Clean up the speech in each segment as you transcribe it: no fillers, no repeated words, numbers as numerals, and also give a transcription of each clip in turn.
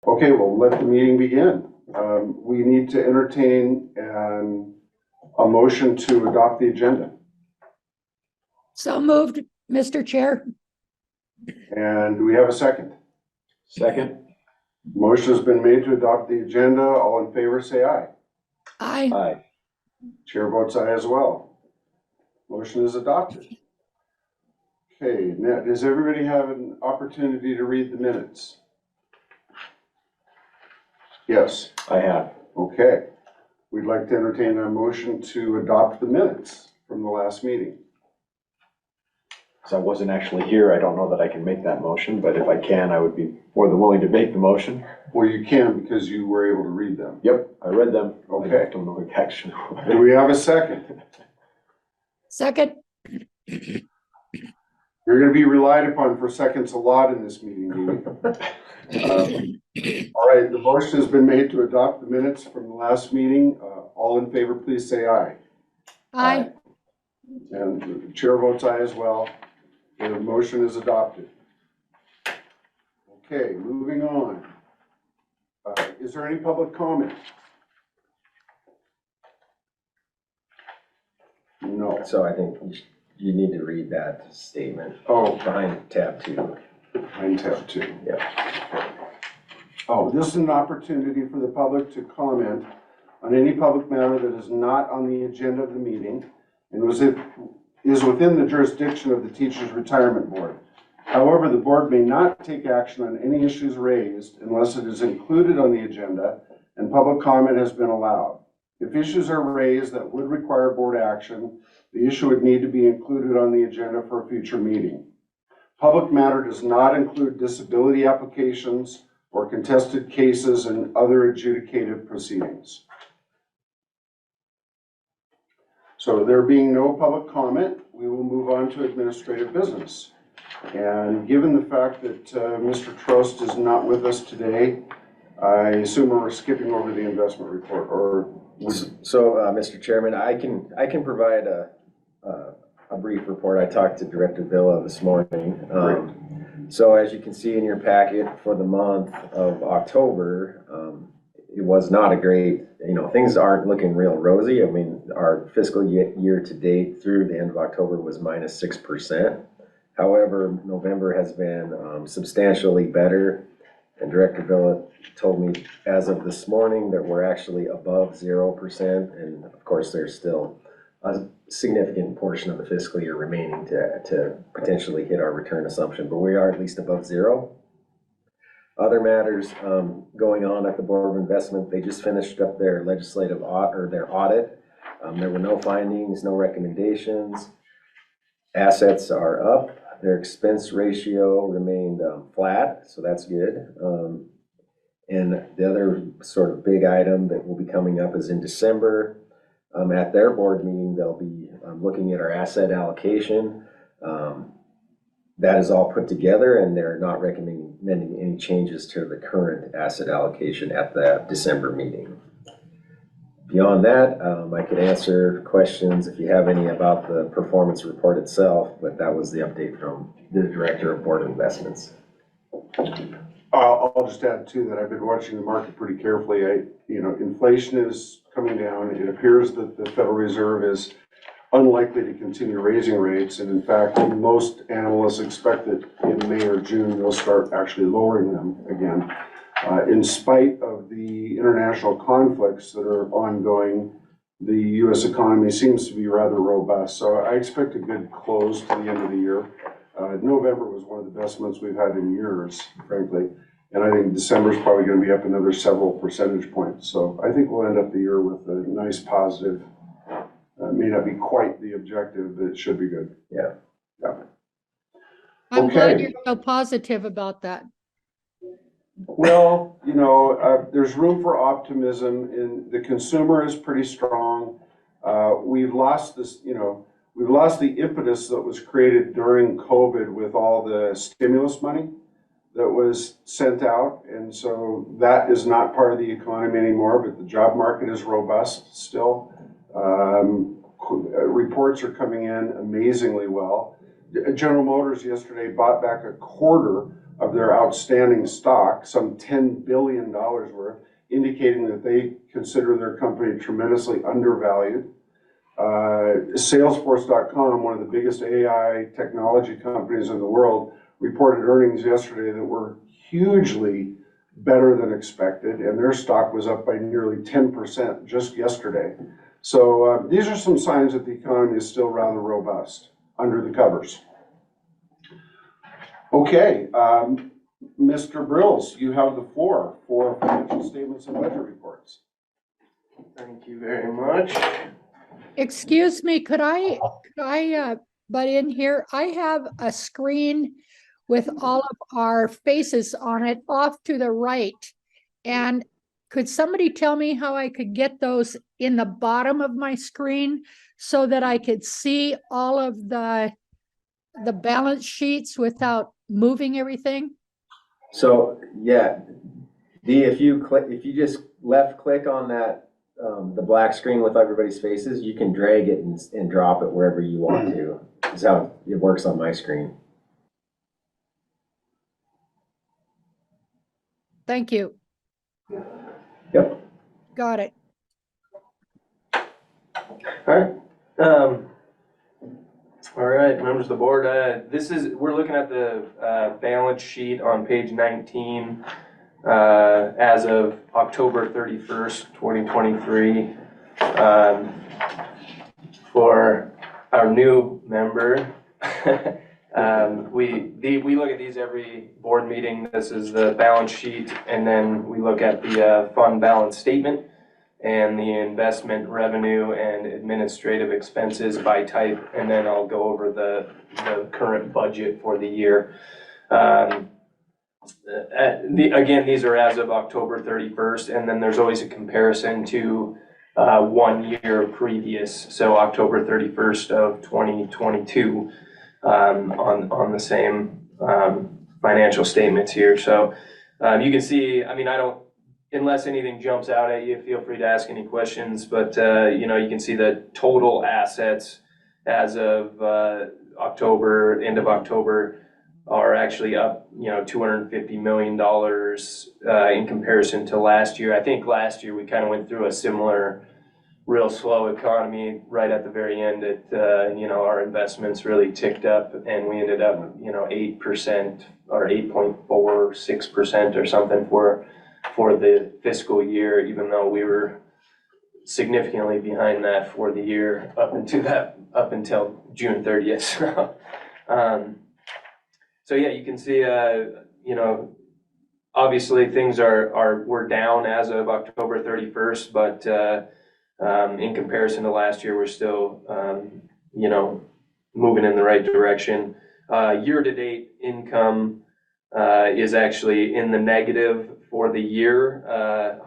Okay, well, let the meeting begin. We need to entertain a motion to adopt the agenda. So moved, Mr. Chair. And do we have a second? Second. Motion has been made to adopt the agenda. All in favor, say aye. Aye. Aye. Chair votes aye as well. Motion is adopted. Okay, now, does everybody have an opportunity to read the minutes? Yes. I have. Okay. We'd like to entertain a motion to adopt the minutes from the last meeting. So I wasn't actually here. I don't know that I can make that motion, but if I can, I would be more than willing to make the motion. Well, you can because you were able to read them. Yep, I read them. Okay. I don't know the action. Do we have a second? Second. You're going to be relied upon for seconds a lot in this meeting, Amy. All right, the motion has been made to adopt the minutes from the last meeting. All in favor, please say aye. Aye. And the chair votes aye as well. The motion is adopted. Okay, moving on. Is there any public comment? No. So I think you need to read that statement Oh, behind tab 2. behind tab 2. Yeah. Oh, this is an opportunity for the public to comment on any public matter that is not on the agenda of the meeting and is within the jurisdiction of the Teachers Retirement Board. However, the board may not take action on any issues raised unless it is included on the agenda and public comment has been allowed. If issues are raised that would require board action, the issue would need to be included on the agenda for a future meeting. Public matter does not include disability applications or contested cases and other adjudicative proceedings. So there being no public comment, we will move on to administrative business. And given the fact that Mr. Trost is not with us today, I assume we're skipping over the investment report, or So, Mr. Chairman, I can provide a brief report. I talked to Director Villa this morning. So as you can see in your packet for the month of October, it was not a great, things aren't looking real rosy. I mean, our fiscal year to date through the end of October was -6%. However, November has been substantially better. And Director Villa told me as of this morning that we're actually above 0%. And of course, there's still a significant portion of the fiscal year remaining to potentially hit our return assumption, but we are at least above 0. Other matters going on at the Board of Investment, they just finished up their legislative audit. There were no findings, no recommendations. Assets are up. Their expense ratio remained flat, so that's good. And the other sort of big item that will be coming up is in December. At their board meeting, they'll be looking at our asset allocation. That is all put together, and they're not recommending any changes to the current asset allocation at the December meeting. Beyond that, I could answer questions if you have any about the performance report itself, but that was the update from the Director of Board Investments. I'll just add too that I've been watching the market pretty carefully. Inflation is coming down. It appears that the Federal Reserve is unlikely to continue raising rates, and in fact, most analysts expect that in May or June they'll start actually lowering them again. In spite of the international conflicts that are ongoing, the U.S. economy seems to be rather robust. So I expect a good close to the end of the year. November was one of the best months we've had in years, frankly. And I think December is probably going to be up another several percentage points. So I think we'll end up the year with a nice positive. May not be quite the objective, but it should be good. Yeah. I'm glad Okay. you're so positive about that. Well, there's room for optimism, and the consumer is pretty strong. We've lost we've lost the impetus that was created during COVID with all the stimulus money that was sent out. And so that is not part of the economy anymore, but the job market is robust still. Reports are coming in amazingly well. General Motors yesterday bought back a quarter of their outstanding stock, some $10 billion worth, indicating that they consider their company tremendously undervalued. Salesforce.com, one of the biggest AI technology companies in the world, reported earnings yesterday that were hugely better than expected, and their stock was up by nearly 10% just yesterday. So these are some signs that the economy is still rather robust under the covers. Okay, Mr. Brills, you have the floor for financial statements and budget reports. Thank you very much. Excuse me, could I butt in here? I have a screen with all of our faces on it off to the right. And could somebody tell me how I could get those in the bottom of my screen so that I could see all of the balance sheets without moving everything? So, yeah, Dee, if you just left click on that, the black screen with everybody's faces, you can drag it and drop it wherever you want to. That's how it works on my screen. Thank you. Yep. Got it. All right, members of the board, we're looking at the balance sheet on page 19 as of October 31st, 2023. For our new member, we look at these every board meeting. This is the balance sheet, and then we look at the fund balance statement and the investment revenue and administrative expenses by type, and then I'll go over the current budget for the year. Again, these are as of October 31st, and then there's always a comparison to 1 year previous, so October 31st of 2022 on the same financial statements here. So you can see, I mean, unless anything jumps out at you, feel free to ask any questions, but you can see the total assets as of end of October are actually up, $250 million in comparison to last year. I think last year we kind of went through a similar real slow economy right at the very end. Our investments really ticked up, and we ended up, 8% or 8.46% or something for the fiscal year, even though we were significantly behind that for the year up until June 30th. So yeah, you can see, obviously things we're down as of October 31st, but in comparison to last year, we're still, moving in the right direction. Year-to-date income is actually in the negative for the year,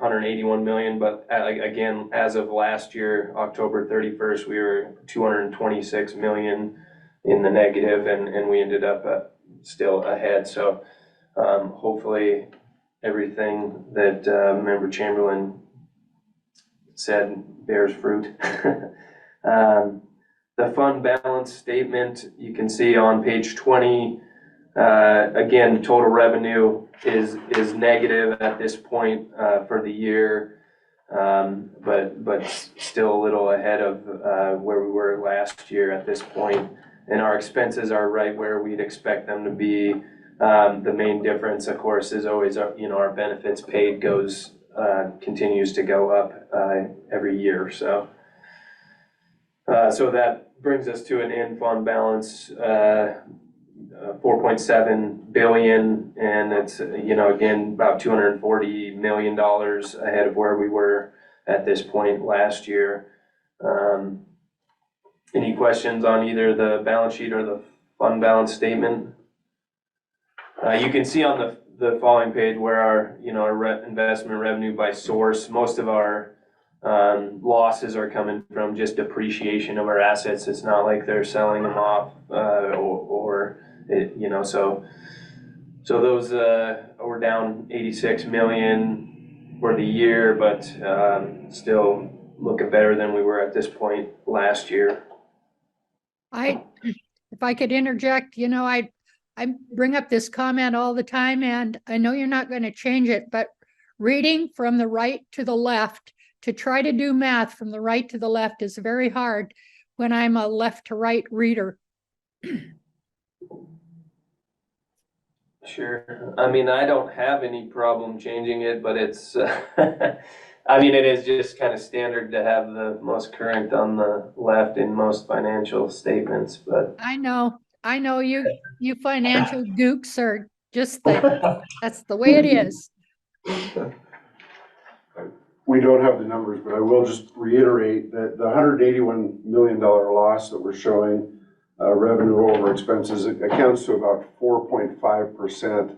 $181 million, but again, as of last year, October 31st, we were $226 million in the negative, and we ended up still ahead. So hopefully everything that Member Chamberlain said bears fruit. The fund balance statement, you can see on page 20, again, total revenue is negative at this point for the year, but still a little ahead of where we were last year at this point. And our expenses are right where we'd expect them to be. The main difference, of course, is always our benefits paid continues to go up every year. So that brings us to an end fund balance, $4.7 billion, and it's again about $240 million ahead of where we were at this point last year. Any questions on either the balance sheet or the fund balance statement? You can see on the following page where our investment revenue by source, most of our losses are coming from just depreciation of our assets. It's not like they're selling them off so those we're down $86 million for the year, but still looking better than we were at this point last year. if I could interject, I bring up this comment all the time, and I know you're not going to change it, but reading from the right to the left, to try to do math from the right to the left is very hard when I'm a left to right reader. Sure. I mean, I don't have any problem changing it, but it's, I mean, it is just kind of standard to have the most current on the left in most financial statements, but I know you financial gooks are just that's the way it is. We don't have the numbers, but I will just reiterate that the $181 million loss that we're showing, revenue over expenses, it accounts to about 4.5%.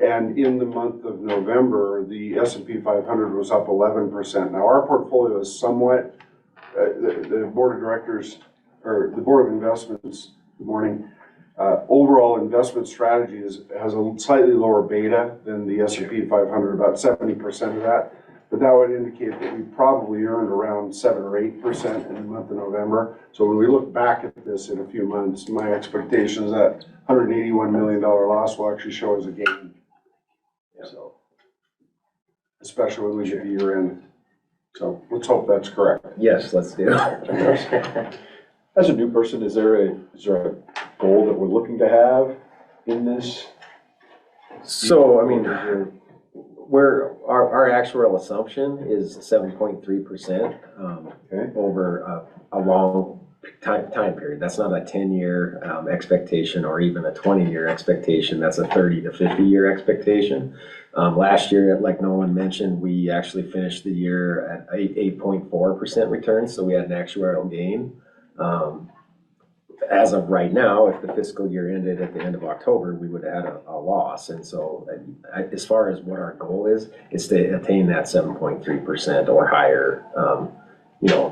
And in the month of November, the S&P 500 was up 11%. Now, our portfolio is somewhat, the board of directors, or the board of investments, good morning, overall investment strategy has a slightly lower beta than the S&P 500, about 70% of that. But that would indicate that we probably earned around 7 or 8% in the month of November. So when we look back at this in a few months, my expectation is that $181 million loss will actually show as a gain. So, especially when we get to year end. So let's hope that's correct. Yes, let's do it. As a new person, is there a goal that we're looking to have in this? So, I mean, our actual assumption is 7.3%, Okay. over a long time period. That's not a 10-year expectation or even a 20-year expectation. That's a 30 to 50-year expectation. Last year, like Nolan mentioned, we actually finished the year at 8.4% return, so we had an actuarial gain. As of right now, if the fiscal year ended at the end of October, we would have had a loss. And so as far as what our goal is to attain that 7.3% or higher.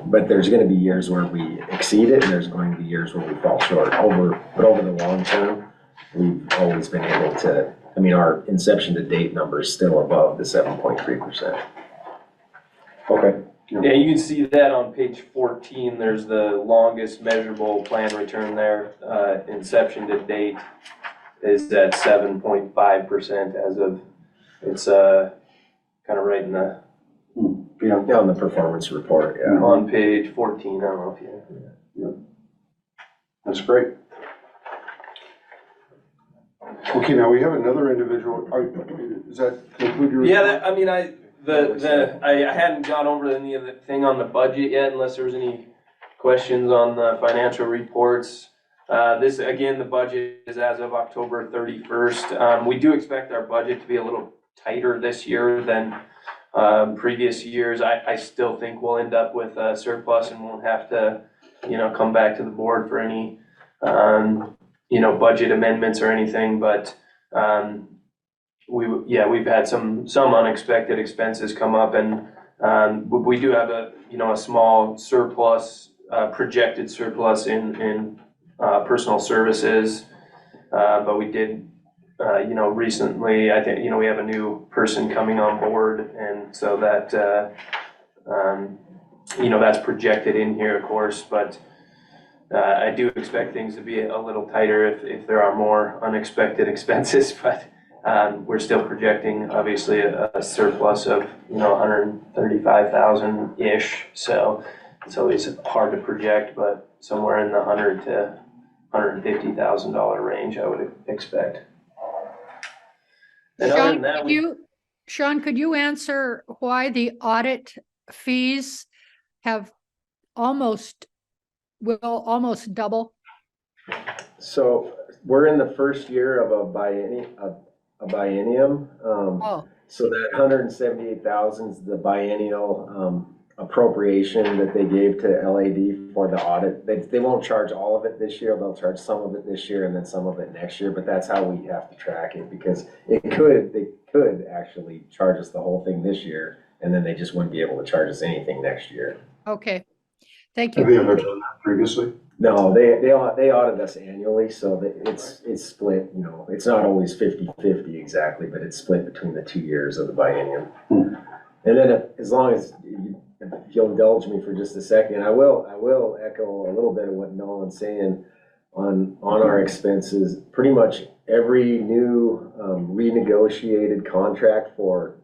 But there's going to be years where we exceed it, and there's going to be years where we fall short. But over the long term, we've always been able to, I mean, our inception to date number is still above the 7.3%. Okay. yeah, you can see that on page 14. There's the longest measurable plan return there. Inception to date is at 7.5% as of, it's kind of right in the, Yeah, on the performance report, yeah. on page 14. I don't know if you. That's great. Okay, now we have another individual. Does that conclude your? Yeah, I mean, I hadn't gone over any of the thing on the budget yet, unless there was any questions on the financial reports. This, again, the budget is as of October 31st. We do expect our budget to be a little tighter this year than previous years. I still think we'll end up with a surplus and won't have to, come back to the board for any, budget amendments or anything, but, we've had some unexpected expenses come up, and, we do have a small surplus, projected surplus in personal services, but we did, recently, I think, we have a new person coming on board, and so that, that's projected in here, of course, but I do expect things to be a little tighter if there are more unexpected expenses, but we're still projecting, obviously, a surplus of, 135,000-ish, so it's always hard to project, but somewhere in the $100,000 to $150,000 range, I would expect. And other than that, Sean, could you answer why the audit fees will almost double? So we're in the first year of a biennium. So that 178,000 is the biennial appropriation that they gave to LAD for the audit. They won't charge all of it this year. They'll charge some of it this year and then some of it next year. But that's how we have to track it, because they could actually charge us the whole thing this year, and then they just wouldn't be able to charge us anything next year. Okay, thank Have you. they ever done that previously? No, they audit us annually, so it's split, it's not always 50-50 exactly, but it's split between the 2 years of the biennium. And then as long as, if you'll indulge me for just a second, I will echo a little bit of what Nolan's saying. on our expenses. Pretty much every new renegotiated contract for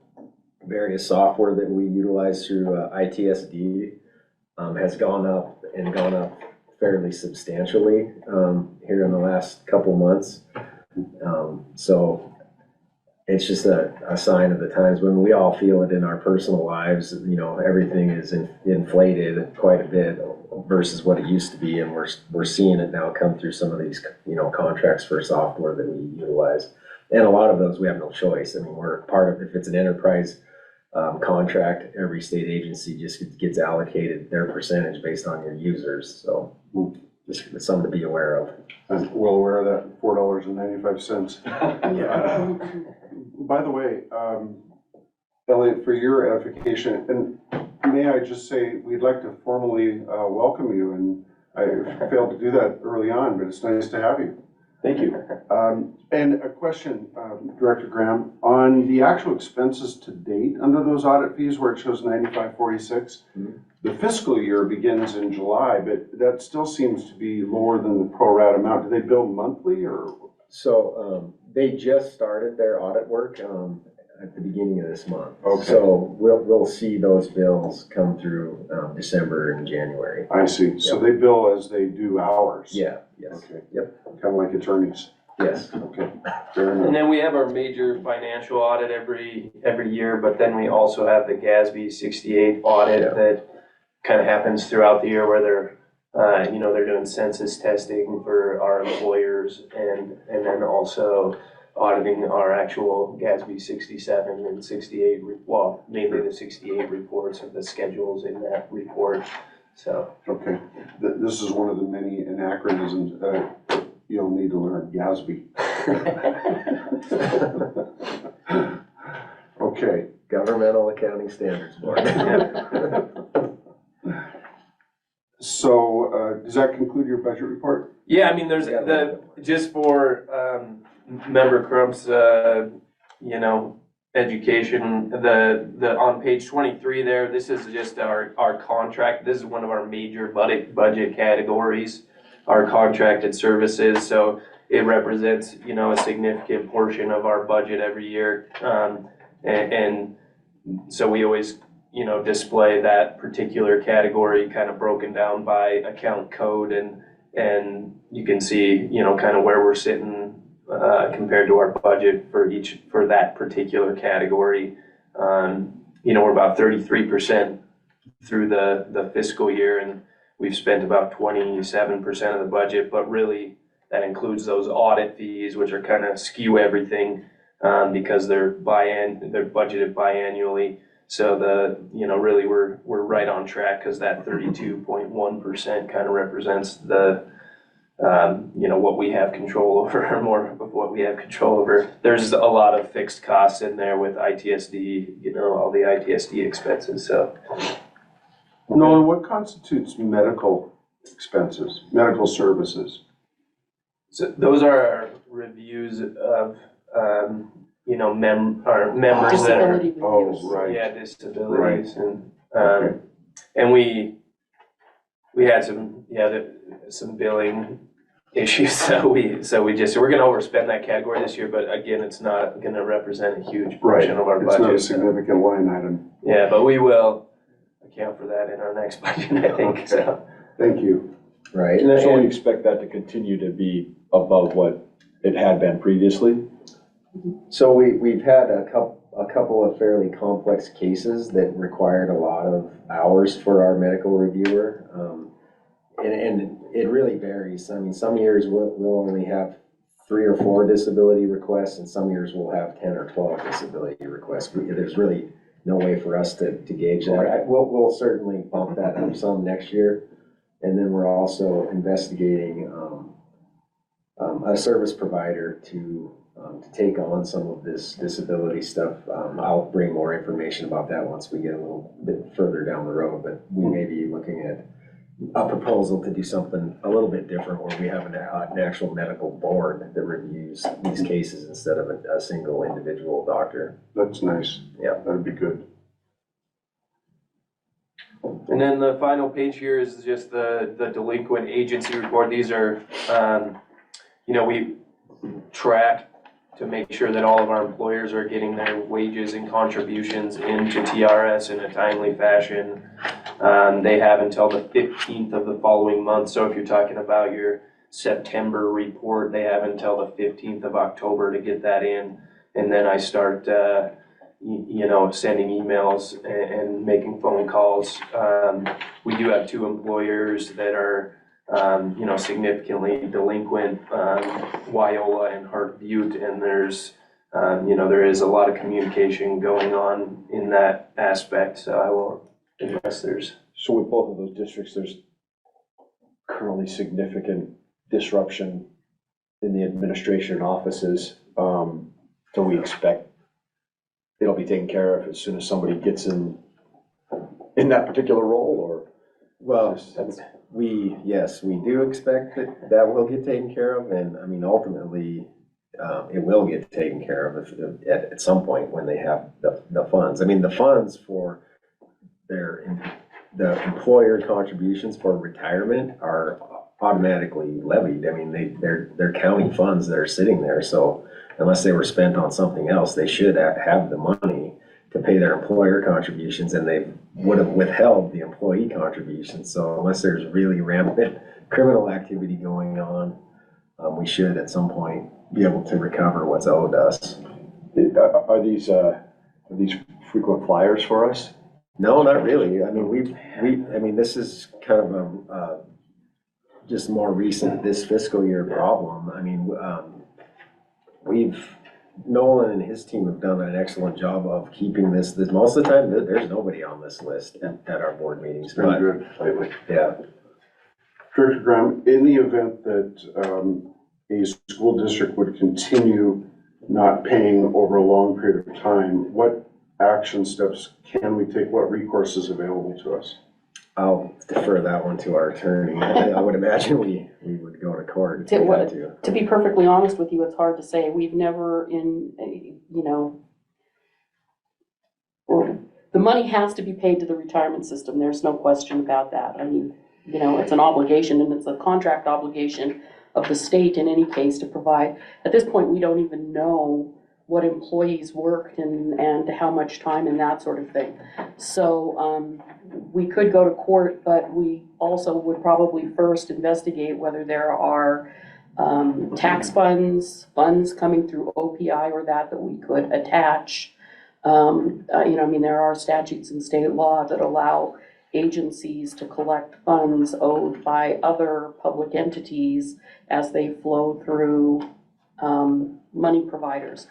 various software that we utilize through ITSD has gone up fairly substantially here in the last couple months. So it's just a sign of the times when we all feel it in our personal lives. You know, everything is inflated quite a bit versus what it used to be, and we're seeing it now come through some of these, you know, contracts for software that we utilize. And a lot of those we have no choice. I mean, we're part of, if it's an enterprise contract, every state agency just gets allocated their percentage based on your users. So just something to be aware of. I'm well aware of that, $4.95. Yeah. By the way, Elliot, for your edification, and may I just say, we'd like to formally welcome you, and I failed to do that early on, but it's nice to have you. Thank you. And a question, Director Graham, on the actual expenses to date under those audit fees where it shows 9546, the fiscal year begins in July, but that still seems to be lower than the pro rata amount. Do they bill monthly or? So they just started their audit work at the beginning of this month. Okay. So we'll see those bills come through December and January. I see. So they bill as they do hours? Yeah, yes. Okay. Yep. Kind of like attorneys. Yes. Okay. Fair And enough. then we have our major financial audit every year, but then we also have the GASB 68 audit Yeah. that kind of happens throughout the year where they're, you know, they're doing census testing for our employers and then also auditing our actual GASB 67 and 68, well, mainly the 68 reports of the schedules in that report, so. Okay. This is one of the many anachronisms you'll need to learn, GASB. Okay. Governmental Accounting Standards Board. So, does that conclude your budget report? Yeah, I mean, there's Yeah, the, just for, Member Crump's, you know, education, the, on page 23 there, this is just our contract. This is one of our major budget categories, our contracted services. So it represents, you know, a significant portion of our budget every year. And so we always, you know, display that particular category kind of broken down by account code, and you can see, you know, kind of where we're sitting compared to our budget for that particular category. You know, we're about 33% through the fiscal year, and we've spent about 27% of the budget, but really that includes those audit fees, which are kind of skew everything because they're budgeted biannually. So you know, really we're right on track because that 32.1% kind of represents the, you know, what we have control over, or more of what we have control over. There's a lot of fixed costs in there with ITSD, you know, all the ITSD expenses, so. Nolan, what constitutes medical expenses, medical services? So those are our reviews of, you know, our members that are. Disability Oh, reviews. right. Yeah, disabilities and, Okay. and we had some billing issues, so we're gonna overspend that category this year, but again, it's not gonna represent a huge portion of our It's not a budget. significant line item. Yeah, but we will account for that in our next budget, I think, so. Thank you. Right. So we expect that to continue to be above what it had been previously? So we've had a couple of fairly complex cases that required a lot of hours for our medical reviewer. And it really varies. I mean, some years we'll only have 3 or 4 disability requests, and some years we'll have 10 or 12 disability requests. There's really no way for us to gauge that. We'll certainly bump that up some next year. And then we're also investigating a service provider to take on some of this disability stuff. I'll bring more information about that once we get a little bit further down the road, but we may be looking at a proposal to do something a little bit different where we have an actual medical board that reviews these cases instead of a single individual doctor. That's nice. Yeah. That'd be good. And then the final page here is just the delinquent agency report. These are, we track to make sure that all of our employers are getting their wages and contributions into TRS in a timely fashion. They have until the 15th of the following month. So if you're talking about your September report, they have until the 15th of October to get that in. And then I start, sending emails and making phone calls. We do have 2 employers that are, significantly delinquent, Wyola and Hart Butte, and there's, there is a lot of communication going on in that aspect, so I won't address theirs. So with both of those districts, there's currently significant disruption in the administration offices. So we expect it'll be taken care of as soon as somebody gets in that particular role, or? Well, yes, we do expect that will get taken care of, and I mean, ultimately, it will get taken care of at some point when they have the funds. I mean, the funds for the employer contributions for retirement are automatically levied. I mean, they're county funds that are sitting there, so unless they were spent on something else, they should have the money to pay their employer contributions, and they would have withheld the employee contributions. So unless there's really rampant criminal activity going on, we should at some point be able to recover what's owed us. Are these frequent flyers for us? No, not really. I mean, this is kind of just more recent, this fiscal year problem. I mean, Nolan and his team have done an excellent job of keeping this, most of the time, there's nobody on this list at our board meetings. It's been good lately. Yeah. Director Graham, in the event that a school district would continue not paying over a long period of time, what action steps can we take? What recourse is available to us? I'll defer that one to our attorney. I would imagine we would go to court if we had to. To be perfectly honest with you, it's hard to say. We've never the money has to be paid to the retirement system. There's no question about that. I mean, it's an obligation, and it's a contract obligation of the state in any case to provide. At this point, we don't even know what employees worked and how much time and that sort of thing. So we could go to court, but we also would probably first investigate whether there are tax funds coming through OPI or that we could attach. There are statutes in state law that allow agencies to collect funds owed by other public entities as they flow through money providers.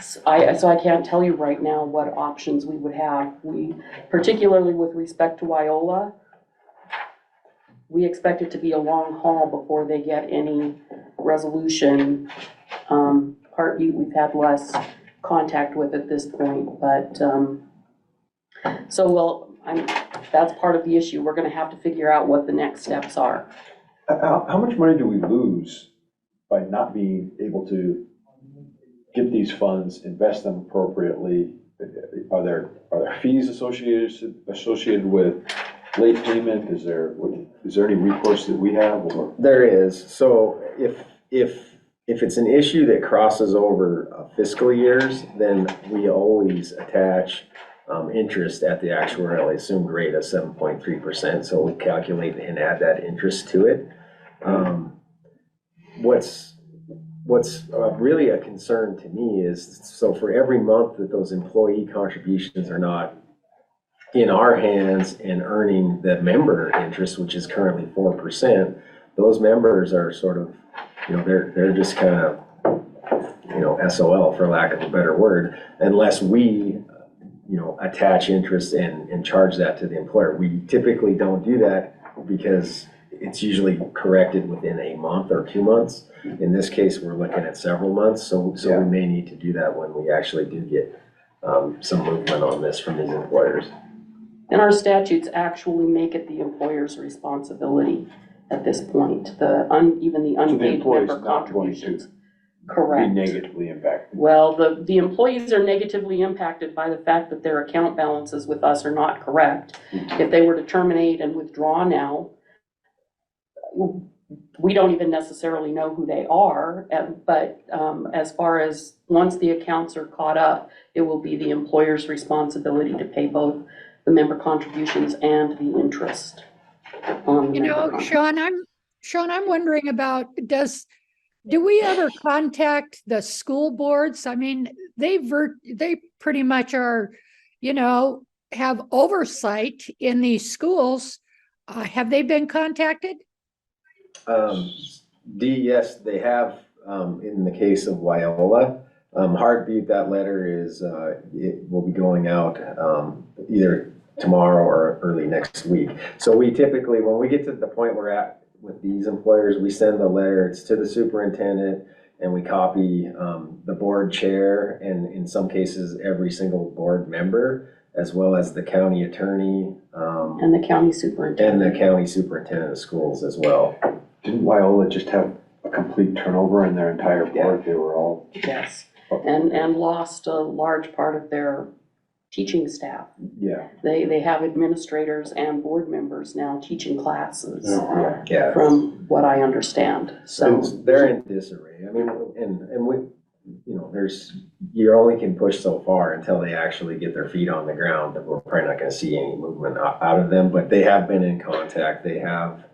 So I can't tell you right now what options we would have. We, particularly with respect to Wyola, we expect it to be a long haul before they get any resolution. Part B, we've had less contact with at this point, but that's part of the issue. We're gonna have to figure out what the next steps are. How much money do we lose by not being able to get these funds, invest them appropriately? Are there fees associated with late payment? Is there any recourse that we have, or? There is. So if it's an issue that crosses over fiscal years, then we always attach interest at the actuarially assumed rate of 7.3%. So we calculate and add that interest to it. What's really a concern to me is, so for every month that those employee contributions are not in our hands and earning the member interest, which is currently 4%, those members are sort of, they're just kind of, SOL, for lack of a better word, unless we, attach interest and charge that to the employer. We typically don't do that because it's usually corrected within a month or 2 months. In this case, we're looking at several months, so Yeah. we may need to do that when we actually do get some movement on this from these employers. And our statutes actually make it the employer's responsibility at this point, even the unpaid employee's member not going to. contributions. be Correct. negatively impacted. Well, the employees are negatively impacted by the fact that their account balances with us are not correct. If they were to terminate and withdraw now, we don't even necessarily know who they are, but as far as, once the accounts are caught up, it will be the employer's responsibility to pay both the member contributions and the interest on the You member know, contributions. Sean, I'm wondering about, do we ever contact the school boards? I mean, they pretty much are, have oversight in these schools. Have they been contacted? Yes, they have, in the case of Wyola. Heartbeat, that letter is, it will be going out, either tomorrow or early next week. So we typically, when we get to the point we're at with these employers, we send the letter, it's to the superintendent, and we copy, the board chair, and in some cases, every single board member, as well as the county attorney, And the county superintendent. and the county superintendent of schools as well. Didn't Wyola just have a complete turnover in their entire board? They were all. Yes, and lost a large part of their teaching staff. Yeah. They have administrators and board members now teaching classes, Yeah. Yeah. from what I understand, so. And they're in disarray. I mean, and we, you only can push so far until they actually get their feet on the ground. That we're probably not gonna see any movement out of them, but they have been in contact. They have.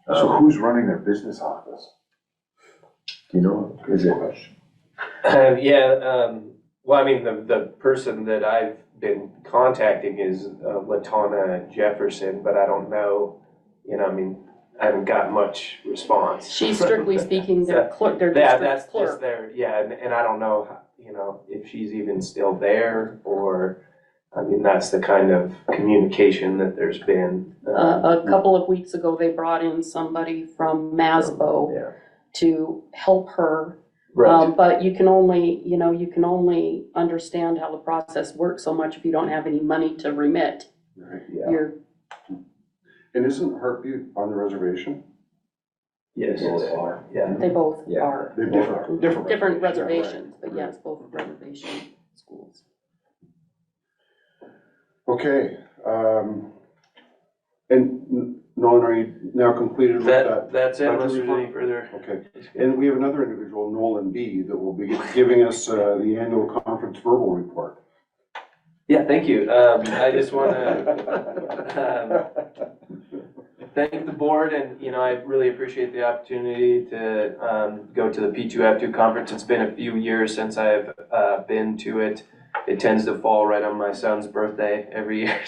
So who's running their business office? Do you know, is it? Well, I mean, the person that I've been contacting is Latonna Jefferson, but I don't know, I mean, I haven't got much response. She's strictly speaking their clerk, their Yeah, district that's just clerk. their, and I don't know, if she's even still there, or, I mean, that's the kind of communication that there's been. A couple of weeks ago, they brought in somebody from Masbo Yeah. to help her. Right, But you can only, you can only understand how the process works so much if you don't have any money to remit. Right. Yeah. You're, And isn't Heartbeat on the reservation? yes, Both are. yeah. they both Yeah. are. They both are. Different reservations, yeah, right. reservations, but yes, both reservation schools. Okay, and Nolan, are you now completed with that? That's it, budget unless there's report? any further. Okay, and we have another individual, Nolan B, that will be giving us the annual conference verbal report. Yeah, thank you. I just want to thank the board, and, I really appreciate the opportunity to go to the P2F2 conference. It's been a few years since I've been to it. It tends to fall right on my son's birthday every year,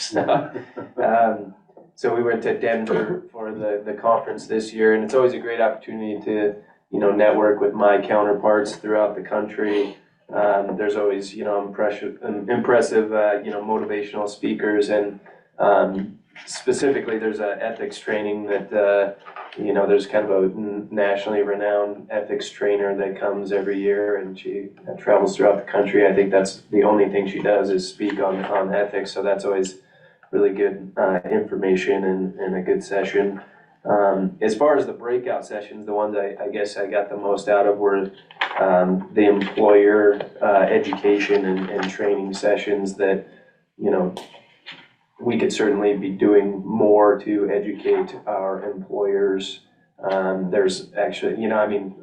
so we went to Denver for the conference this year, and it's always a great opportunity to, network with my counterparts throughout the country. There's always, impressive, motivational speakers, and specifically, there's an ethics training that, there's kind of a nationally renowned ethics trainer that comes every year, and she travels throughout the country. I think that's the only thing she does is speak on ethics, so that's always really good information and a good session. As far as the breakout sessions, the ones I guess I got the most out of were the employer education and training sessions that, we could certainly be doing more to educate our employers. There's actually,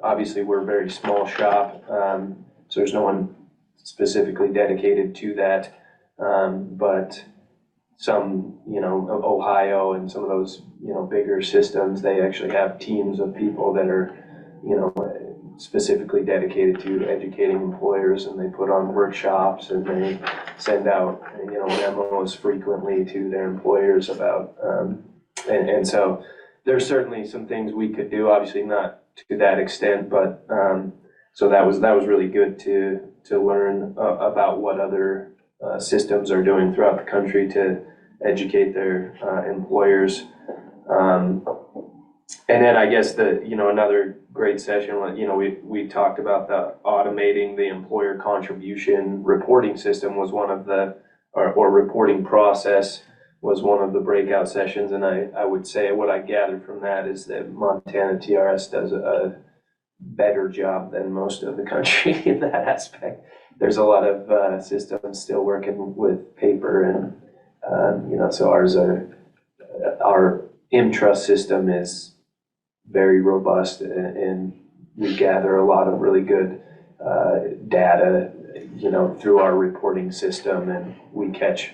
obviously we're a very small shop, so there's no one specifically dedicated to that. But some, of Ohio and some of those, bigger systems, they actually have teams of people that are, specifically dedicated to educating employers, and they put on workshops and they send out, memos frequently to their employers about, and so there's certainly some things we could do, obviously not to that extent, but, so that was really good to learn about what other systems are doing throughout the country to educate their employers. And then I guess another great session, we talked about the automating the employer contribution reporting system was one of the, or reporting process was one of the breakout sessions. And I would say what I gathered from that is that Montana TRS does a better job than most of the country in that aspect. There's a lot of systems still working with paper and, you know, so our ImTrust system is very robust and we gather a lot of really good data, you know, through our reporting system, and we catch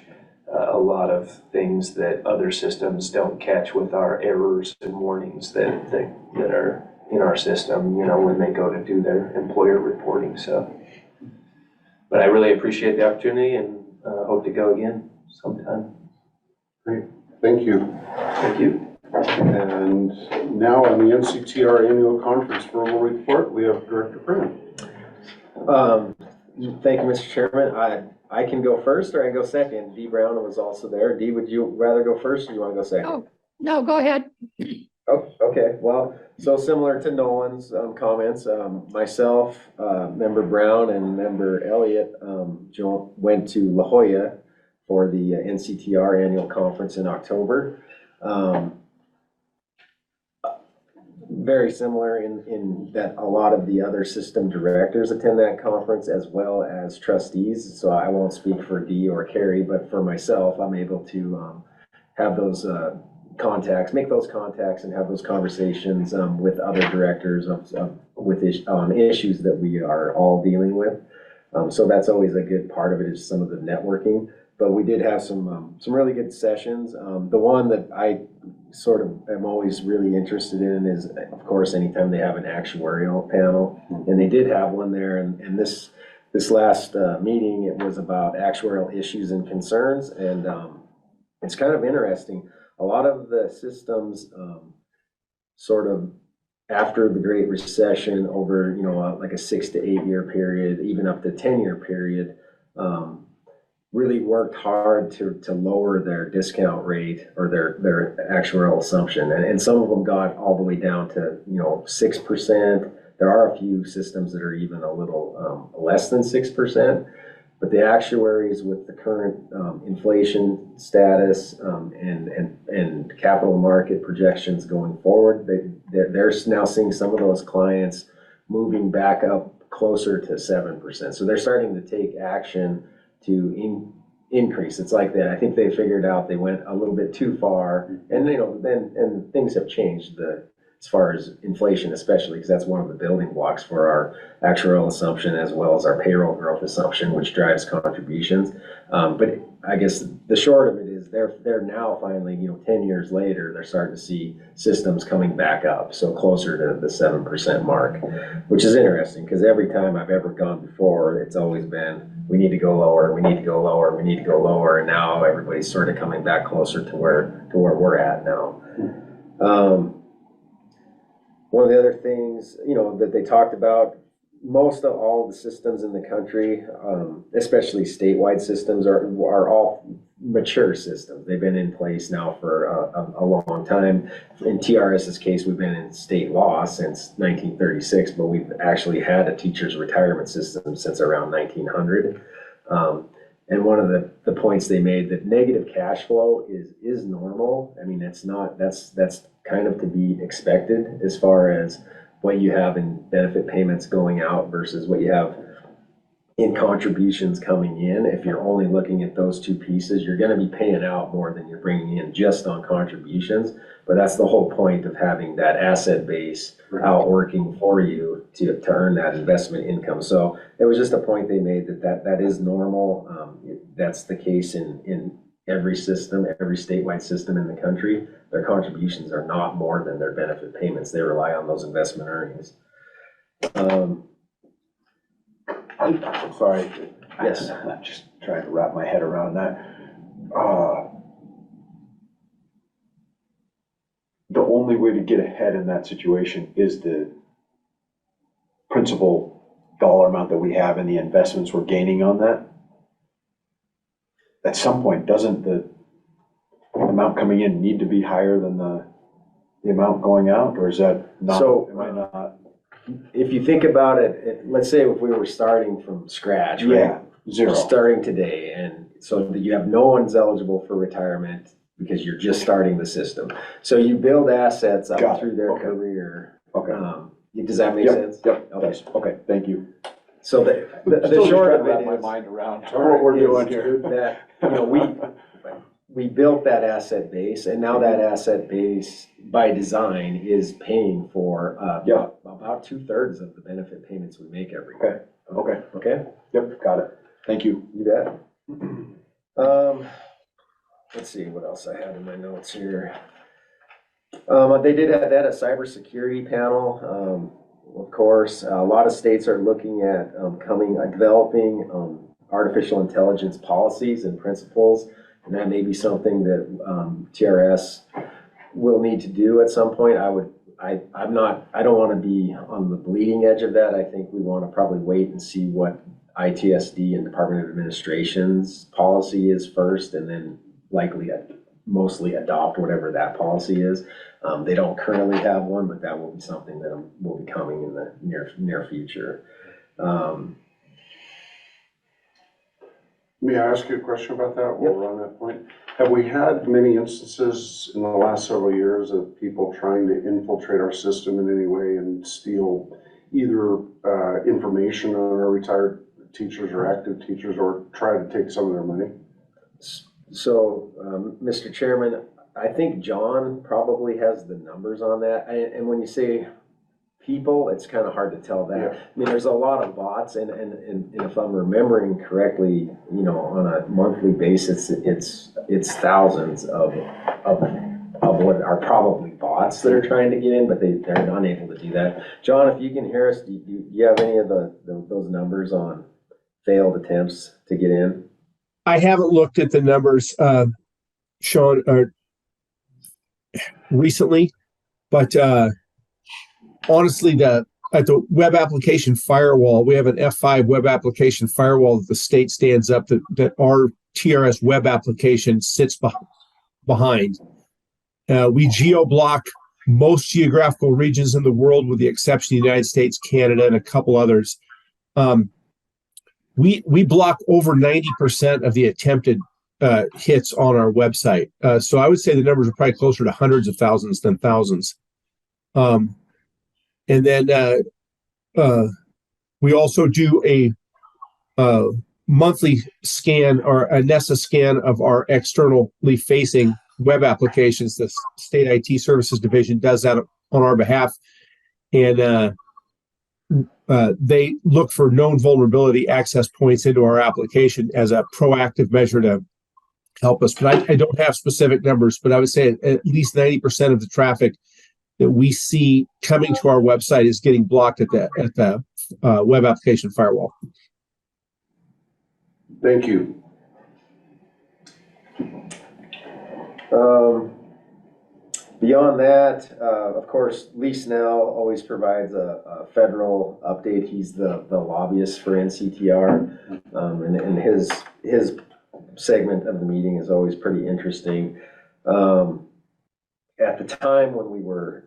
a lot of things that other systems don't catch with our errors and warnings that are in our system, you know, when they go to do their employer reporting. So, but I really appreciate the opportunity and hope to go again sometime. Great, thank you. Thank you. And now on the NCTR Annual Conference Formal Report, we have Director Brown. Thank you, Mr. Chairman. I can go first or I can go second. Dee Brown was also there. Dee, would you rather go first or you want to go second? Oh, no, go ahead. Oh, okay. Well, so similar to Nolan's comments, myself, Member Brown and Member Elliott went to La Jolla for the NCTR Annual Conference in October. Very similar in that a lot of the other system directors attend that conference as well as trustees. So I won't speak for Dee or Carrie, but for myself, I'm able to have those contacts, make those contacts and have those conversations with other directors on issues that we are all dealing with. So that's always a good part of it, is some of the networking. But we did have some really good sessions. The one that I sort of am always really interested in is, of course, anytime they have an actuarial panel, and they did have one there. And this last meeting, it was about actuarial issues and concerns, and it's kind of interesting. A lot of the systems, sort of after the Great Recession, over like a 6 to 8 year period, even up to 10-year period, really worked hard to lower their discount rate or their actuarial assumption. And some of them got all the way down to 6%. There are a few systems that are even a little less than 6%. But the actuaries, with the current inflation status and capital market projections going forward, they're now seeing some of those clients moving back up closer to 7%. So they're starting to take action to increase. It's like that. I think they figured out they went a little bit too far, and then things have changed as far as inflation, especially because that's one of the building blocks for our actuarial assumption as well as our payroll growth assumption, which drives contributions. But I guess the short of it is they're now finally, 10 years later, they're starting to see systems coming back up, so closer to the 7% mark, which is interesting because every time I've ever gone before, it's always been, we need to go lower, we need to go lower, we need to go lower, and now everybody's sort of coming back closer to where we're at now. One of the other things, that they talked about, most of all the systems in the country, especially statewide systems, are all mature systems. They've been in place now for a long time. In TRS's case, we've been in state law since 1936, but we've actually had a teacher's retirement system since around 1900. And one of the points they made, that negative cash flow is normal. I mean, that's kind of to be expected as far as what you have in benefit payments going out versus what you have in contributions coming in. If you're only looking at those two pieces, you're going to be paying out more than you're bringing in just on contributions. But that's the whole point of having that asset base out working for you to earn that investment income. So it was just a point they made that is normal. That's the case in every system, every statewide system in the country. Their contributions are not more than their benefit payments. They rely on those investment earnings. Sorry. Yes. I'm just trying to wrap my head around that. The only way to get ahead in that situation is the principal dollar amount that we have and the investments we're gaining on that. At some point, doesn't the amount coming in need to be higher than the amount going out, or is that not? So, am I not? If you think about it, let's say if we were starting from scratch, right? Yeah, zero. Starting today, and so that you have no one's eligible for retirement because you're just starting the system. So you build assets up Got it. through their Okay. career. Okay. Does that make Yep, sense? Yep, Okay. that's, okay, thank you. So the Still short trying of to wrap it my is mind around what we're doing here. that, you know, we built that asset base, and now that asset base, by design, is paying for Yeah. about 2/3 of the benefit payments we make every year. Okay, Okay? yep, got it. Thank you. You bet. Let's see what else I had in my notes here. They did have that, a cybersecurity panel. Of course, a lot of states are looking at developing artificial intelligence policies and principles, and that may be something that TRS will need to do at some point. I don't want to be on the bleeding edge of that. I think we want to probably wait and see what ITSD and Department of Administration's policy is first, and then likely mostly adopt whatever that policy is. They don't currently have one, but that will be something that will be coming in the near future. May I ask you a question about that while we're on that point? Have we had many instances in the last several years of people trying to infiltrate our system in any way and steal either information on our retired teachers or active teachers, or try to take some of their money? So, Mr. Chairman, I think John probably has the numbers on that. And when you say people, it's kind of hard to tell that. Yeah. I mean, there's a lot of bots, and if I'm remembering correctly, you know, on a monthly basis, it's thousands of what are probably bots that are trying to get in, but they're unable to do that. John, if you can hear us, do you have any of those numbers on failed attempts to get in? I haven't looked at the numbers, Sean, recently, but honestly, at the web application firewall, we have an F5 web application firewall that the state stands up that our TRS web application sits behind. We geo-block most geographical regions in the world, with the exception of the United States, Canada, and a couple others. We block over 90% of the attempted hits on our website. So I would say the numbers are probably closer to hundreds of thousands than thousands. And then we also do a monthly scan, or a NESA scan, of our externally facing web applications. The State IT Services Division does that on our behalf. And they look for known vulnerability access points into our application as a proactive measure to help us. But I don't have specific numbers, but I would say at least 90% of the traffic that we see coming to our website is getting blocked at the web application firewall. Thank you. Beyond that, of course, Lee Snell always provides a federal update. He's the lobbyist for NCTR, and his segment of the meeting is always pretty interesting. At the time when we were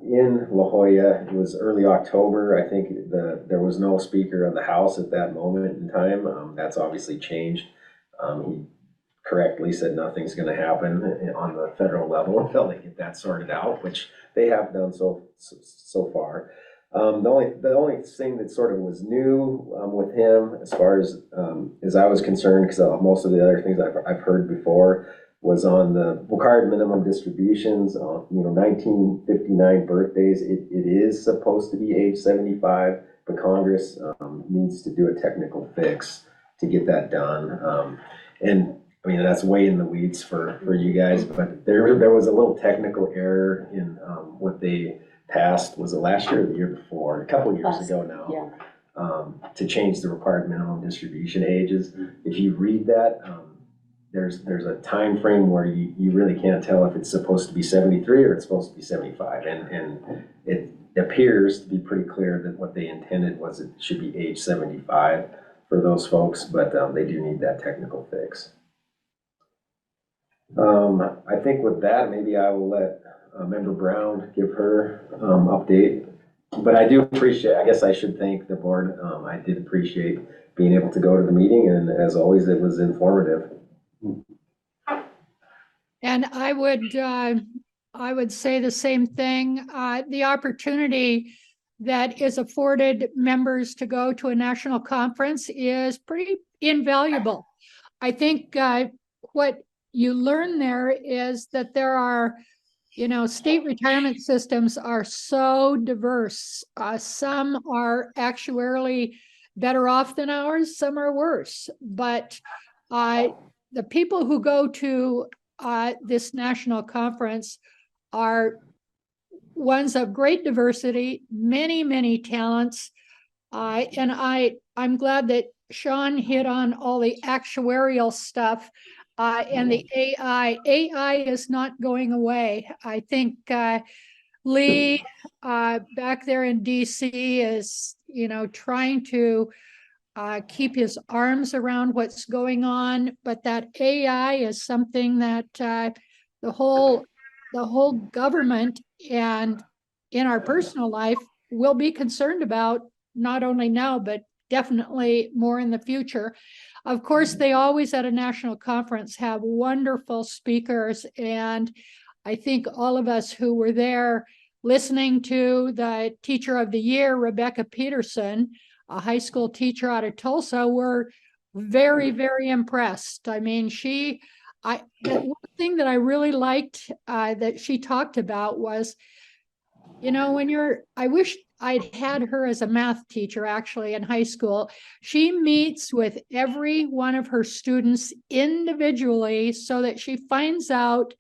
in La Jolla, it was early October. I think there was no speaker of the House at that moment in time. That's obviously changed. He correctly said nothing's going to happen on the federal level until they get that sorted out, which they have done so far. The only thing that sort of was new with him, as far as I was concerned, because most of the other things I've heard before, was on the required minimum distributions. 1959 birthdays. It is supposed to be age 75, but Congress needs to do a technical fix to get that done. And I mean, that's way in the weeds for you guys, but there was a little technical error in what they passed. Was it last year or the year before? A couple of years ago now. Yeah. To change the required minimum distribution ages. If you read that, there's a time frame where you really can't tell if it's supposed to be 73 or it's supposed to be 75, and it appears to be pretty clear that what they intended was it should be age 75 for those folks, but they do need that technical fix. I think with that, maybe I will let Member Brown give her update. But I do appreciate, I guess I should thank the board. I did appreciate being able to go to the meeting, and as always, it was informative. And I would say the same thing. The opportunity that is afforded members to go to a national conference is pretty invaluable. I think what you learn there is that there are, you know, state retirement systems are so diverse. Some are actuarially better off than ours, some are worse. But the people who go to this national conference are ones of great diversity, many, many talents. And I'm glad that Sean hit on all the actuarial stuff and the AI. AI is not going away. I think Lee back there in DC is, you know, trying to keep his arms around what's going on, but that AI is something that the whole government and in our personal life will be concerned about, not only now, but definitely more in the future. Of course, they always at a national conference have wonderful speakers, and I think all of us who were there listening to the Teacher of the Year, Rebecca Peterson, a high school teacher out of Tulsa, were very, very impressed. I mean, the one thing that I really liked that she talked about was, you know, I wish I'd had her as a math teacher actually in high school. She meets with every one of her students individually so that she finds out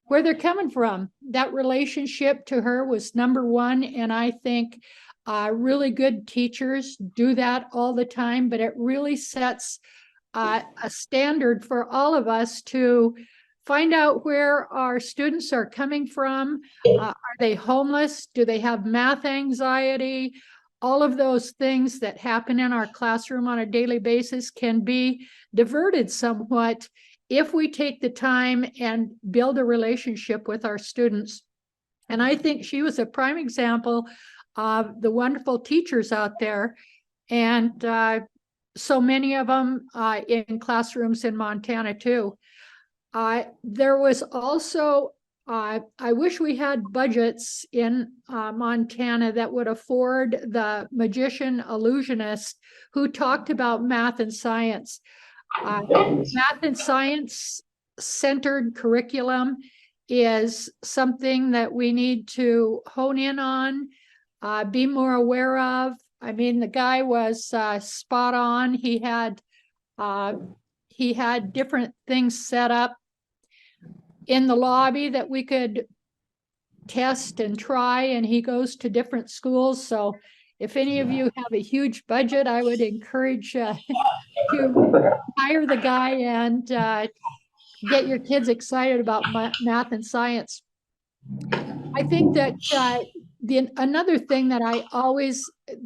where they're coming from. That relationship to her was number one. And I think really good teachers do that all the time, but it really sets a standard for all of us to find out where our students are coming from. Are they homeless? Do they have math anxiety? All of those things that happen in our classroom on a daily basis can be diverted somewhat if we take the time and build a relationship with our students. And I think she was a prime example of the wonderful teachers out there, and so many of them in classrooms in Montana too. There was also, I wish we had budgets in Montana that would afford the magician illusionist who talked about math and science. Math and science centered curriculum is something that we need to hone in on, be more aware of. I mean, the guy was spot on. He had different things set up in the lobby that we could test and try, and he goes to different schools. So if any of you have a huge budget, I would encourage to hire the guy and get your kids excited about math and science. I think that another thing that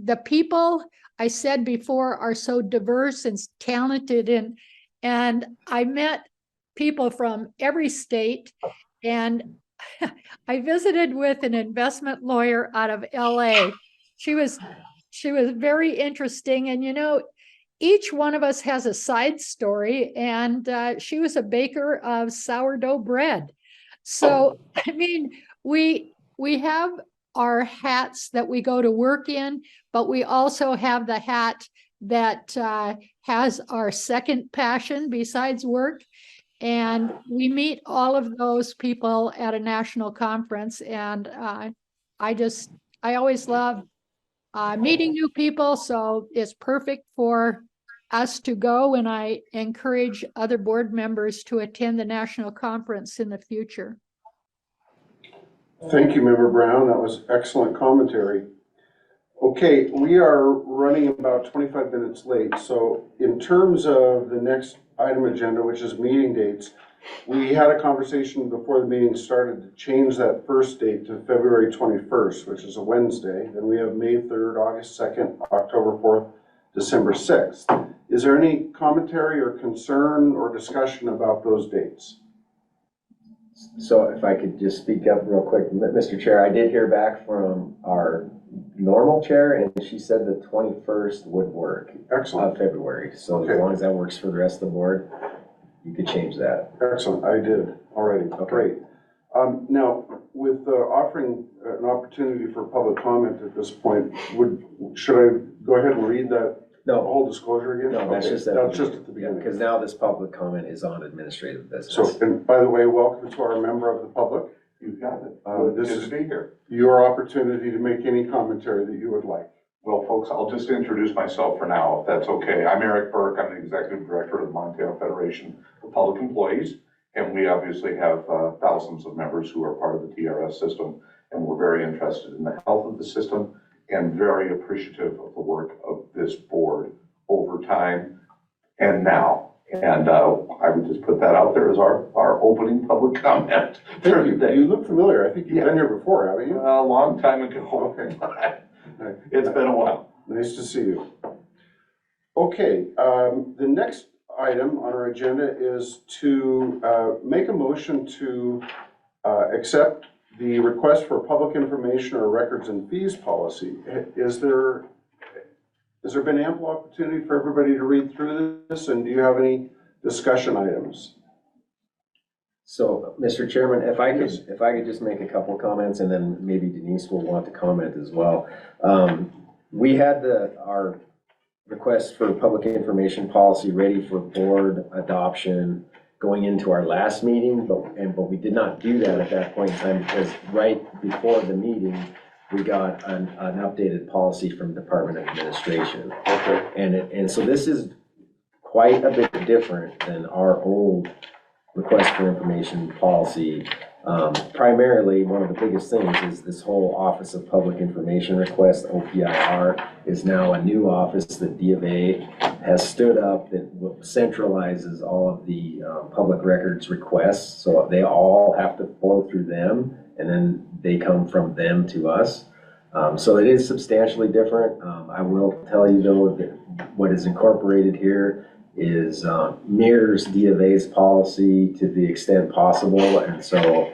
the people I said before are so diverse and talented, and I met people from every state, and I visited with an investment lawyer out of LA. She was very interesting, and you know, each one of us has a side story, and she was a baker of sourdough bread. So, I mean, we have our hats that we go to work in, but we also have the hat that has our second passion besides work. And we meet all of those people at a national conference. And I always love meeting new people. So it's perfect for us to go. And I encourage other board members to attend the national conference in the future. Thank you, Member Brown. That was excellent commentary. Okay, we are running about 25 minutes late. So in terms of the next item agenda, which is meeting dates, we had a conversation before the meeting started to change that first date to February 21st, which is a Wednesday. Then we have May 3rd, August 2nd, October 4th, December 6th. Is there any commentary or concern or discussion about those dates? So if I could just speak up real quick, Mr. Chair, I did hear back from our normal chair, and she said the 21st would work. Excellent. Of February. So Okay. As long as that works for the rest of the board, you could change that. Excellent. I did already. Okay. Great. Now, with offering an opportunity for public comment at this point, should I go ahead and read that No, whole disclosure again? no, that's Okay, just at that's the just at the beginning. because now this public comment is on administrative So, business. and by the way, welcome to our member of the public. You got it. This Good is to be here. your opportunity to make any commentary that you would like. Well, folks, I'll just introduce myself for now, if that's okay. I'm Eric Burke. I'm the Executive Director of the Montana Federation of Public Employees. And we obviously have thousands of members who are part of the TRS system. And we're very interested in the health of the system and very appreciative of the work of this board over time and now. And I would just put that out there as our opening public comment. Thank you. You look familiar. I think you've been here before, haven't you? A long time ago. Okay. It's been a while. Nice to see you. Okay, the next item on our agenda is to make a motion to accept the request for public information or records and fees policy. Has there been ample opportunity for everybody to read through this, and do you have any discussion items? So, Mr. Chairman, if I could just make a couple of comments, and then maybe Denise will want to comment as well. We had our request for public information policy ready for board adoption going into our last meeting, but we did not do that at that point in time because right before the meeting, we got an updated policy from Department of Administration. Okay. And so this is quite a bit different than our old request for information policy. Primarily, one of the biggest things is this whole Office of Public Information Request, OPIR, is now a new office that D of A has stood up that centralizes all of the public records requests. So they all have to flow through them, and then they come from them to us. So it is substantially different. I will tell you though that what is incorporated here is mirrors D of A's policy to the extent possible. And so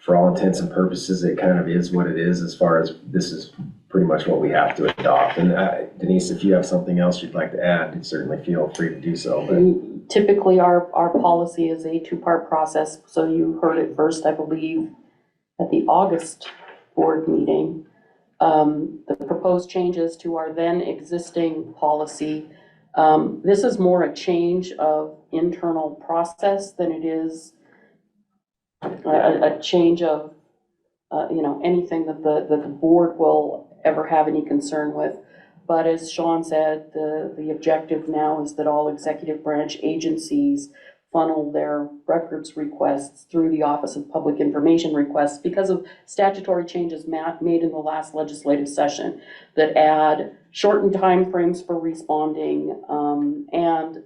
for all intents and purposes, it kind of is what it is as far as this is pretty much what we have to adopt. And Denise, if you have something else you'd like to add, certainly feel free to do so. But Typically, our policy is a two-part process, so you heard it first, I believe, at the August board meeting. The proposed changes to our then existing policy. This is more a change of internal process than it is a change of, anything that the board will ever have any concern with. But as Sean said, the objective now is that all executive branch agencies funnel their records requests through the Office of Public Information Requests because of statutory changes made in the last legislative session that add shortened timeframes for responding, and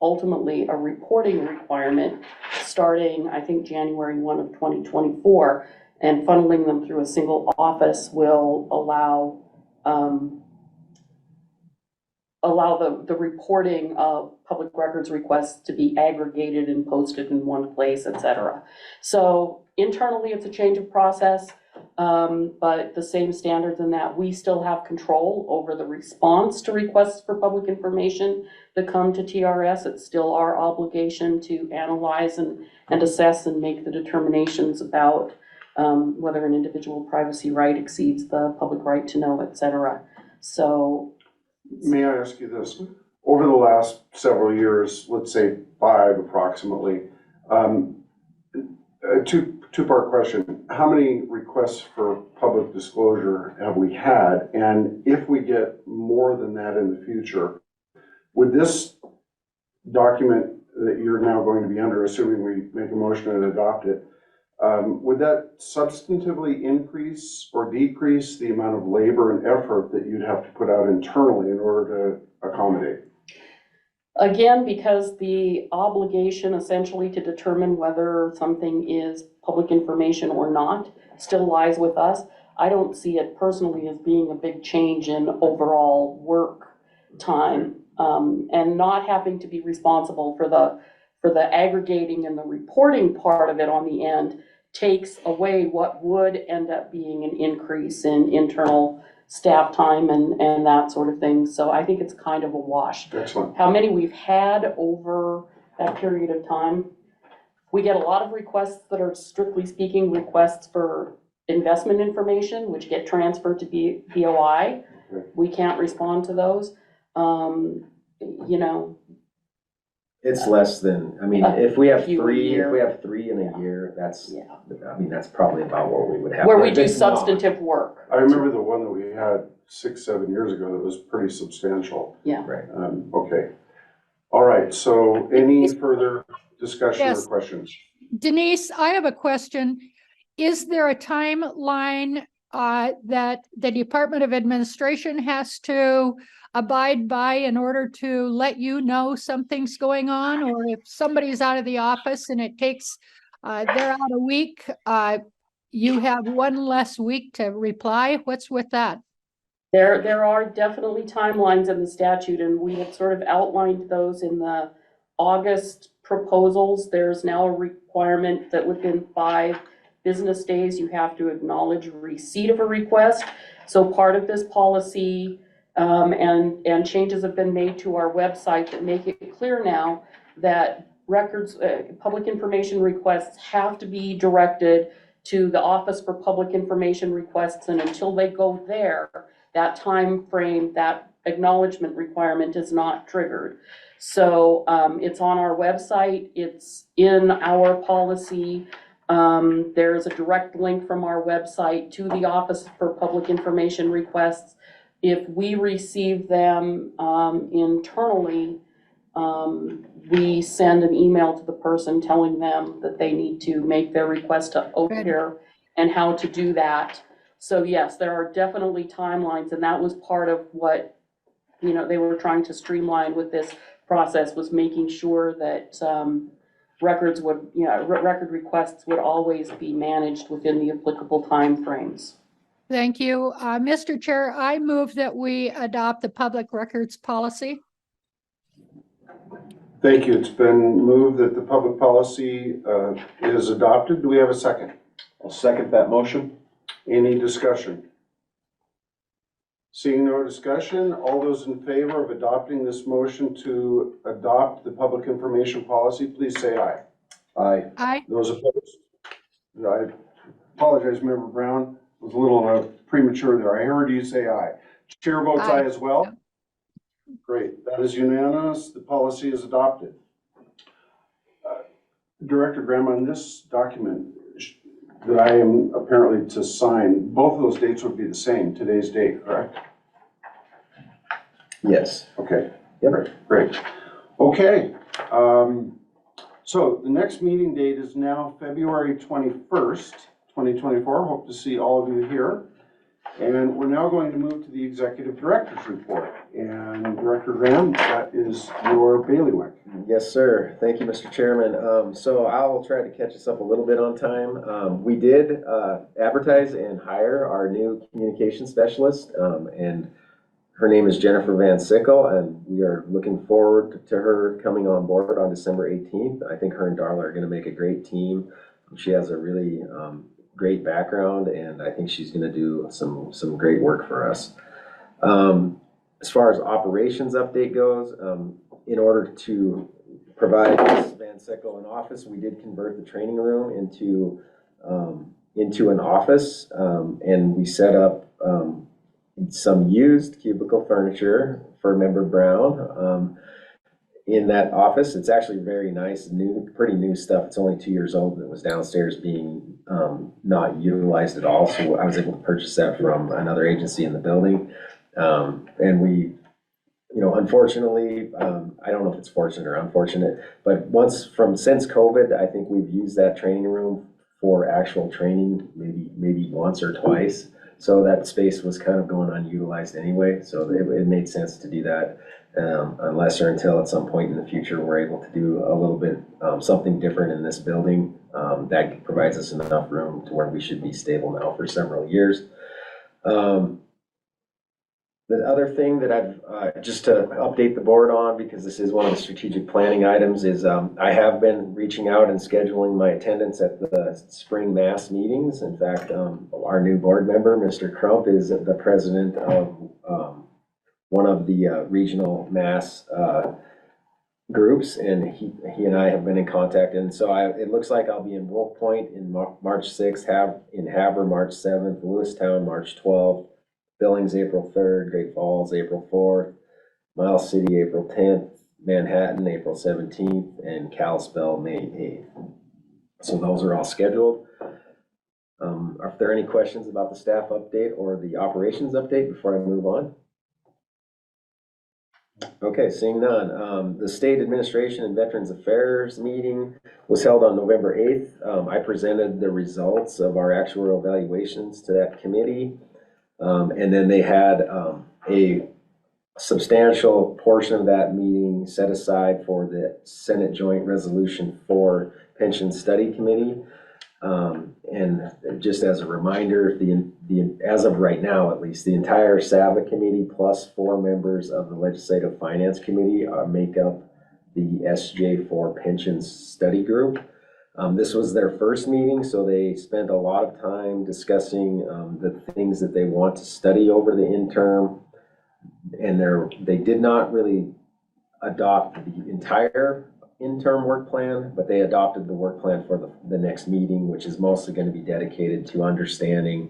ultimately a reporting requirement starting, I think, January 1 of 2024, and funneling them through a single office will allow the reporting of public records requests to be aggregated and posted in one place, et cetera. So internally, it's a change of process, but the same standards in that we still have control over the response to requests for public information that come to TRS. It's still our obligation to analyze and assess and make the determinations about whether an individual privacy right exceeds the public right to know, et cetera. So May I ask you this? Over the last several years, let's say 5 approximately, a two-part question. How many requests for public disclosure have we had? And if we get more than that in the future, would this document that you're now going to be under, assuming we make a motion and adopt it, would that substantively increase or decrease the amount of labor and effort that you'd have to put out internally in order to accommodate? again, because the obligation essentially to determine whether something is public information or not still lies with us, I don't see it personally as being a big change in overall work time, and not having to be responsible for the aggregating and the reporting part of it on the end takes away what would end up being an increase in internal staff time and that sort of thing. So I think it's kind of a wash. Excellent. How many we've had over that period of time? We get a lot of requests that are strictly speaking requests for investment information, which get transferred to BOI. Okay. We can't respond to those. You know, It's less than, I mean, if we have few a three, year. if we have three in a year, that's, yeah, I mean, that's probably about what we would have. where But we if do it's not- substantive work. I remember the one that we had 6, 7 years ago that was pretty substantial. Yeah. Right. Okay. All right, so any further discussion or Yes. questions? Denise, I have a question. Is there a timeline that the Department of Administration has to abide by in order to let you know something's going on? Or if somebody's out of the office and it takes, they're out a week, you have one less week to reply? What's with that? There are definitely timelines in the statute, and we had sort of outlined those in the August proposals. There's now a requirement that within 5 business days, you have to acknowledge receipt of a request. So part of this policy, and changes have been made to our website that make it clear now that records, public information requests have to be directed to the Office for Public Information Requests, and until they go there, that time frame, that acknowledgement requirement is not triggered. So it's on our website, it's in our policy. There's a direct link from our website to the Office for Public Information Requests. If we receive them internally, we send an email to the person telling them that they need to make their request to OPIR and how to do that. So yes, there are definitely timelines, and that was part of what, you know, they were trying to streamline with this process, was making sure that records would, you know, record requests would always be managed within the applicable timeframes. Thank you. Mr. Chair, I move that we adopt the public records policy. Thank you. It's been moved that the public policy is adopted. Do we have a second? I'll second that motion. Any discussion? Seeing no discussion, all those in favor of adopting this motion to adopt the public information policy, please say aye. Aye. Aye. Those opposed? I apologize, Member Brown, was a little premature there. I heard you say aye. Chair votes aye as well. Great, that is unanimous. The policy is adopted. Director Graham, on this document that I am apparently to sign, both of those dates would be the same, today's date, correct? Yes. Okay. Yep. Great. Okay. So the next meeting date is now February 21st, 2024. Hope to see all of you here. And we're now going to move to the Executive Director's Report. And Director Graham, that is your bailiwick. Yes, sir. Thank you, Mr. Chairman. So I'll try to catch us up a little bit on time. We did advertise and hire our new communication specialist, and her name is Jennifer Van Sickle, and we are looking forward to her coming on board on December 18th. I think her and Darla are going to make a great team. She has a really great background, and I think she's going to do some great work for us. As far as operations update goes, in order to provide Ms. Van Sickle an office, we did convert the training room into an office, and we set up some used cubicle furniture for Member Brown in that office. It's actually very nice, pretty new stuff. It's only 2 years old, and it was downstairs being not utilized at all, so I was able to purchase that from another agency in the building. And we, you know, unfortunately, I don't know if it's fortunate or unfortunate, but since COVID, I think we've used that training room for actual training maybe once or twice. So that space was kind of going unutilized anyway, so it made sense to do that, unless or until at some point in the future we're able to do a little bit something different in this building that provides us enough room to where we should be stable now for several years. The other thing that I've, just to update the board on, because this is one of the strategic planning items, is I have been reaching out and scheduling my attendance at the spring mass meetings. In fact, our new board member, Mr. Crump, is the president of one of the regional mass groups, and he and I have been in contact, and so it looks like I'll be in Wolf Point in March 6th, in Havre March 7th, Lewistown March 12th, Billings April 3rd, Great Falls April 4th, Miles City April 10th, Manhattan April 17th, and Kalispell May 8th. So those are all scheduled. Are there any questions about the staff update or the operations update before I move on? Okay, seeing none. The State Administration and Veterans Affairs meeting was held on November 8th. I presented the results of our actuarial evaluations to that committee. And then they had a substantial portion of that meeting set aside for the Senate Joint Resolution 4 Pension Study Committee. And just as a reminder, as of right now, at least, the entire SAVA committee plus 4 members of the Legislative Finance Committee make up the SJ4 Pension Study Group. This was their first meeting, so they spent a lot of time discussing the things that they want to study over the interim. And they did not really adopt the entire interim work plan, but they adopted the work plan for the next meeting, which is mostly going to be dedicated to understanding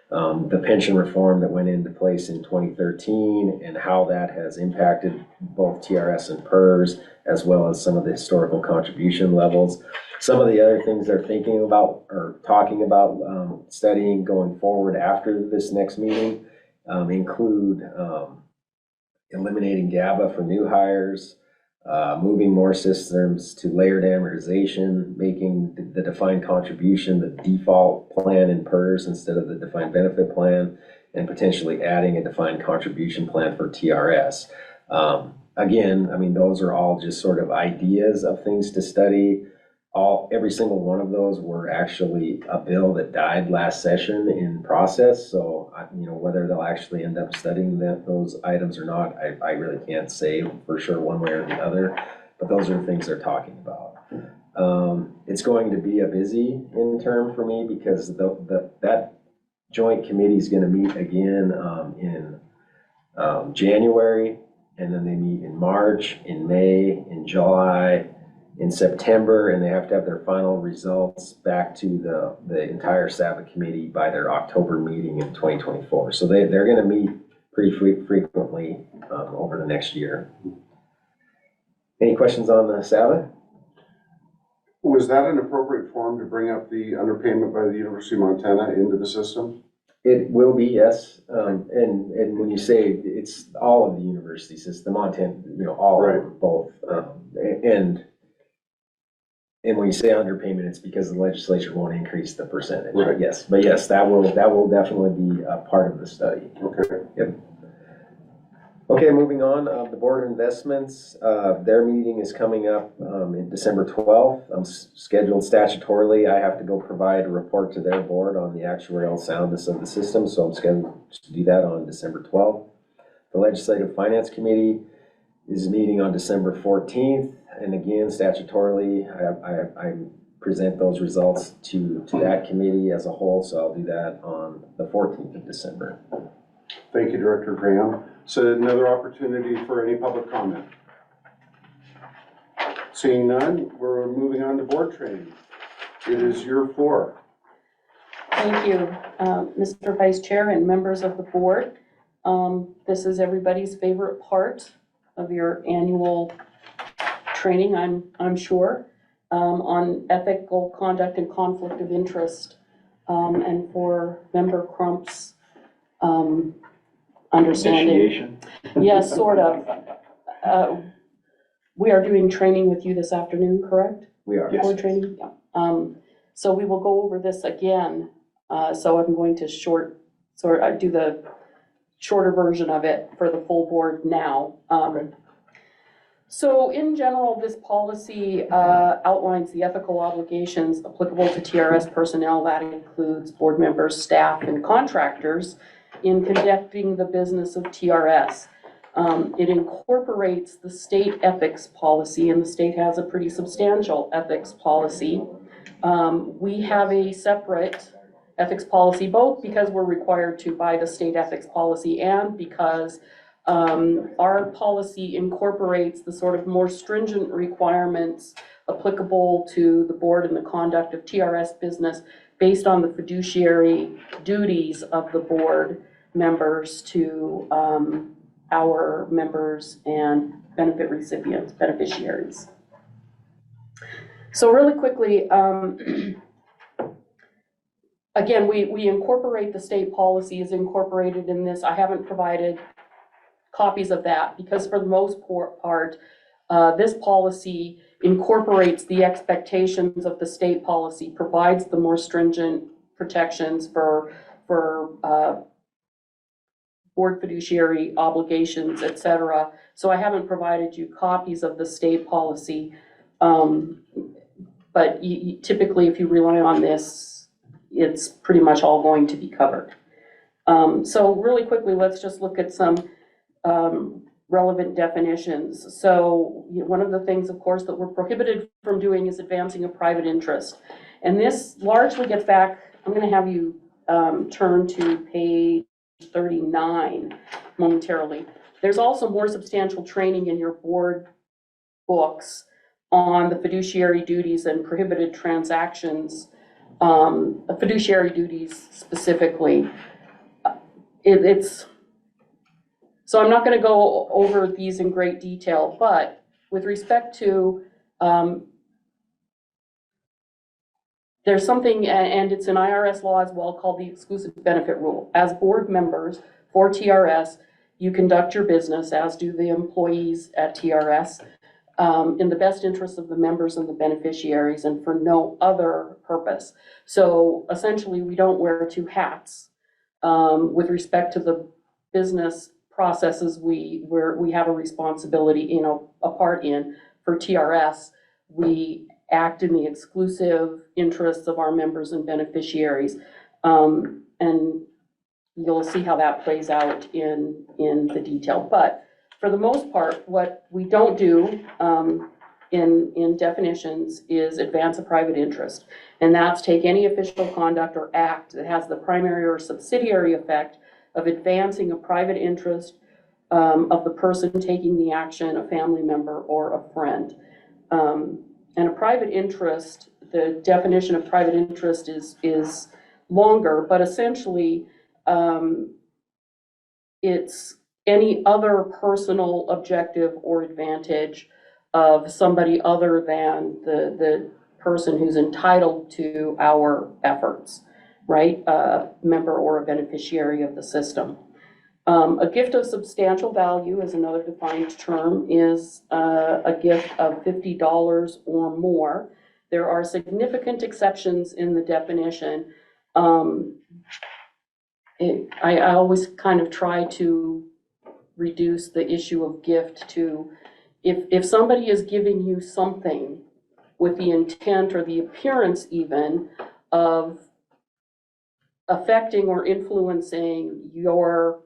the pension reform that went into place in 2013 and how that has impacted both TRS and PERS, as well as some of the historical contribution levels. Some of the other things they're thinking about or talking about studying going forward after this next meeting include eliminating GABA for new hires, moving more systems to layered amortization, making the defined contribution the default plan in PERS instead of the defined benefit plan, and potentially adding a defined contribution plan for TRS. Again, I mean, those are all just sort of ideas of things to study. Every single one of those were actually a bill that died last session in process. So, whether they'll actually end up studying those items or not, I really can't say for sure one way or the other, but those are the things they're talking about. It's going to be a busy interim for me because that joint committee is going to meet again in January, and then they meet in March, in May, in July, in September, and they have to have their final results back to the entire SAVA committee by their October meeting in 2024. So they're going to meet pretty frequently over the next year. Any questions on the SAVA? Was that an appropriate form to bring up the underpayment by the University of Montana into the system? It will be, yes. And when you say it's all of the university system, Montana, all Right. of them, both. And when you say underpayment, it's because the legislature won't increase the percentage. Right. Yes, but yes, that will definitely be a part of the study. Okay. Yep. Okay, moving on, the Board of Investments, their meeting is coming up in December 12th. I'm scheduled statutorily. I have to go provide a report to their board on the actuarial soundness of the system, so I'm scheduled to do that on December 12th. The Legislative Finance Committee is meeting on December 14th. And again, statutorily, I present those results to that committee as a whole, so I'll do that on the 14th of December. Thank you, Director Graham. So another opportunity for any public comment. Seeing none, we're moving on to board training. It is your floor. Thank you, Mr. Vice Chair and members of the board. This is everybody's favorite part of your annual training, I'm sure, on ethical conduct and conflict of interest, and for Member Crump's understanding. Initiation. Yes, sort of. We are doing training with you this afternoon, correct? We are. Board training, yeah. So we will go over this again. So I'm going to do the shorter version of it for the full board now. So in general, this policy outlines the ethical obligations applicable to TRS personnel. That includes board members, staff, and contractors in conducting the business of TRS. It incorporates the state ethics policy, and the state has a pretty substantial ethics policy. We have a separate ethics policy, both because we're required to by the state ethics policy and because our policy incorporates the sort of more stringent requirements applicable to the board and the conduct of TRS business based on the fiduciary duties of the board members to our members and benefit recipients, beneficiaries. So really quickly, again, we incorporate the state policy is incorporated in this. I haven't provided copies of that because for the most part, this policy incorporates the expectations of the state policy, provides the more stringent protections for board fiduciary obligations, et cetera. So I haven't provided you copies of the state policy. But typically, if you rely on this, it's pretty much all going to be covered. So really quickly, let's just look at some relevant definitions. So one of the things, of course, that we're prohibited from doing is advancing a private interest. And this largely gets back, I'm going to have you turn to page 39 momentarily. There's also more substantial training in your board books on the fiduciary duties and prohibited transactions, fiduciary duties specifically. So I'm not going to go over these in great detail, but with respect to, there's something, and it's an IRS law as well, called the exclusive benefit rule. As board members for TRS, you conduct your business, as do the employees at TRS, in the best interest of the members and the beneficiaries and for no other purpose. So essentially, we don't wear two hats with respect to the business processes we have a responsibility, a part in. For TRS, we act in the exclusive interests of our members and beneficiaries. And you'll see how that plays out in the detail. But for the most part, what we don't do in definitions is advance a private interest. And that's take any official conduct or act that has the primary or subsidiary effect of advancing a private interest of the person taking the action, a family member or a friend. And a private interest, the definition of private interest is longer, but essentially it's any other personal objective or advantage of somebody other than the person who's entitled to our efforts, right? A member or a beneficiary of the system. A gift of substantial value is another defined term, is a gift of $50 or more. There are significant exceptions in the definition. I always kind of try to reduce the issue of gift to, if somebody is giving you something with the intent or the appearance even of affecting or influencing your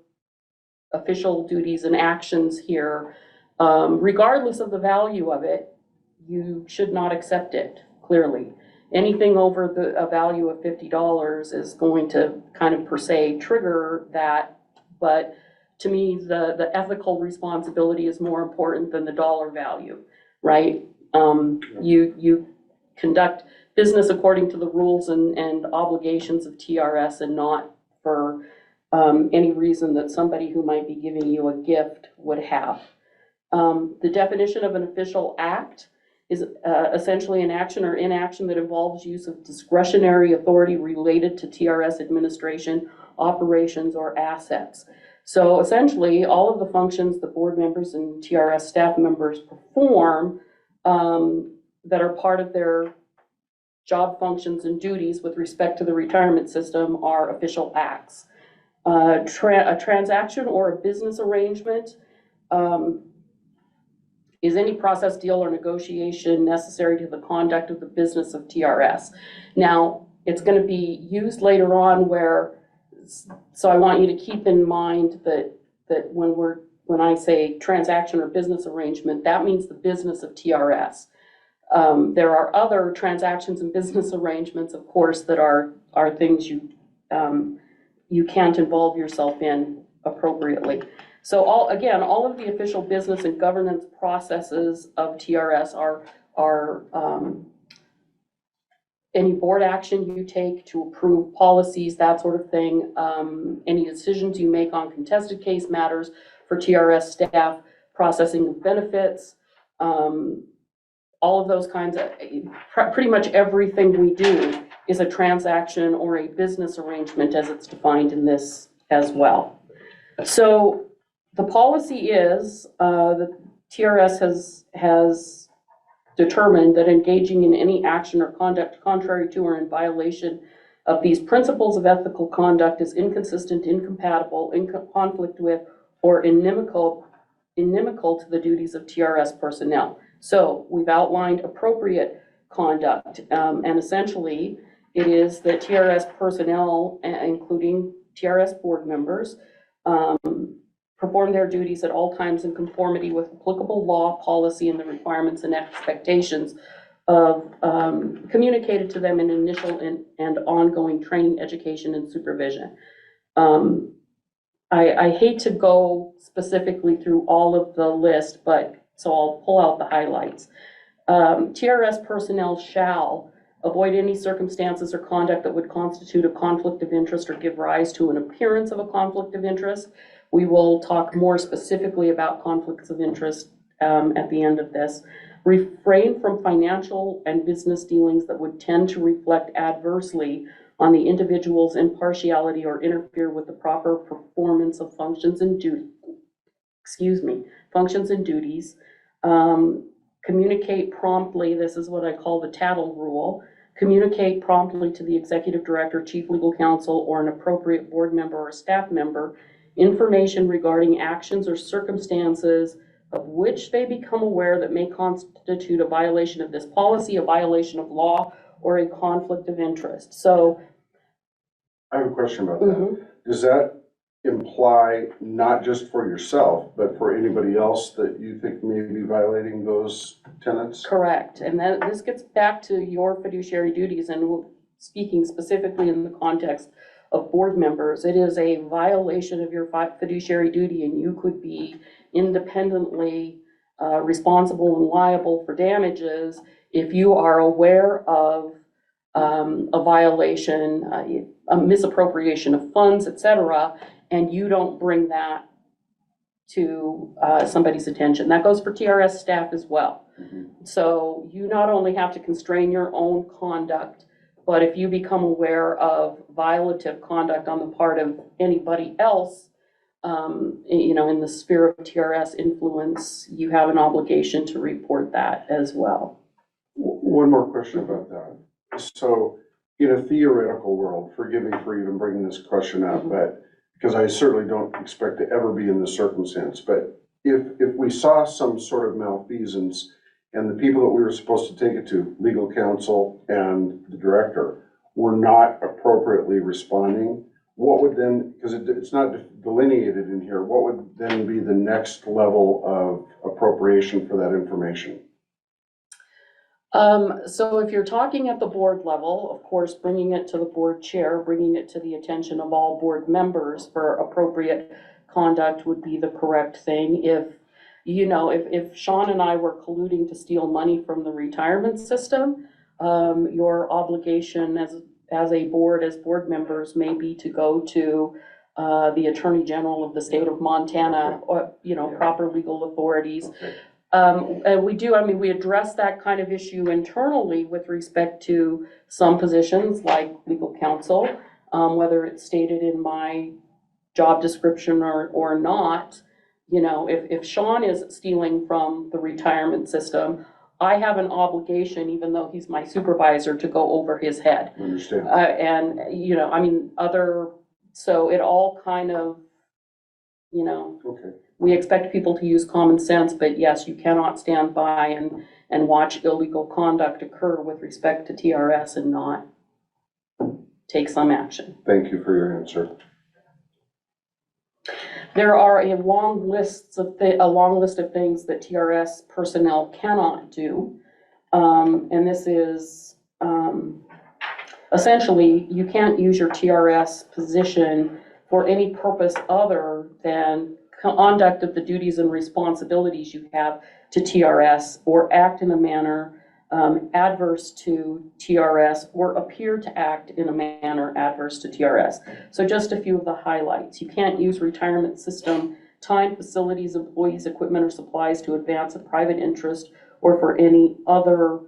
official duties and actions here, regardless of the value of it, you should not accept it, clearly. Anything over a value of $50 is going to kind of per se trigger that, but to me, the ethical responsibility is more important than the dollar value, right? You conduct business according to the rules and obligations of TRS and not for any reason that somebody who might be giving you a gift would have. The definition of an official act is essentially an action or inaction that involves use of discretionary authority related to TRS administration, operations, or assets. So essentially, all of the functions the board members and TRS staff members perform that are part of their job functions and duties with respect to the retirement system are official acts. A transaction or a business arrangement is any process, deal, or negotiation necessary to the conduct of the business of TRS. Now, it's going to be used later on where, so I want you to keep in mind that when I say transaction or business arrangement, that means the business of TRS. There are other transactions and business arrangements, of course, that are things you can't involve yourself in appropriately. So all of the official business and governance processes of TRS are any board action you take to approve policies, that sort of thing, any decisions you make on contested case matters for TRS staff, processing of benefits, all of those kinds of, pretty much everything we do is a transaction or a business arrangement as it's defined in this as well. So the policy is, the TRS has determined that engaging in any action or conduct contrary to or in violation of these principles of ethical conduct is inconsistent, incompatible, in conflict with, or inimical to the duties of TRS personnel. So we've outlined appropriate conduct, and essentially it is that TRS personnel, including TRS board members, perform their duties at all times in conformity with applicable law, policy, and the requirements and expectations of communicated to them in initial and ongoing training, education, and supervision. I hate to go specifically through all of the list, but so I'll pull out the highlights. TRS personnel shall avoid any circumstances or conduct that would constitute a conflict of interest or give rise to an appearance of a conflict of interest. We will talk more specifically about conflicts of interest at the end of this. Refrain from financial and business dealings that would tend to reflect adversely on the individual's impartiality or interfere with the proper performance of functions and duties. Communicate promptly, this is what I call the tattle rule. Communicate promptly to the executive director, chief legal counsel, or an appropriate board member or staff member information regarding actions or circumstances of which they become aware that may constitute a violation of this policy, a violation of law, or a conflict of interest. So I have a question about that. Does that imply not just for yourself, but for anybody else that you think may be violating those tenets? correct, and then this gets back to your fiduciary duties, and speaking specifically in the context of board members, it is a violation of your fiduciary duty, and you could be independently responsible and liable for damages if you are aware of a violation, a misappropriation of funds, etc., and you don't bring that to somebody's attention. That goes for TRS staff as well. So you not only have to constrain your own conduct, but if you become aware of violative conduct on the part of anybody else, in the sphere of TRS influence, you have an obligation to report that as well. One more question about that. So in a theoretical world, forgive me for even bringing this question up, but because I certainly don't expect to ever be in this circumstance, but if we saw some sort of malfeasance and the people that we were supposed to take it to, legal counsel and the director, were not appropriately responding, what would then, because it's not delineated in here, what would then be the next level of appropriation for that information? So if you're talking at the board level, of course, bringing it to the board chair, bringing it to the attention of all board members for appropriate conduct would be the correct thing. If Sean and I were colluding to steal money from the retirement system, your obligation as a board, as board members, may be to go to the Attorney General of the state of Montana, or, proper legal authorities. And we address that kind of issue internally with respect to some positions like legal counsel, whether it's stated in my job description or not. If Sean is stealing from the retirement system, I have an obligation, even though he's my supervisor, to go over his head. I understand. So it all kind of, Okay. we expect people to use common sense, but yes, you cannot stand by and watch illegal conduct occur with respect to TRS and not take some action. Thank you for your answer. There are a long list of things that TRS personnel cannot do. And this is essentially, you can't use your TRS position for any purpose other than conduct of the duties and responsibilities you have to TRS, or act in a manner adverse to TRS, or appear to act in a manner adverse to TRS. So just a few of the highlights. You can't use retirement system time, facilities, employees, equipment, or supplies to advance a private interest or for any other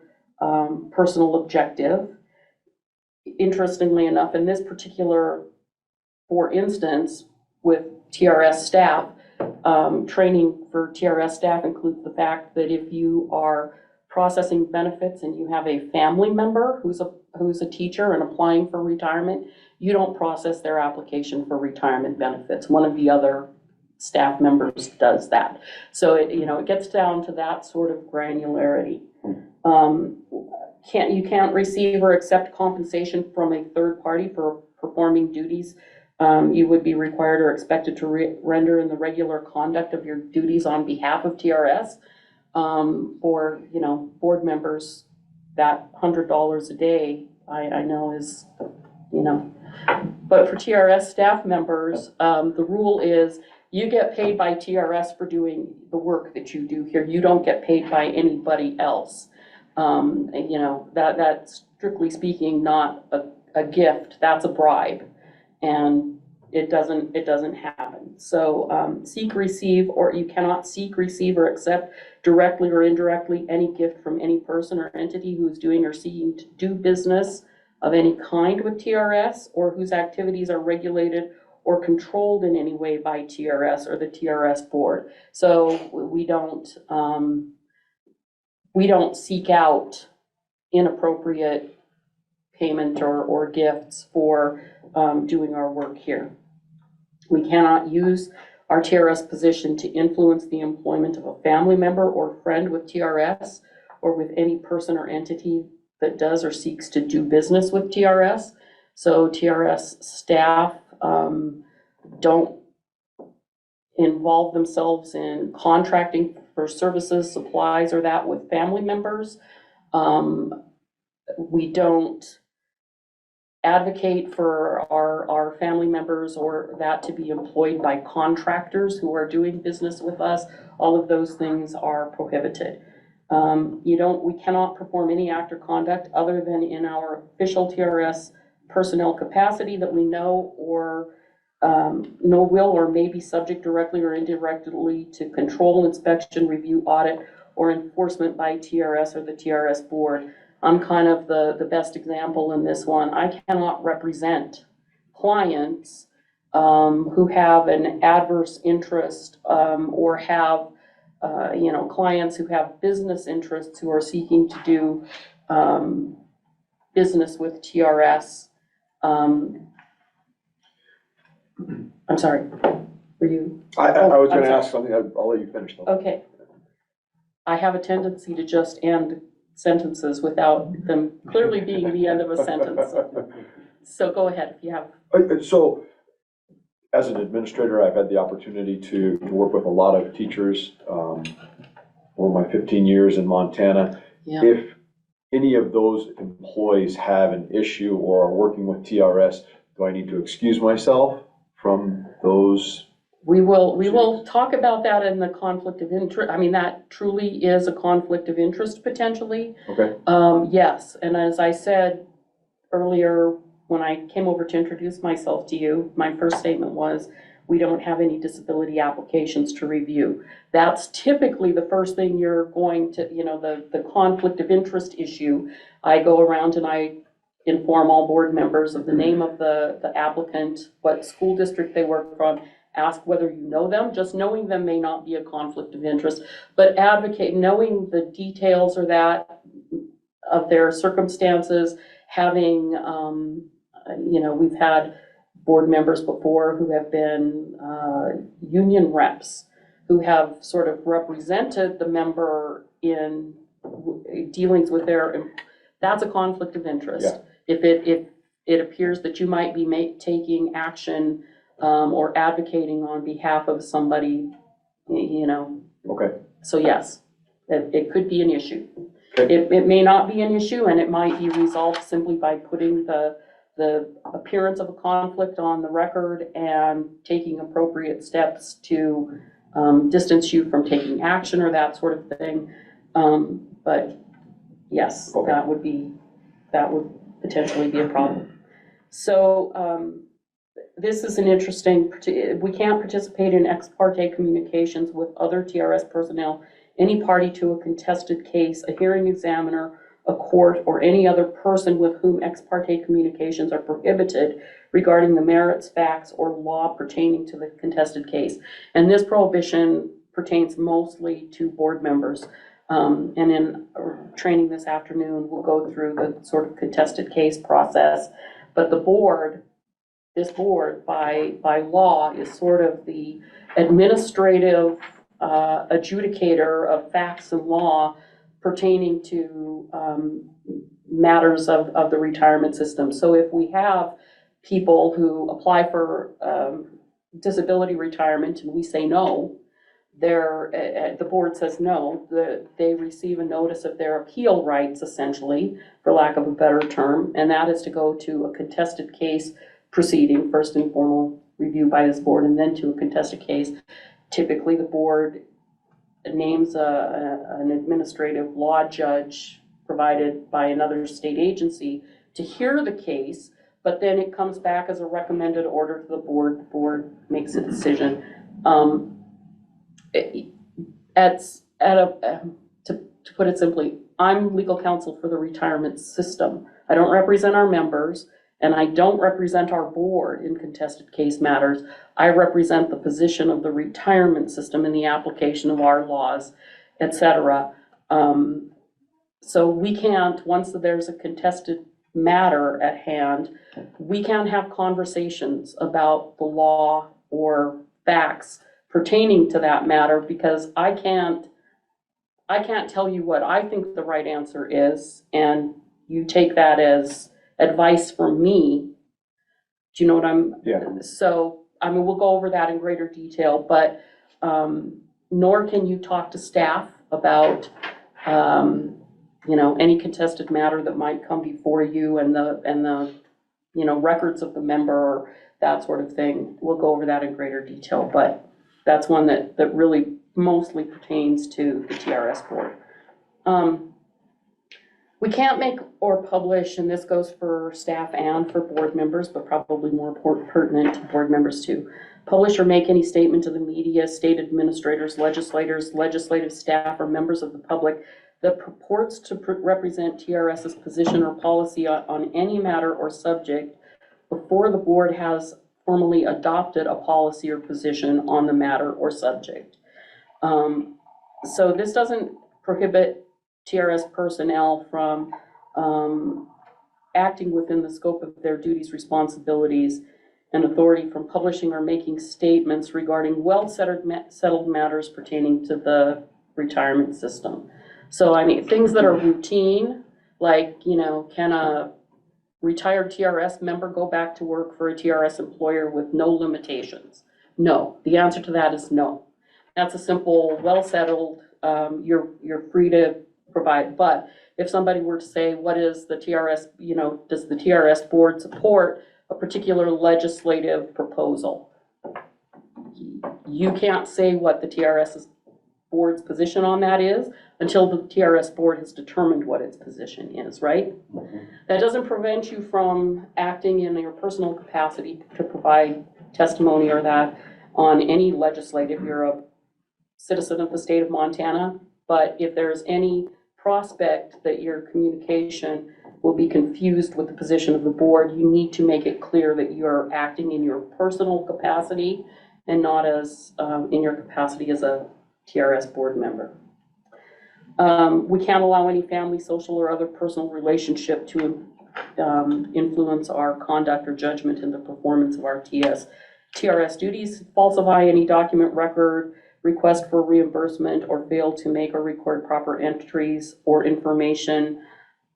personal objective. Interestingly enough, in this particular, for instance, with TRS staff, training for TRS staff includes the fact that if you are processing benefits and you have a family member who's a teacher and applying for retirement, you don't process their application for retirement benefits. One of the other staff members does that. So it gets down to that sort of granularity. You can't receive or accept compensation from a third party for performing duties you would be required or expected to render in the regular conduct of your duties on behalf of TRS. For board members, that $100 a day, I know is, but for TRS staff members, the rule is you get paid by TRS for doing the work that you do here. You don't get paid by anybody else. That's strictly speaking not a gift, that's a bribe. And it doesn't happen. So seek, receive, or you cannot seek, receive, or accept directly or indirectly any gift from any person or entity who is doing or seeking to do business of any kind with TRS, or whose activities are regulated or controlled in any way by TRS or the TRS board. So we don't seek out inappropriate payment or gifts for doing our work here. We cannot use our TRS position to influence the employment of a family member or friend with TRS, or with any person or entity that does or seeks to do business with TRS. So TRS staff don't involve themselves in contracting for services, supplies, or that with family members. We don't advocate for our family members or that to be employed by contractors who are doing business with us. All of those things are prohibited. We cannot perform any act or conduct other than in our official TRS personnel capacity that we know or know will or may be subject directly or indirectly to control, inspection, review, audit, or enforcement by TRS or the TRS board. I'm kind of the best example in this one. I cannot represent clients who have an adverse interest or have clients who have business interests who are seeking to do business with TRS. I'm sorry, were you? I was I'm gonna sorry. ask something, I'll let you finish though. Okay. I have a tendency to just end sentences without them clearly being the end of a sentence. So go ahead if you have. So, as an administrator, I've had the opportunity to work with a lot of teachers over my 15 years in Montana. Yeah. If any of those employees have an issue or are working with TRS, do I need to excuse myself from those? We will talk about that in the conflict of interest. I mean, that truly is a conflict of interest potentially. Okay. Yes, and as I said earlier, when I came over to introduce myself to you, my first statement was, we don't have any disability applications to review. That's typically the first thing you're going to, the conflict of interest issue. I go around and I inform all board members of the name of the applicant, what school district they work from, ask whether you know them. Just knowing them may not be a conflict of interest, but advocate, knowing the details or that of their circumstances, having, we've had board members before who have been union reps who have sort of represented the member in dealings with that's a conflict of interest. Yeah. If it appears that you might be taking action or advocating on behalf of somebody, Okay. So yes, it could be an issue. Okay. It may not be an issue, and it might be resolved simply by putting the the appearance of a conflict on the record and taking appropriate steps to distance you from taking action or that sort of thing. But yes, Okay. that would potentially be a problem. So this is an interesting, we can't participate in ex parte communications with other TRS personnel, any party to a contested case, a hearing examiner, a court, or any other person with whom ex parte communications are prohibited regarding the merits, facts, or law pertaining to the contested case. And this prohibition pertains mostly to board members. And in training this afternoon, we'll go through the sort of contested case process. But the board, this board by law is sort of the administrative adjudicator of facts and law pertaining to matters of the retirement system. So if we have people who apply for disability retirement and we say no, the board says no, they receive a notice of their appeal rights, essentially, for lack of a better term, and that is to go to a contested case proceeding, first and formal review by this board, and then to a contested case. Typically, the board names an administrative law judge provided by another state agency to hear the case, but then it comes back as a recommended order to the board makes a decision. To put it simply, I'm legal counsel for the retirement system. I don't represent our members, and I don't represent our board in contested case matters. I represent the position of the retirement system in the application of our laws, et cetera. So we can't, once there's a contested matter at hand, we can't have conversations about the law or facts pertaining to that matter, because I can't tell you what I think the right answer is, and you take that as advice from me. Do you know what I'm? Yeah. So, I mean, we'll go over that in greater detail, but nor can you talk to staff about, any contested matter that might come before you and the records of the member or that sort of thing. We'll go over that in greater detail, but that's one that really mostly pertains to the TRS board. We can't make or publish, and this goes for staff and for board members, but probably more pertinent to board members too, publish or make any statement to the media, state administrators, legislators, legislative staff, or members of the public that purports to represent TRS's position or policy on any matter or subject before the board has formally adopted a policy or position on the matter or subject. So this doesn't prohibit TRS personnel from acting within the scope of their duties, responsibilities, and authority from publishing or making statements regarding well-settled matters pertaining to the retirement system. So, I mean, things that are routine, like, can a retired TRS member go back to work for a TRS employer with no limitations? No. The answer to that is no. That's a simple, well-settled, you're free to provide. But if somebody were to say, what is the TRS, does the TRS board support a particular legislative proposal? You can't say what the TRS board's position on that is until the TRS board has determined what its position is, right? That doesn't prevent you from acting in your personal capacity to provide testimony or that on any legislative. You're a citizen of the state of Montana, but if there's any prospect that your communication will be confused with the position of the board, you need to make it clear that you're acting in your personal capacity and not as in your capacity as a TRS board member. We can't allow any family, social, or other personal relationship to influence our conduct or judgment in the performance of our TRS duties, falsify any document, record, request for reimbursement, or fail to make or record proper entries or information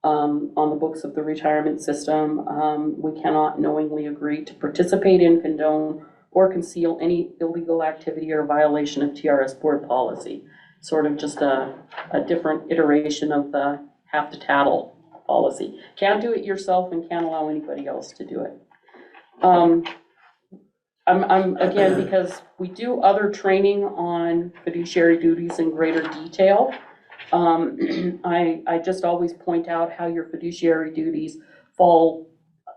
on the books of the retirement system. We cannot knowingly agree to participate in, condone, or conceal any illegal activity or violation of TRS board policy. Sort of just a different iteration of the have to tattle policy. Can't do it yourself and can't allow anybody else to do it. I'm, again, because we do other training on fiduciary duties in greater detail. I just always point out how your fiduciary duties fall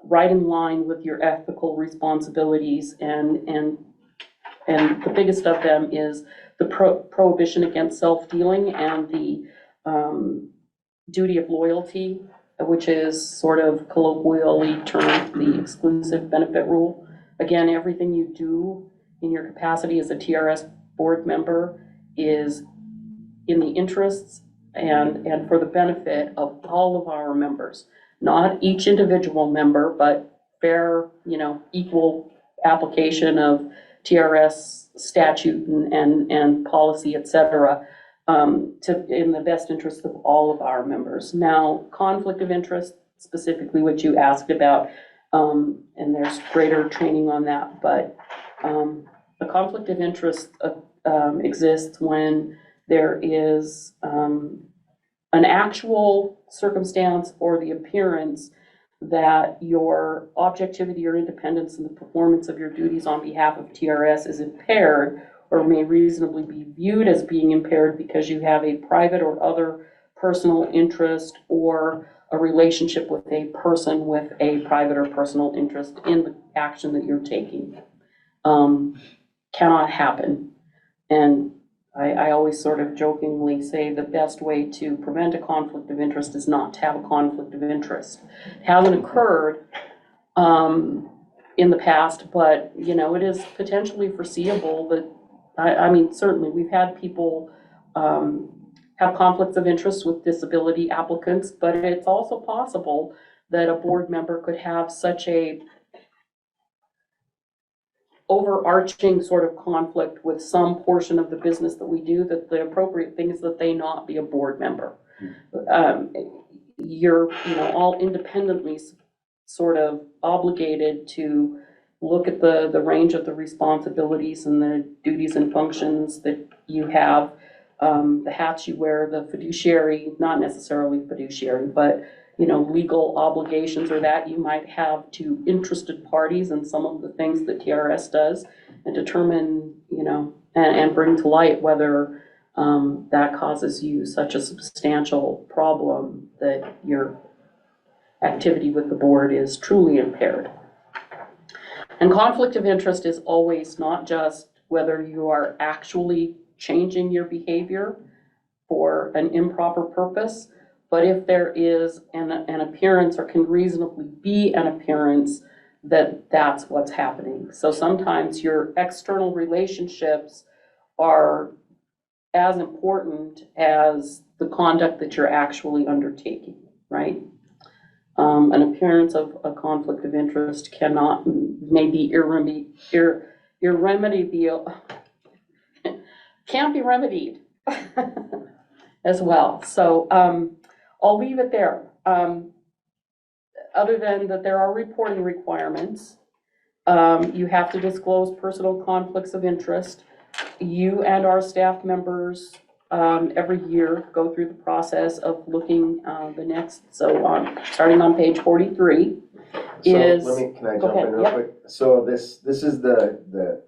right in line with your ethical responsibilities, and the biggest of them is the prohibition against self-dealing and the duty of loyalty, which is sort of colloquially termed the exclusive benefit rule. Again, everything you do in your capacity as a TRS board member is in the interests and for the benefit of all of our members, not each individual member, but fair, equal application of TRS statute and policy, et cetera, in the best interest of all of our members. Now, conflict of interest, specifically what you asked about, and there's greater training on that, but the conflict of interest exists when there is an actual circumstance or the appearance that your objectivity or independence in the performance of your duties on behalf of TRS is impaired or may reasonably be viewed as being impaired because you have a private or other personal interest or a relationship with a person with a private or personal interest in the action that you're taking. Cannot happen. And I always sort of jokingly say the best way to prevent a conflict of interest is not to have a conflict of interest. It hasn't occurred in the past, but it is potentially foreseeable that, I mean, certainly we've had people have conflicts of interest with disability applicants, but it's also possible that a board member could have such a overarching sort of conflict with some portion of the business that we do, that the appropriate thing is that they not be a board member. You're, all independently sort of obligated to look at the range of the responsibilities and the duties and functions that you have, the hats you wear, the fiduciary, not necessarily fiduciary, but legal obligations or that you might have to interested parties and some of the things that TRS does, and determine, and bring to light whether that causes you such a substantial problem that your activity with the board is truly impaired. And conflict of interest is always not just whether you are actually changing your behavior for an improper purpose, but if there is an appearance or can reasonably be an appearance that that's what's happening. So sometimes your external relationships are as important as the conduct that you're actually undertaking, right? An appearance of a conflict of interest may be irremediable, can't be remedied as well. So I'll leave it there. Other than that, there are reporting requirements. You have to disclose personal conflicts of interest. You and our staff members every year go through the process of looking starting on page 43 is. So can I go jump ahead, in real yep. quick? So this is the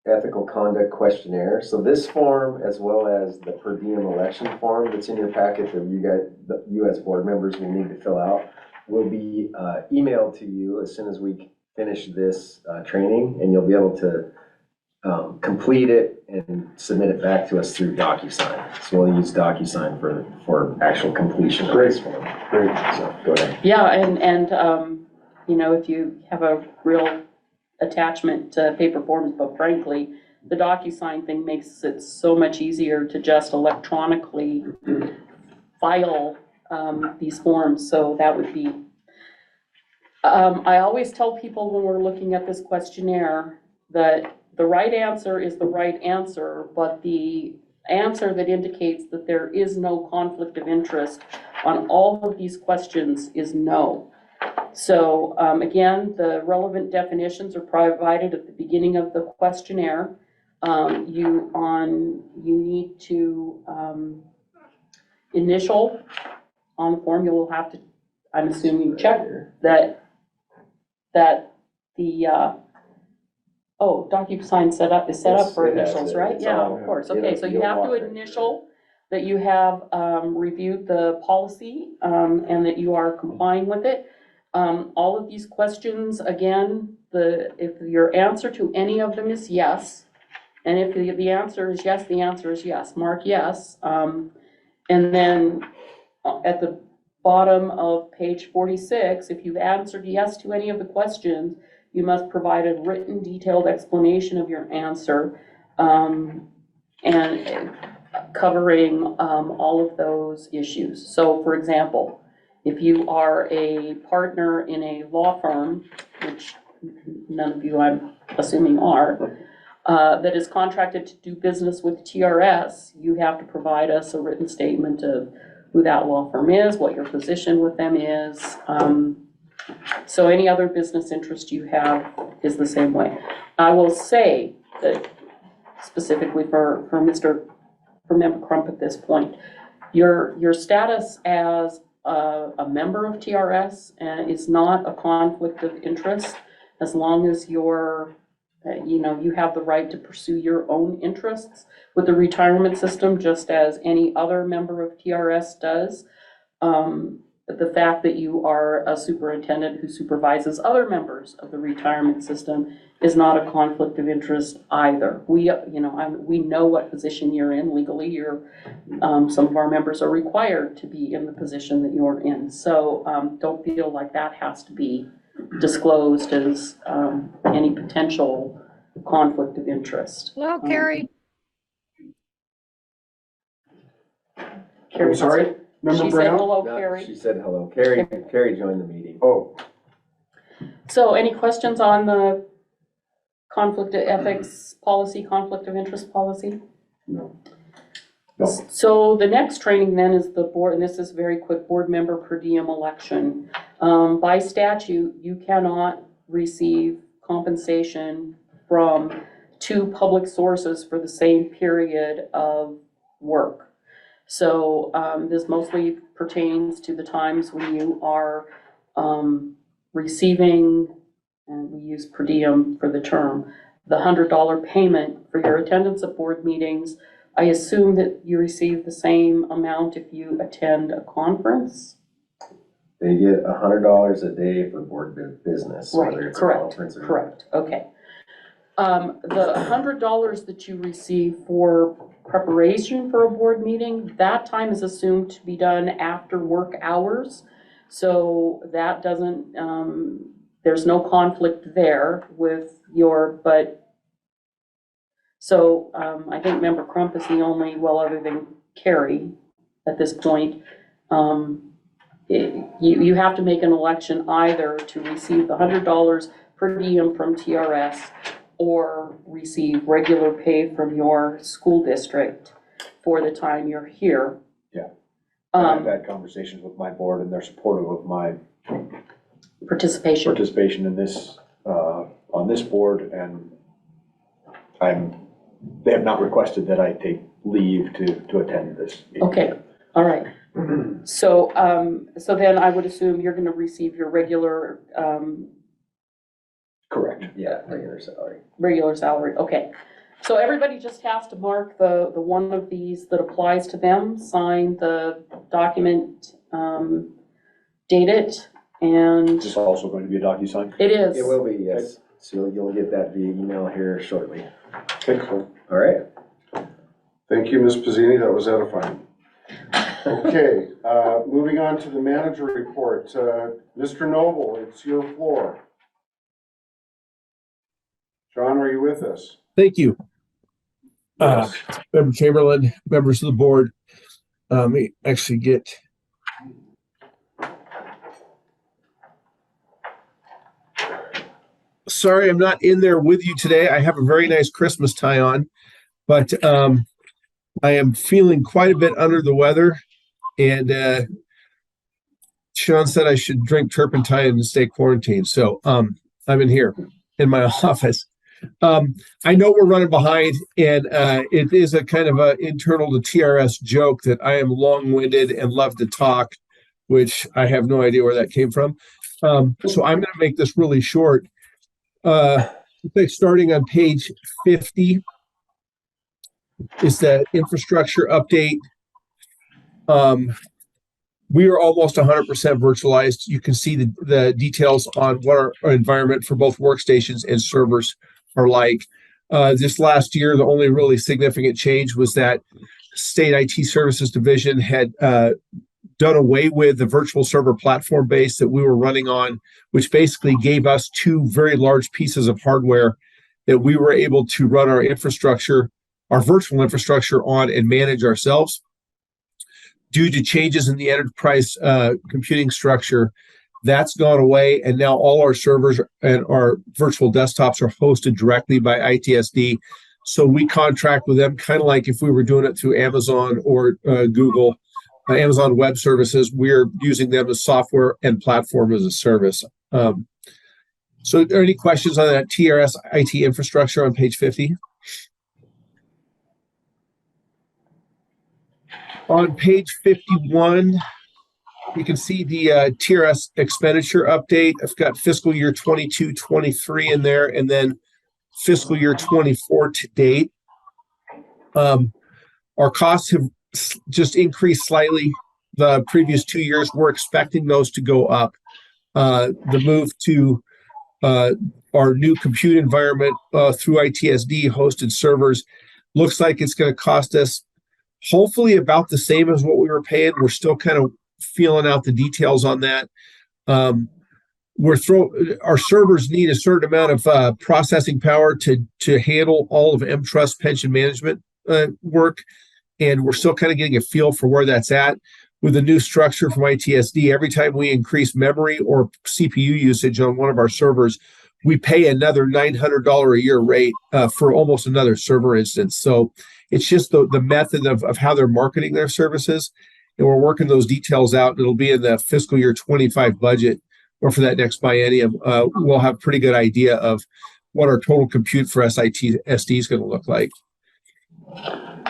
ethical conduct questionnaire. So this form, as well as the per diem election form that's in your packet that you as board members will need to fill out, will be emailed to you as soon as we finish this training, and you'll be able to complete it and submit it back to us through DocuSign. So we'll use DocuSign for actual completion of this form. Great. So go ahead. Yeah, and if you have a real attachment to paper forms, but frankly, the DocuSign thing makes it so much easier to just electronically file these forms, so that would be. I always tell people when we're looking at this questionnaire that the right answer is the right answer, but the answer that indicates that there is no conflict of interest on all of these questions is no. So again, the relevant definitions are provided at the beginning of the questionnaire. You need to initial on the form. You will have to I'm assuming you checked that the, DocuSign is set up for It has initials, it. right? It's Yeah, all- of course. it'll- Okay, so you you'll have walk to right through initial that you have reviewed the policy and that you are complying with it. All of these questions, again, if your answer to any of them is yes, and if the answer is yes, the answer is yes, mark yes. And then at the bottom of page 46, if you've answered yes to any of the questions, you must provide a written detailed explanation of your answer, and covering all of those issues. So for example, if you are a partner in a law firm, which none of you I'm assuming are, that is contracted to do business with TRS, you have to provide us a written statement of who that law firm is, what your position with them is. So any other business interest you have is the same way. I will say that specifically for Member Crump at this point, your status as a member of TRS is not a conflict of interest as long as you're, you have the right to pursue your own interests with the retirement system, just as any other member of TRS does. The fact that you are a superintendent who supervises other members of the retirement system is not a conflict of interest either. We know what position you're in legally. Some of our members are required to be in the position that you're in. So don't feel like that has to be disclosed as any potential conflict of interest. Hello, Carrie. I'm sorry, Member She said Brown? hello, No, Carrie. She said hello. Carrie joined the meeting. Oh, So any questions on the conflict of ethics policy, conflict of interest policy? no. So the next training then is the board, and this is very quick, board member per diem election. By statute, you cannot receive compensation from two public sources for the same period of work. So this mostly pertains to the times when you are receiving, and we use per diem for the term, the $100 payment for your attendance at board meetings. I assume that you receive the same amount if you attend a conference? They get $100 a day for board business, whether Right, it's a correct, conference or not. correct, okay. The $100 that you receive for preparation for a board meeting, that time is assumed to be done after work hours. So that doesn't, there's no conflict there with so I think Member Crump is the only, well, other than Carrie at this point. You have to make an election either to receive the $100 per diem from TRS or receive regular pay from your school district for the time you're here. Yeah. I've had conversations with my board and they're supportive of my Participation. in this, on this board, and they have not requested that I take leave to attend this meeting. Okay, all right. So, so then I would assume you're gonna receive your regular, Correct. Yeah, regular salary. regular salary, okay. So everybody just has to mark the one of these that applies to them, sign the document, date it, and Is this also going to be a DocuSign? it is. It will be, yes. So you'll get that via email here shortly. Okay, All right. thank you, Ms. Pizzini, that was edifying. Okay, moving on to the manager report. Mr. Noble, it's your floor. John, are you with us? Thank you. Yes. Member Chamberlain, members of the board. Let me actually get. Sorry, I'm not in there with you today. I have a very nice Christmas tie on, but I am feeling quite a bit under the weather. And Sean said I should drink turpentine and stay quarantined. So I'm in here in my office. I know we're running behind, and it is a kind of a internal to TRS joke that I am long-winded and love to talk. which I have no idea where that came from. So I'm going to make this really short. Starting on page 50 is the infrastructure update. We are almost 100% virtualized. You can see the details on what our environment for both workstations and servers are like. This last year, the only really significant change was that State IT Services Division had done away with the virtual server platform base that we were running on, which basically gave us two very large pieces of hardware that we were able to run our infrastructure, our virtual infrastructure on and manage ourselves. Due to changes in the enterprise computing structure, that's gone away, and now all our servers and our virtual desktops are hosted directly by ITSD. So we contract with them kind of like if we were doing it through Amazon or Google, Amazon Web Services. We're using them as software and platform as a service. So are there any questions on that TRS IT infrastructure on page 50? On page 51, you can see the TRS expenditure update. I've got fiscal year 22, 23 in there, and then fiscal year 24 to date. Our costs have just increased slightly the previous 2 years. We're expecting those to go up. The move to our new compute environment through ITSD hosted servers looks like it's going to cost us hopefully about the same as what we were paying. We're still kind of feeling out the details on that. Our servers need a certain amount of processing power to handle all of mTrust pension management work, and we're still kind of getting a feel for where that's at. With the new structure from ITSD, every time we increase memory or CPU usage on one of our servers, we pay another $900 a year rate for almost another server instance. So it's just the method of how they're marketing their services, and we're working those details out, and it'll be in the fiscal year 25 budget, or for that next biennium. We'll have a pretty good idea of what our total compute for SIT SD is going to look like.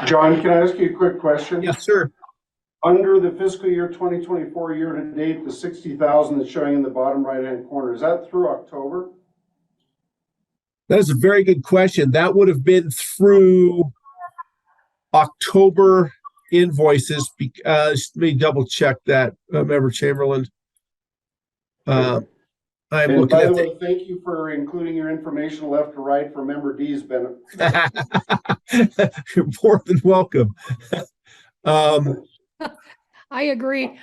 John, can I ask you a quick question? Yes, sir. Under the fiscal year 2024 year to date, the 60,000 that's showing in the bottom right-hand corner, is that through October? That is a very good question. That would have been through October invoices. Let me double check that, Member Chamberlain. I'm And looking by at the way, thank you for including your information left to right for Member D's benefit. You're more than welcome. I agree.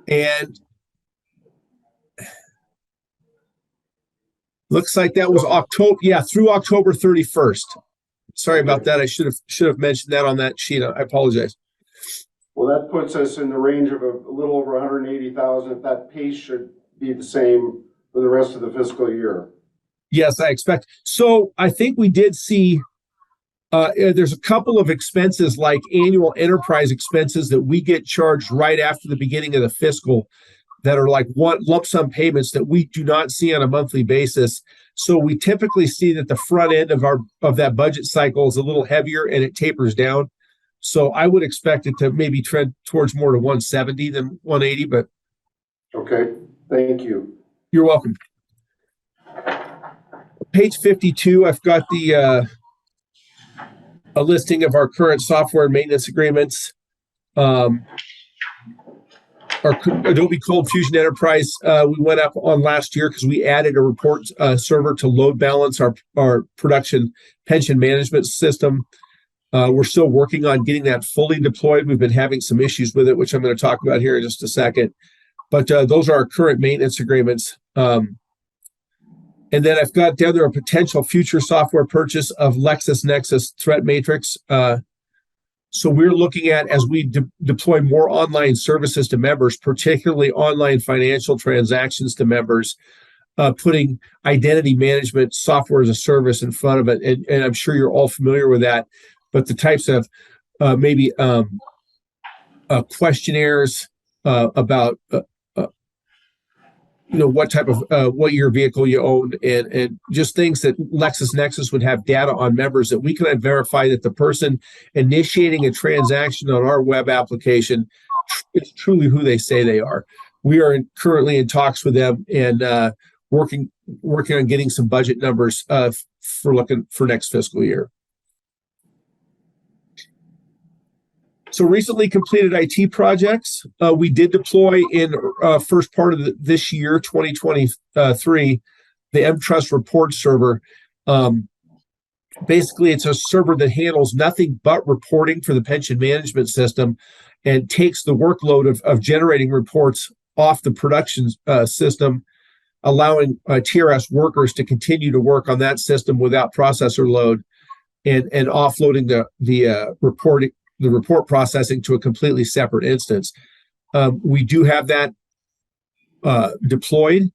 And looks like that was October. Yeah, through October 31st. Sorry about that. I should have mentioned that on that sheet. I apologize. Well, that puts us in the range of a little over 180,000. If that pace should be the same for the rest of the fiscal year. Yes, I expect. So I think we did see there's a couple of expenses like annual enterprise expenses that we get charged right after the beginning of the fiscal that are like one lump sum payments that we do not see on a monthly basis. So we typically see that the front end of that budget cycle is a little heavier and it tapers down. So I would expect it to maybe trend towards more to 170 than 180, but Okay, thank you. you're welcome. Page 52, I've got a listing of our current software and maintenance agreements. Our Adobe Cold Fusion Enterprise, we went up on last year because we added a report server to load balance our production pension management system. We're still working on getting that fully deployed. We've been having some issues with it, which I'm going to talk about here in just a second. But those are our current maintenance agreements. And then I've got down there a potential future software purchase of LexisNexis Threat Matrix. So we're looking at, as we deploy more online services to members, particularly online financial transactions to members, putting identity management software as a service in front of it. And I'm sure you're all familiar with that. But the types of maybe questionnaires about what type of what year vehicle you own, and just things that LexisNexis would have data on members that we can verify that the person initiating a transaction on our web application is truly who they say they are. We are currently in talks with them and working on getting some budget numbers for looking for next fiscal year. So recently completed IT projects. We did deploy in first part of this year, 2023, the mTrust report server. Basically, it's a server that handles nothing but reporting for the pension management system and takes the workload of generating reports off the production system, allowing TRS workers to continue to work on that system without processor load, and offloading the report processing to a completely separate instance. We do have that deployed.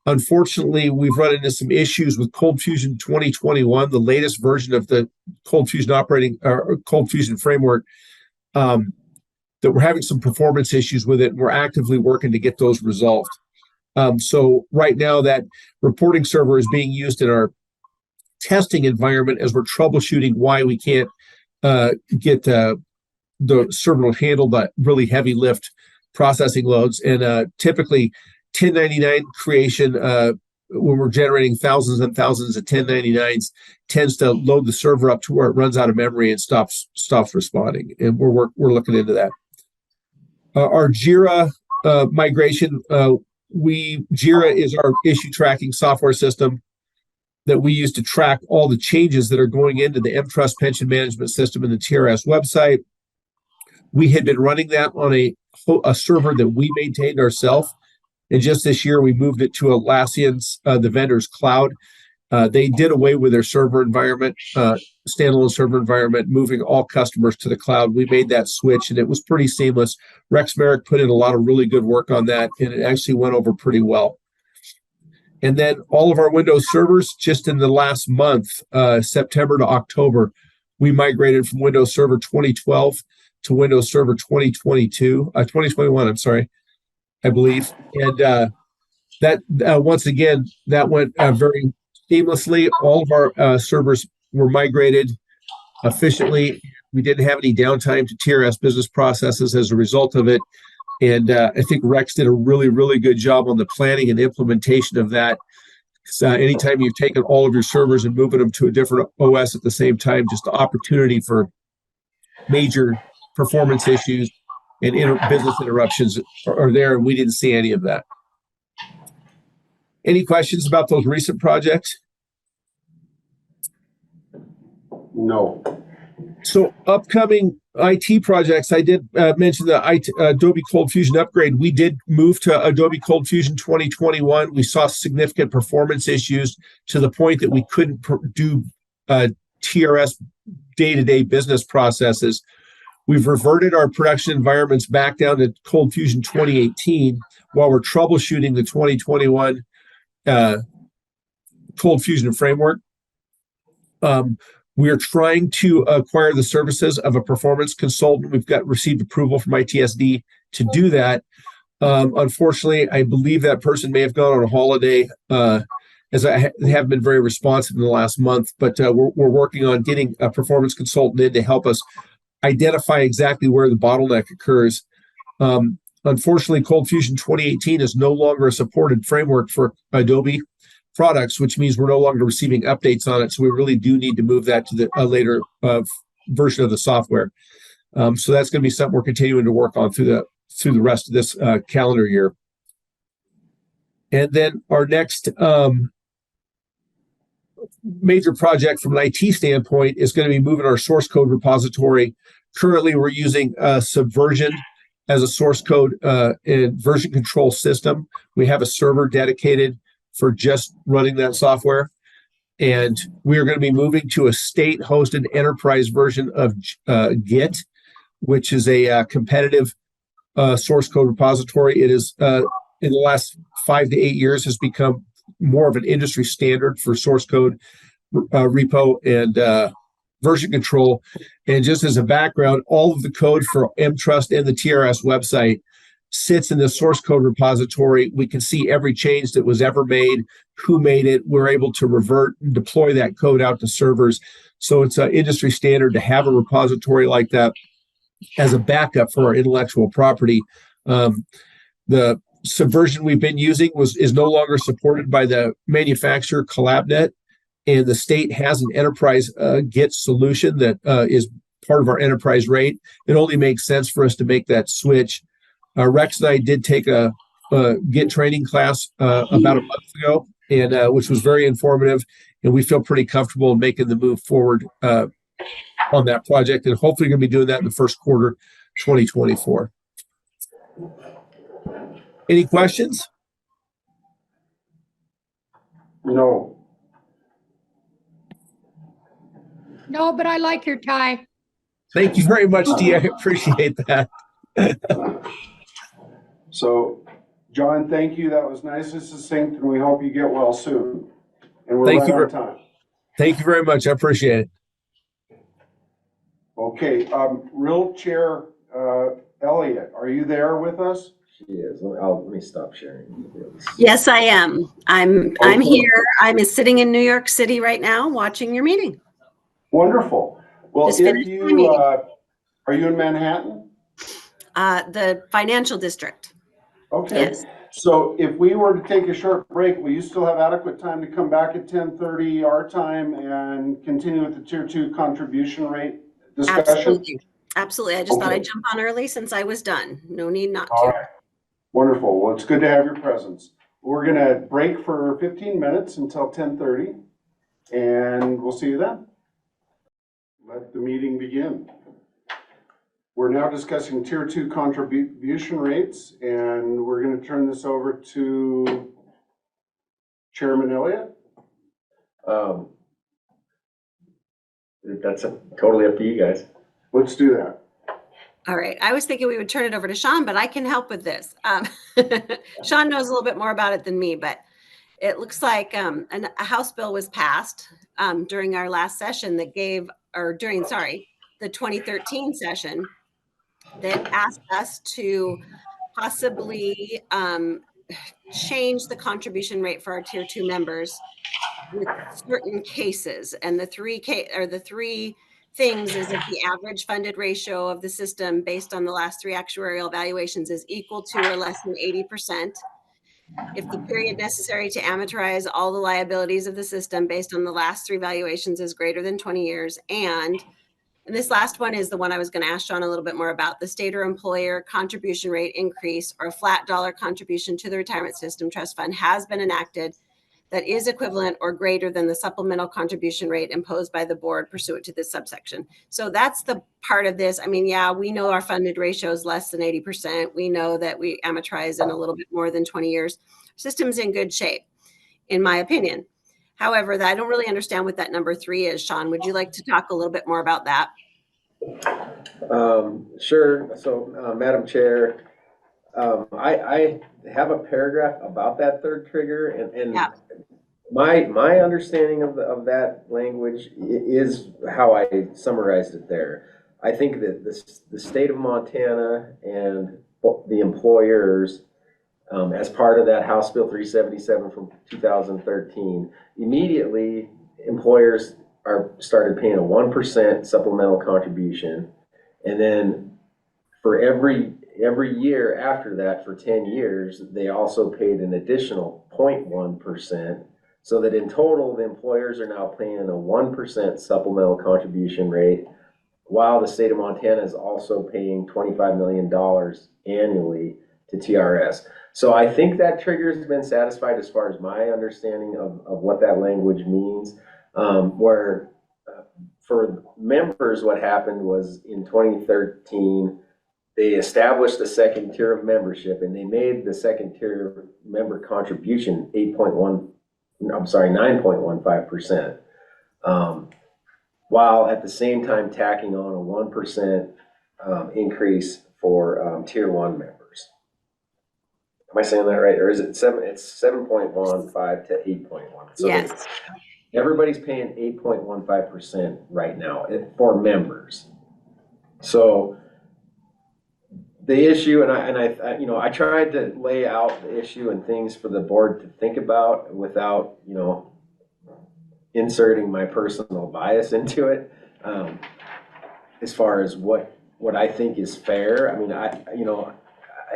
Unfortunately, we've run into some issues with Cold Fusion 2021, the latest version of the Cold Fusion framework, that we're having some performance issues with it, and we're actively working to get those resolved. So right now, that reporting server is being used in our testing environment as we're troubleshooting why we can't get the server to handle the really heavy lift processing loads. And typically 1099 creation, when we're generating thousands and thousands of 1099s, tends to load the server up to where it runs out of memory and stops responding. And we're looking into that. Our Jira migration, Jira is our issue tracking software system that we use to track all the changes that are going into the mTrust pension management system in the TRS website. We had been running that on a server that we maintained ourselves, and just this year we moved it to Atlassian's, the vendor's cloud. They did away with their server environment, standalone server environment, moving all customers to the cloud. We made that switch, and it was pretty seamless. Rex Merrick put in a lot of really good work on that, and it actually went over pretty well. And then all of our Windows servers, just in the last month, September to October, we migrated from Windows Server 2012 to Windows Server 2021, I'm sorry, I believe. And that once again, that went very seamlessly. All of our servers were migrated efficiently. We didn't have any downtime to TRS business processes as a result of it. And I think Rex did a really, really good job on the planning and implementation of that. Anytime you've taken all of your servers and moving them to a different OS at the same time, just the opportunity for major performance issues and business interruptions are there, and we didn't see any of that. Any questions about those recent projects? No. So upcoming IT projects, I did mention the Adobe Cold Fusion upgrade. We did move to Adobe Cold Fusion 2021. We saw significant performance issues to the point that we couldn't do TRS day-to-day business processes. We've reverted our production environments back down to Cold Fusion 2018 while we're troubleshooting the 2021 Cold Fusion framework. We are trying to acquire the services of a performance consultant. We've received approval from ITSD to do that. Unfortunately, I believe that person may have gone on a holiday, as I have been very responsive in the last month, but we're working on getting a performance consultant in to help us identify exactly where the bottleneck occurs. Unfortunately, Cold Fusion 2018 is no longer a supported framework for Adobe products, which means we're no longer receiving updates on it. So we really do need to move that to the later version of the software. So that's going to be something we're continuing to work on through the rest of this calendar year. And then our next major project from an IT standpoint is going to be moving our source code repository. Currently, we're using Subversion as a source code and version control system. We have a server dedicated for just running that software. And we are going to be moving to a state-hosted enterprise version of Git, which is a competitive source code repository. It is, in the last 5 to 8 years, has become more of an industry standard for source code repo and version control. And just as a background, all of the code for mTrust and the TRS website sits in the source code repository. We can see every change that was ever made, who made it. We're able to revert and deploy that code out to servers. So it's an industry standard to have a repository like that as a backup for our intellectual property. The subversion we've been using is no longer supported by the manufacturer CollabNet, and the state has an enterprise Git solution that is part of our enterprise rate. It only makes sense for us to make that switch. Rex and I did take a Git training class about a month ago, and which was very informative, and we feel pretty comfortable in making the move forward on that project, and hopefully going to be doing that in the first quarter 2024. Any questions? No. No, but I like your tie. Thank you very much, Dee. I appreciate that. So, John, thank you. That was nice and succinct, and we hope you get well soon. And we're Thank right you on time. Thank you very much. I appreciate it. Okay, real chair, Elliot, are you there with us? She is. Let me stop sharing. Yes, I am. I'm Okay. here. I'm sitting in New York City right now watching your meeting. Wonderful. Well, Just if finished my you, meeting. are you in Manhattan? The financial district. Okay. Yes. So if we were to take a short break, will you still have adequate time to come back at 10:30 our time and continue with the tier 2 contribution rate discussion? Absolutely. Absolutely. I just thought Okay. I'd jump on early since I was done. No need not All to. right. Wonderful. Well, it's good to have your presence. We're going to break for 15 minutes until 10:30, and we'll see you then. Let the meeting begin. We're now discussing tier 2 contribution rates, and we're going to turn this over to Chairman Elliott. That's totally up to you guys. Let's do that. All right. I was thinking we would turn it over to Sean, but I can help with this. Sean knows a little bit more about it than me, but it looks like a House bill was passed during our last session that gave, or during, sorry, the 2013 session that asked us to possibly change the contribution rate for our tier 2 members with certain cases. And the three things is if the average funded ratio of the system based on the last 3 actuarial evaluations is equal to or less than 80%, if the period necessary to amortize all the liabilities of the system based on the last 3 valuations is greater than 20 years, and this last one is the one I was going to ask John a little bit more about, the state or employer contribution rate increase or a flat dollar contribution to the retirement system trust fund has been enacted that is equivalent or greater than the supplemental contribution rate imposed by the board pursuant to this subsection. So that's the part of this. I mean, yeah, we know our funded ratio is less than 80%. We know that we amortize in a little bit more than 20 years. System's in good shape, in my opinion. However, I don't really understand what that number 3 is. Sean, would you like to talk a little bit more about that? Sure. So, Madam Chair, I have a paragraph about that third trigger, and Yeah. my understanding of that language is how I summarized it there. I think that the state of Montana and the employers, as part of that House Bill 377 from 2013, immediately employers started paying a 1% supplemental contribution, and then for every year after that, for 10 years, they also paid an additional 0.1%, so that in total, the employers are now paying a 1% supplemental contribution rate, while the state of Montana is also paying $25 million annually to TRS. So I think that trigger has been satisfied as far as my understanding of what that language means. For members, what happened was in 2013, they established a second tier of membership, and they made the second tier member contribution 9.15%, while at the same time tacking on a 1% increase for tier 1 members. Am I saying that right? Or is it 7? It's 7.15 to 8.1. So Yes. everybody's paying 8.15% right now for members. So the issue, and you know, I tried to lay out the issue and things for the board to think about without, you know, inserting my personal bias into it. As far as what I think is fair, I mean, you know,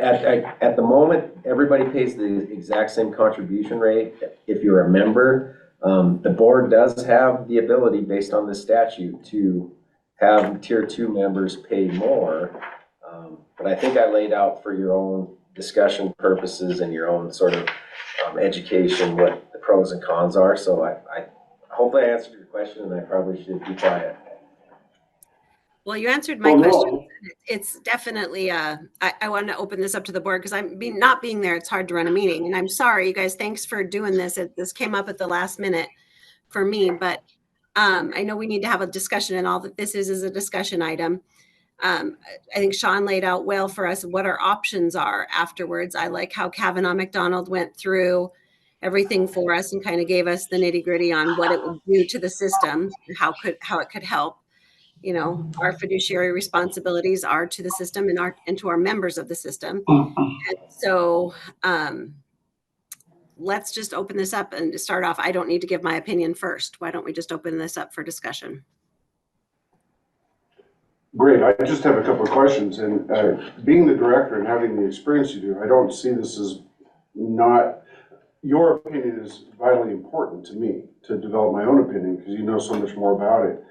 at the moment, everybody pays the exact same contribution rate if you're a member. The board does have the ability, based on the statute, to have tier 2 members pay more. But I think I laid out for your own discussion purposes and your own sort of education what the pros and cons are. So I hopefully I answered your question, and I probably should be quiet. Well, you answered my question. It's definitely, I want to open this up to the board because not being there, it's hard to run a meeting. And I'm sorry, you guys, thanks for doing this. This came up at the last minute for me, but I know we need to have a discussion, and all that this is a discussion item. I think Sean laid out well for us what our options are afterwards. I like how Kavanaugh McDonald went through everything for us and kind of gave us the nitty gritty on what it would do to the system, and how it could help. You know, our fiduciary responsibilities are to the system and to our members of the system. And so let's just open this up and start off. I don't need to give my opinion first. Why don't we just open this up for discussion? Great, I just have a couple of questions, and being the director and having the experience you do, I don't see this as not, your opinion is vitally important to me to develop my own opinion because you know so much more about it.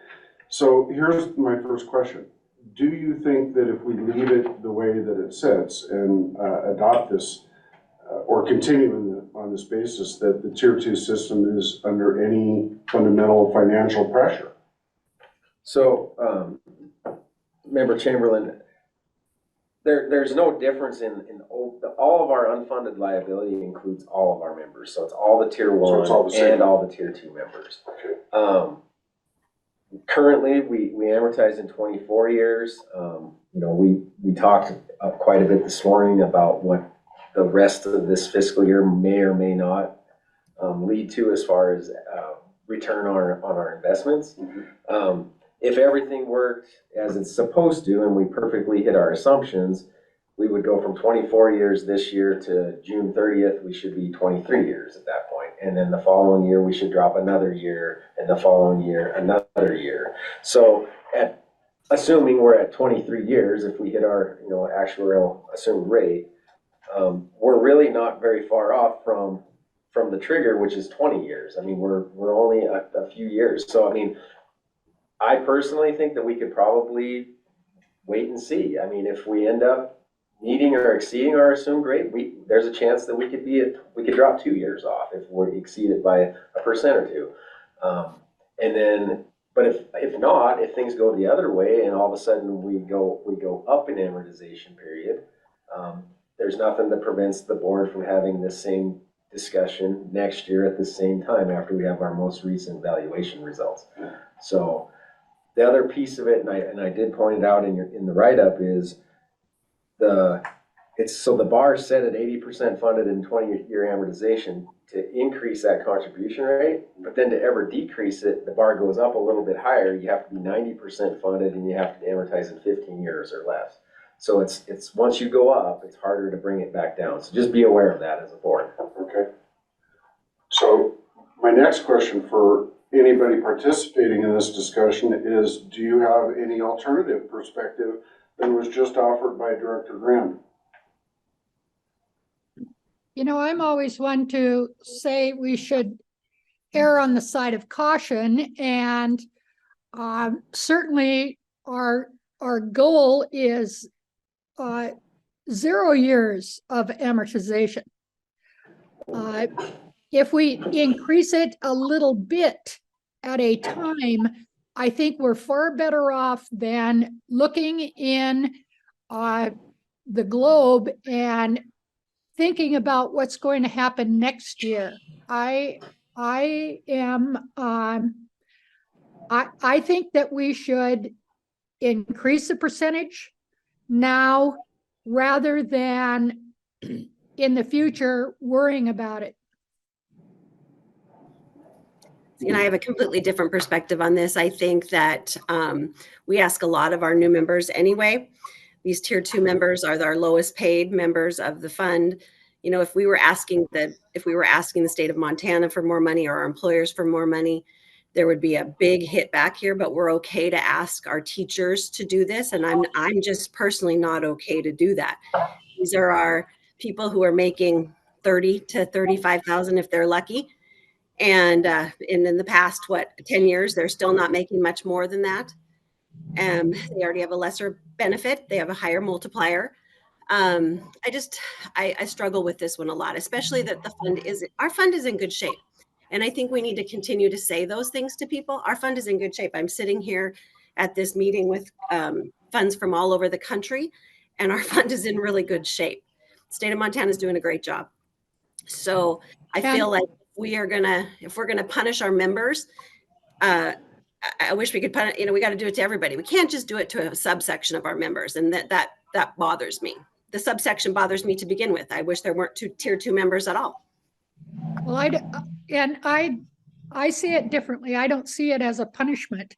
So here's my first question. Do you think that if we leave it the way that it sits and adopt this or continue on this basis, that the tier 2 system is under any fundamental financial pressure? So, Member Chamberlain, there's no difference in all of our unfunded liability includes all of our members. So it's all the tier 1 and all the tier 2 members. Okay. Currently, we amortize in 24 years. You know, we talked quite a bit this morning about what the rest of this fiscal year may or may not lead to as far as return on our investments. Mm-hmm. If everything worked as it's supposed to and we perfectly hit our assumptions, we would go from 24 years this year to June 30th, we should be 23 years at that point. And then the following year, we should drop another year, and the following year, another year. So assuming we're at 23 years, if we hit our actuarial assumed rate, we're really not very far off from the trigger, which is 20 years. I mean, we're only a few years. So, I mean, I personally think that we could probably wait and see. I mean, if we end up meeting or exceeding our assumed rate, there's a chance that we could drop 2 years off if we exceed it by 1% or 2%. And then, but if not, if things go the other way and all of a sudden we go up in amortization period, there's nothing that prevents the board from having the same discussion next year at the same time after we have our most recent valuation results. So the other piece of it, and I did point it out in the write-up, is so the bar is set at 80% funded in 20-year amortization to increase that contribution rate, but then to ever decrease it, the bar goes up a little bit higher. You have to be 90% funded and you have to amortize in 15 years or less. So it's once you go up, it's harder to bring it back down. So just be aware of that as a board. Okay. So my next question for anybody participating in this discussion is, do you have any alternative perspective that was just offered by Director Graham? You know, I'm always one to say we should err on the side of caution, and certainly our goal is 0 years of amortization. If we increase it a little bit at a time, I think we're far better off than looking in the globe and thinking about what's going to happen next year. I think that we should increase the percentage now rather than in the future worrying about it. And I have a completely different perspective on this. I think that we ask a lot of our new members anyway. These tier 2 members are our lowest paid members of the fund. You know, if we were asking the state of Montana for more money or our employers for more money, there would be a big hit back here, but we're okay to ask our teachers to do this. And I'm just personally not okay to do that. These are our people who are making 30 to 35,000 if they're lucky. And in the past, 10 years, they're still not making much more than that. They already have a lesser benefit. They have a higher multiplier. I struggle with this one a lot, especially that our fund is in good shape. And I think we need to continue to say those things to people. Our fund is in good shape. I'm sitting here at this meeting with funds from all over the country, and our fund is in really good shape. The state of Montana is doing a great job. So I feel like if we're gonna punish our members, I wish we could punish, we got to do it to everybody. We can't just do it to a subsection of our members, and that bothers me. The subsection bothers me to begin with. I wish there weren't tier 2 members at all. Well, I see it differently. I don't see it as a punishment.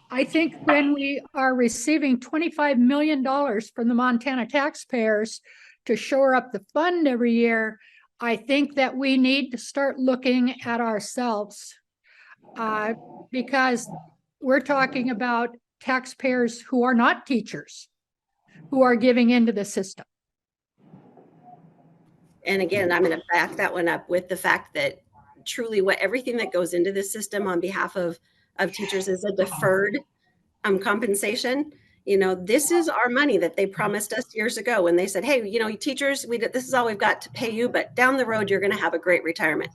I think when we are receiving $25 million from the Montana taxpayers to shore up the fund every year, I think that we need to start looking at ourselves, because we're talking about taxpayers who are not teachers, who are giving into the system. And again, I'm going to back that one up with the fact that truly everything that goes into this system on behalf of teachers is a deferred compensation. This is our money that they promised us years ago when they said, hey, teachers, this is all we've got to pay you, but down the road, you're going to have a great retirement.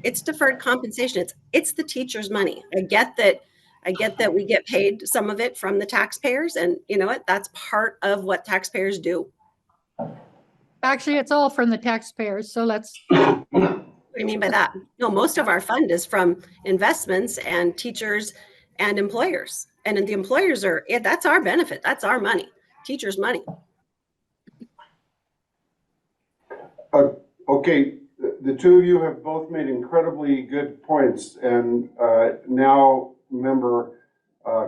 It's deferred compensation. It's the teacher's money. I get that we get paid some of it from the taxpayers, and you know what? That's part of what taxpayers do. Actually, it's all from the taxpayers. So let's. What do you mean by that? No, most of our fund is from investments and teachers and employers. And the employers that's our benefit. That's our money, teachers' money. Okay, the two of you have both made incredibly good points, and now member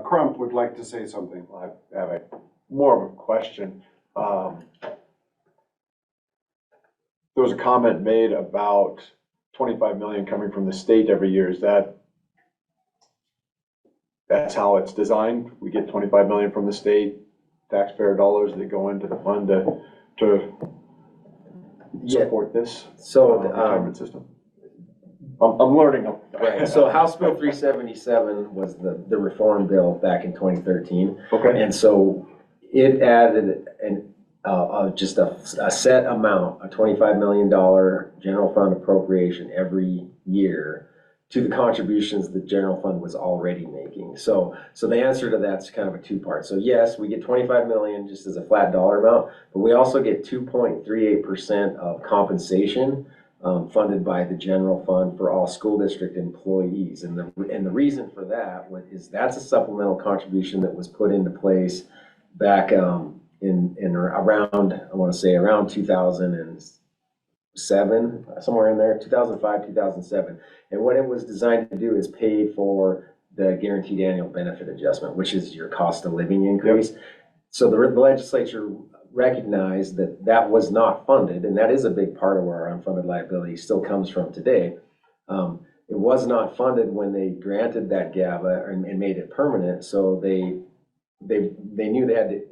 Crump would like to say something. I have more of a question. There was a comment made about 25 million coming from the state every year. That's how it's designed? We get 25 million from the state, taxpayer dollars that go into the fund to support this retirement system. I'm learning. Right. So House Bill 377 was the reform bill back in 2013. Okay. And so it added just a set amount, a $25 million general fund appropriation every year to the contributions the general fund was already making. So the answer to that's kind of a two-part. So yes, we get 25 million just as a flat dollar amount, but we also get 2.38% of compensation funded by the general fund for all school district employees. And the reason for that is that's a supplemental contribution that was put into place back in around, I want to say around 2007, somewhere in there, 2005, 2007. And what it was designed to do is pay for the guaranteed annual benefit adjustment, which is your cost of living increase. Yep. So the legislature recognized that was not funded, and that is a big part of where our unfunded liability still comes from today. It was not funded when they granted that GABA and made it permanent, so they knew they had to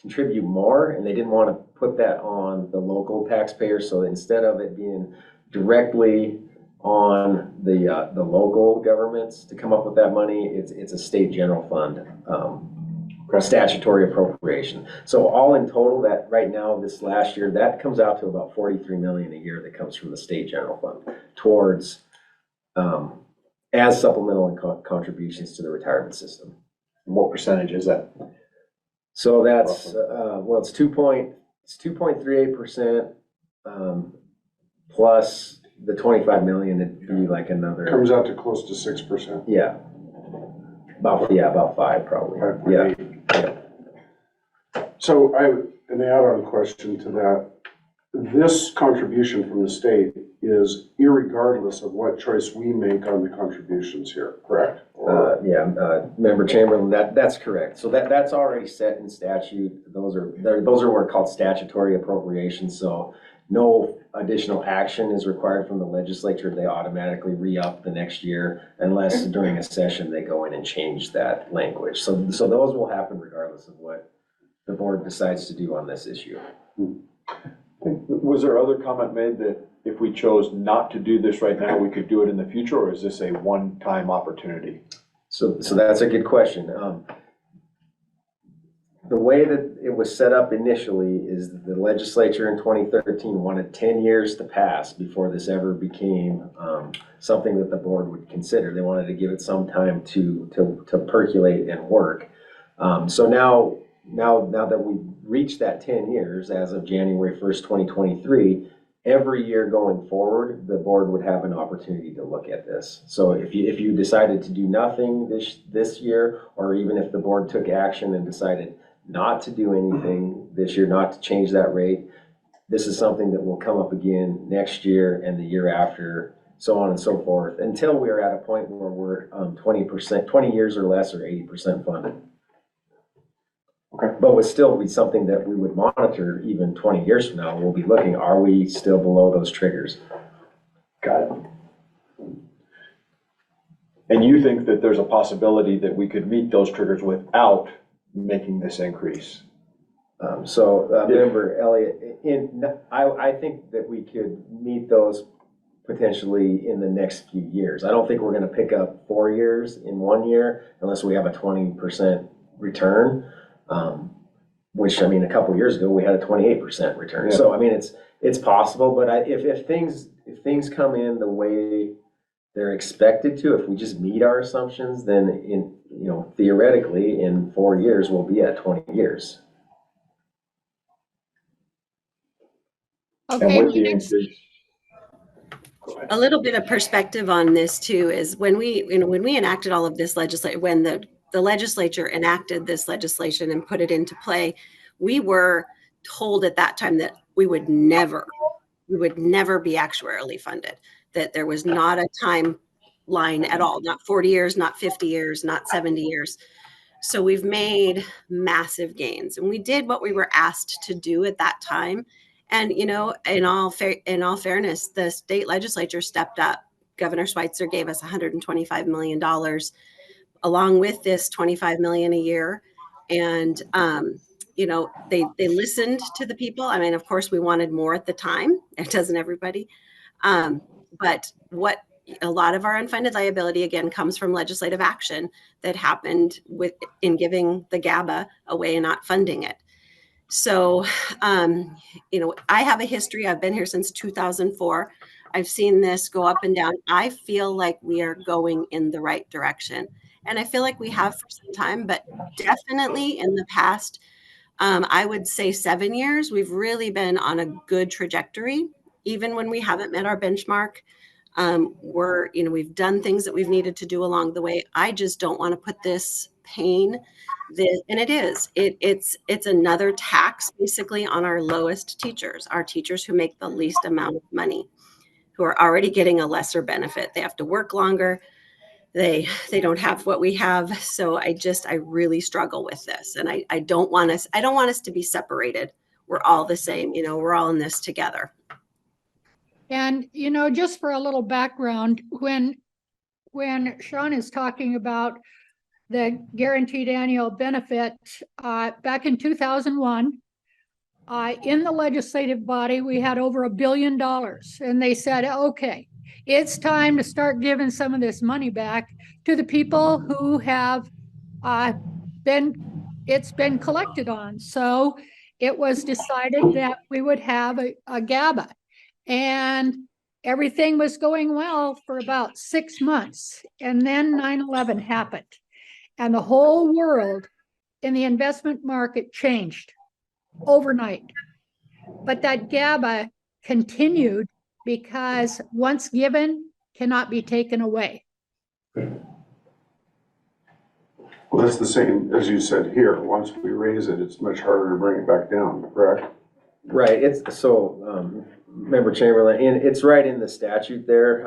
contribute more, and they didn't want to put that on the local taxpayers. So instead of it being directly on the local governments to come up with that money, it's a state general fund statutory appropriation. So all in total, that right now, this last year, that comes out to about 43 million a year that comes from the state general fund towards as supplemental contributions to the retirement system. And what percentage is that? So that's it's 2.38% plus the 25 million. It'd be like another. Comes out to close to 6%. Yeah. About 5 probably. Yeah. So an add-on question to that. This contribution from the state is irregardless of what choice we make on the contributions here, correct? Or- Member Chamberlain, that's correct. So that's already set in statute. Those are what are called statutory appropriations. So no additional action is required from the legislature. They automatically re-up the next year unless during a session they go in and change that language. So those will happen regardless of what the board decides to do on this issue. Was there other comment made that if we chose not to do this right now, we could do it in the future, or is this a one-time opportunity? So that's a good question. The way that it was set up initially is the legislature in 2013 wanted 10 years to pass before this ever became something that the board would consider. They wanted to give it some time to percolate and work. So now that we've reached that 10 years as of January 1st, 2023, every year going forward, the board would have an opportunity to look at this. So if you decided to do nothing this year, or even if the board took action and decided not to do anything this year, not to change that rate, this is something that will come up again next year and the year after, so on and so forth, until we are at a point where we're 20 years or less, or 80% funded. Okay. But would still be something that we would monitor even 20 years from now. We'll be looking, are we still below those triggers? Got it. And you think that there's a possibility that we could meet those triggers without making this increase? Member Elliott, I think that we could meet those potentially in the next few years. I don't think we're going to pick up 4 years in 1 year unless we have a 20% return. Which, I mean, a couple years ago we had a 28% return. Yeah. So I mean, it's possible, but if things come in the way they're expected to, if we just meet our assumptions, then theoretically in 4 years we'll be at 20 years. Okay, And with the next- increase. Go ahead. A little bit of perspective on this too is when we enacted all of this legislation, when the legislature enacted this legislation and put it into play, we were told at that time that we would never be actuarially funded, that there was not a timeline at all, not 40 years, not 50 years, not 70 years. So we've made massive gains, and we did what we were asked to do at that time. And, in all fairness, the state legislature stepped up. Governor Schweitzer gave us $125 million along with this 25 million a year. And, they listened to the people. I mean, of course we wanted more at the time. It doesn't everybody. But what a lot of our unfunded liability again comes from legislative action that happened in giving the GABA away and not funding it. So, I have a history. I've been here since 2004. I've seen this go up and down. I feel like we are going in the right direction. And I feel like we have for some time, but definitely in the past, I would say 7 years, we've really been on a good trajectory. Even when we haven't met our benchmark, we've done things that we've needed to do along the way. I just don't want to put this pain, and it's another tax basically on our lowest teachers, our teachers who make the least amount of money, who are already getting a lesser benefit. They have to work longer. They don't have what we have. So I really struggle with this. And I don't want us to be separated. We're all the same, we're all in this together. And, just for a little background, when Sean is talking about the guaranteed annual benefit, back in 2001, in the legislative body, we had over $1 billion, and they said, okay, it's time to start giving some of this money back to the people who have it's been collected on. So it was decided that we would have a GABA, and everything was going well for about 6 months. And then 9/11 happened, and the whole world in the investment market changed overnight. But that GABA continued because once given, cannot be taken away. Well, that's the same as you said here. Once we raise it, it's much harder to bring it back down, correct? Right. It's so, Member Chamberlain, and it's right in the statute there,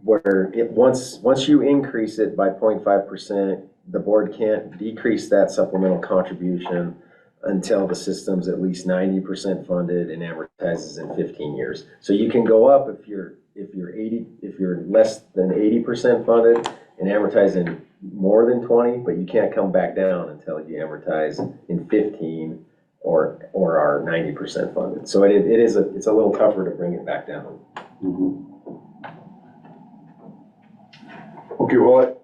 where once you increase it by 0.5%, the board can't decrease that supplemental contribution until the system's at least 90% funded and amortizes in 15 years. So you can go up if you're less than 80% funded and amortize in more than 20, but you can't come back down until you amortize in 15 or are 90% funded. So it's a little tougher to bring it back down. Okay, well,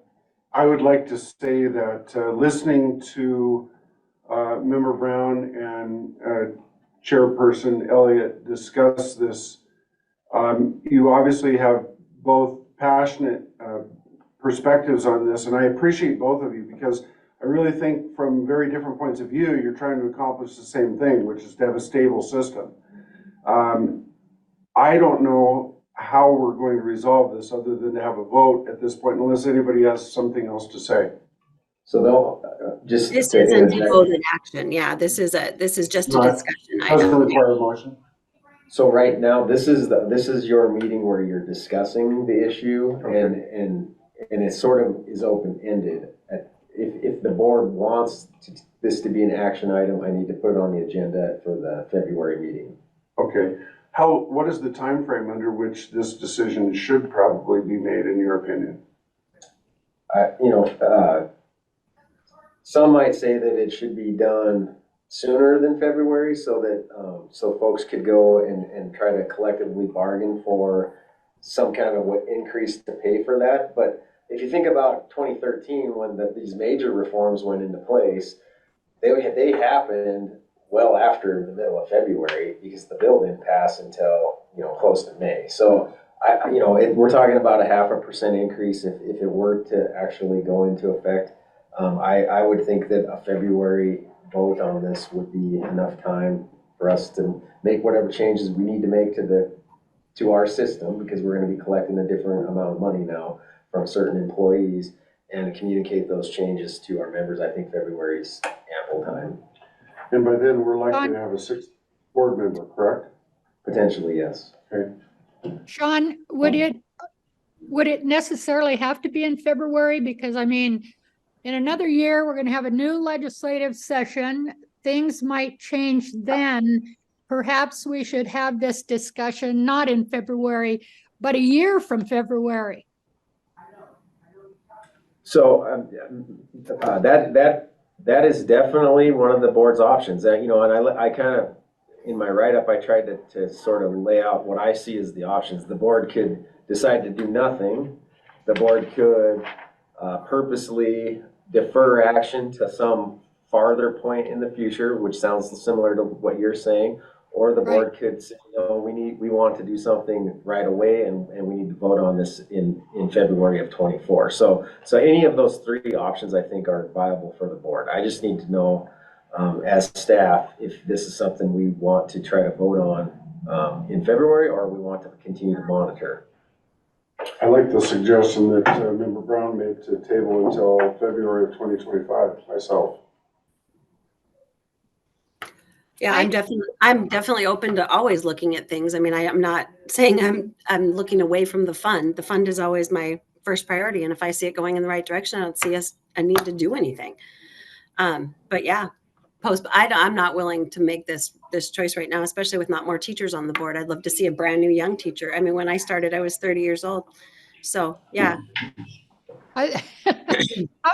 I would like to say that listening to Member Brown and Chairperson Elliott discuss this, you obviously have both passionate perspectives on this, and I appreciate both of you because I really think from very different points of view, you're trying to accomplish the same thing, which is to have a stable system. I don't know how we're going to resolve this other than to have a vote at this point, unless anybody has something else to say. So they'll just. This isn't a vote in action. Yeah, this is just a discussion Doesn't item. require a motion. So right now, this is your meeting where you're discussing the issue, and it sort of is open-ended. If the board wants this to be an action item, I need to put it on the agenda for the February meeting. Okay. What is the time frame under which this decision should probably be made, in your opinion? Some might say that it should be done sooner than February so that so folks could go and try to collectively bargain for some kind of increase to pay for that. But if you think about 2013, when these major reforms went into place, they happened well after the middle of February because the bill didn't pass until close to May. So we're talking about a 0.5% increase if it were to actually go into effect. I would think that a February vote on this would be enough time for us to make whatever changes we need to make to our system, because we're going to be collecting a different amount of money now from certain employees, and communicate those changes to our members. I think February is ample time. And by then, we're likely to have a 6th board member, correct? Potentially, yes. Okay. Sean, would it necessarily have to be in February? Because I mean, in another year, we're going to have a new legislative session. Things might change then. Perhaps we should have this discussion not in February, but a year from February. So that is definitely one of the board's options. And I kind of, in my write-up, I tried to sort of lay out what I see as the options. The board could decide to do nothing. The board could purposely defer action to some farther point in the future, which sounds similar to what you're saying. Or the board could say, no, we want to do something right away, and we need to vote on this in February of 24. So any of those three options, I think, are viable for the board. I just need to know, as staff, if this is something we want to try to vote on in February, or we want to continue to monitor. I like the suggestion that Member Brown made to table until February of 2025 myself. Yeah, I'm definitely open to always looking at things. I mean, I'm not saying I'm looking away from the fund. The fund is always my first priority, and if I see it going in the right direction, I don't see a need to do anything. But yeah, I'm not willing to make this choice right now, especially with not more teachers on the board. I'd love to see a brand new young teacher. I mean, when I started, I was 30 years old. So yeah. I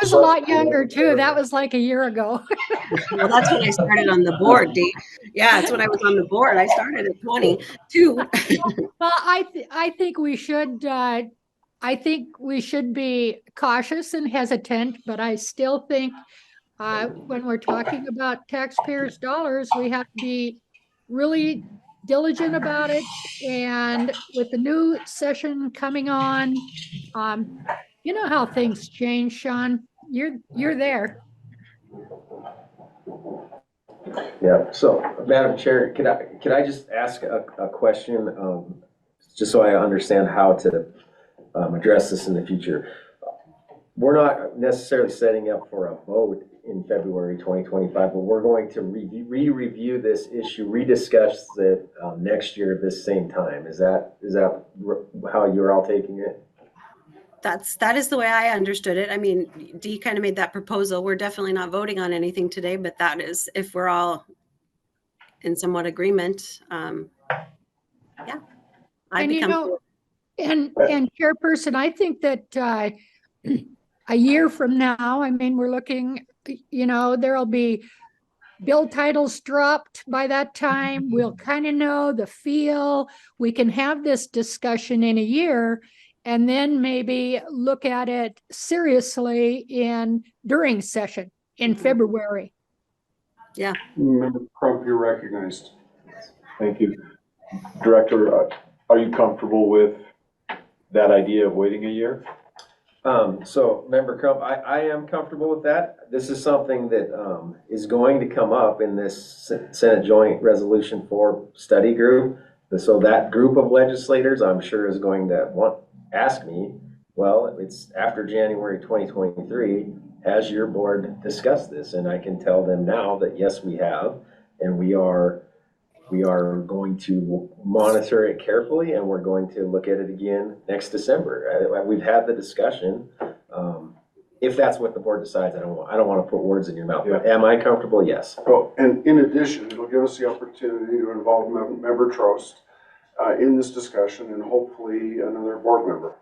was a lot younger too. That was like a year ago. Well, that's when I started on the board, Dee. Yeah, that's when I was on the board. I started at 22. Well, I think we should. I think we should be cautious and hesitant, but I still think when we're talking about taxpayers' dollars, we have to be really diligent about it. And with the new session coming on, you know how things change, Sean. You're there. Yeah. So, Madam Chair, could I just ask a question, just so I understand how to address this in the future? we're not necessarily setting up for a vote in February 2025, but we're going to re-review this issue, rediscuss it next year at this same time. Is that how you're all taking it? That is the way I understood it. I mean, Dee kind of made that proposal. We're definitely not voting on anything today, but that is if we're all in somewhat agreement. Yeah. And you know, and Chairperson, I think that a year from now, I mean, we're looking, you know, there'll be bill titles dropped by that time. We'll kind of know the feel. We can have this discussion in a year and then maybe look at it seriously during session in February. Yeah. Member Crump, you're recognized. Thank you. Director, are you comfortable with that idea of waiting a year? So Member Crump, I am comfortable with that. This is something that is going to come up in this Senate Joint Resolution 4 study group. So that group of legislators, I'm sure, is going to ask me, well, it's after January 2023, has your board discussed this? And I can tell them now that yes, we have, and we are going to monitor it carefully, and we're going to look at it again next December. We've had the discussion. If that's what the board decides, I don't want to put words in your mouth. But am I comfortable? Yes. Well, and in addition, it'll give us the opportunity to involve Member Trost in this discussion and hopefully another board member.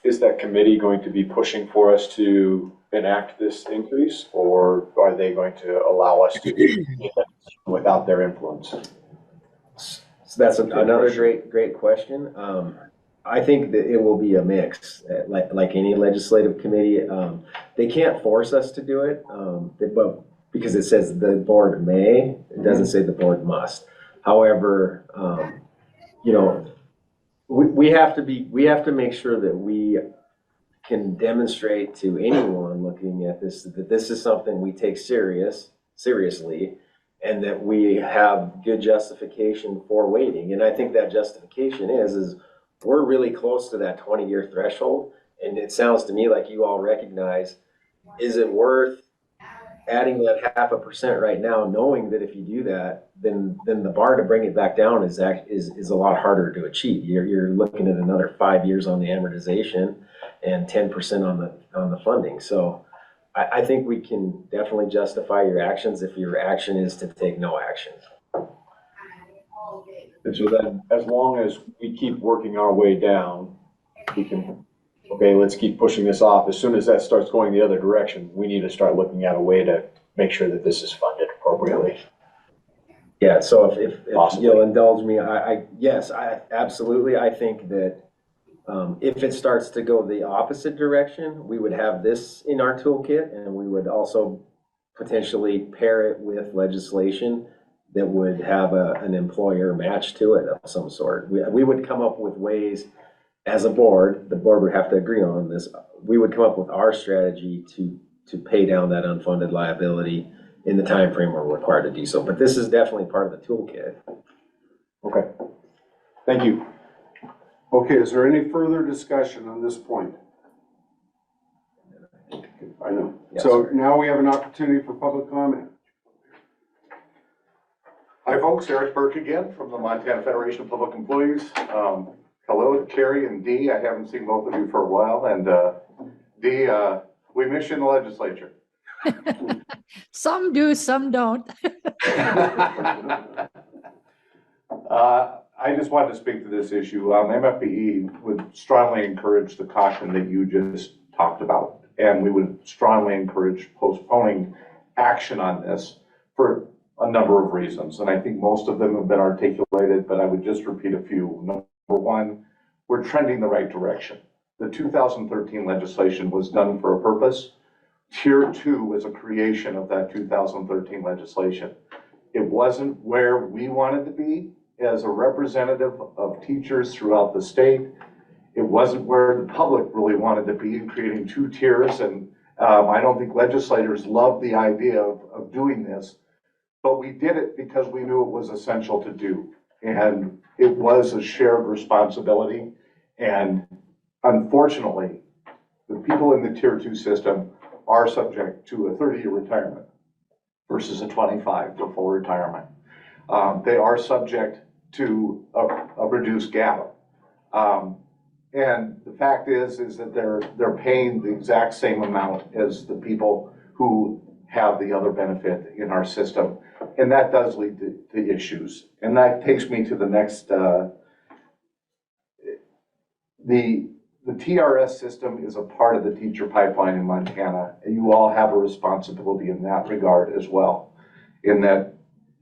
Is that committee going to be pushing for us to enact this increase, or are they going to allow us to do it without their influence? So that's another great question. I think that it will be a mix, like any legislative committee. They can't force us to do it, but because it says the board may, it doesn't say the board must. However, you know, we have to make sure that we can demonstrate to anyone looking at this that this is something we take seriously, and that we have good justification for waiting. And I think that justification is we're really close to that 20-year threshold, and it sounds to me like you all recognize, is it worth adding that 0.5% right now, knowing that if you do that, then the bar to bring it back down is a lot harder to achieve. You're looking at another 5 years on the amortization and 10% on the funding. So I think we can definitely justify your actions if your action is to take no action. And so then, as long as we keep working our way down, we can, okay, let's keep pushing this off. As soon as that starts going the other direction, we need to start looking at a way to make sure that this is funded appropriately. Yeah, so if Possibly. you'll indulge me, yes, I absolutely, I think that if it starts to go the opposite direction, we would have this in our toolkit, and we would also potentially pair it with legislation that would have an employer match to it of some sort. We would come up with ways as a board, the board would have to agree on this. We would come up with our strategy to pay down that unfunded liability in the time frame we're required to do so. But this is definitely part of the toolkit. Okay, thank you. Okay, is there any further discussion on this point? I know. Yes, So sir. now we have an opportunity for public comment. Hi folks, Eric Burke again from the Montana Federation of Public Employees. Hello to Carrie and Dee. I haven't seen both of you for a while, and Dee, we miss you in the legislature. Some do, some don't. I just wanted to speak to this issue. MFPE would strongly encourage the caution that you just talked about, and we would strongly encourage postponing action on this for a number of reasons, and I think most of them have been articulated, but I would just repeat a few. Number one, we're trending the right direction. The 2013 legislation was done for a purpose. Tier 2 was a creation of that 2013 legislation. It wasn't where we wanted to be as a representative of teachers throughout the state. It wasn't where the public really wanted to be in creating 2 tiers, and I don't think legislators love the idea of doing this. But we did it because we knew it was essential to do. And it was a shared responsibility. And unfortunately, the people in the tier 2 system are subject to a 30-year retirement versus a 25 for full retirement. They are subject to a reduced gap. And the fact is that they're paying the exact same amount as the people who have the other benefit in our system. And that does lead to issues. And that takes me to the next, the TRS system is a part of the teacher pipeline in Montana, and you all have a responsibility in that regard as well. In that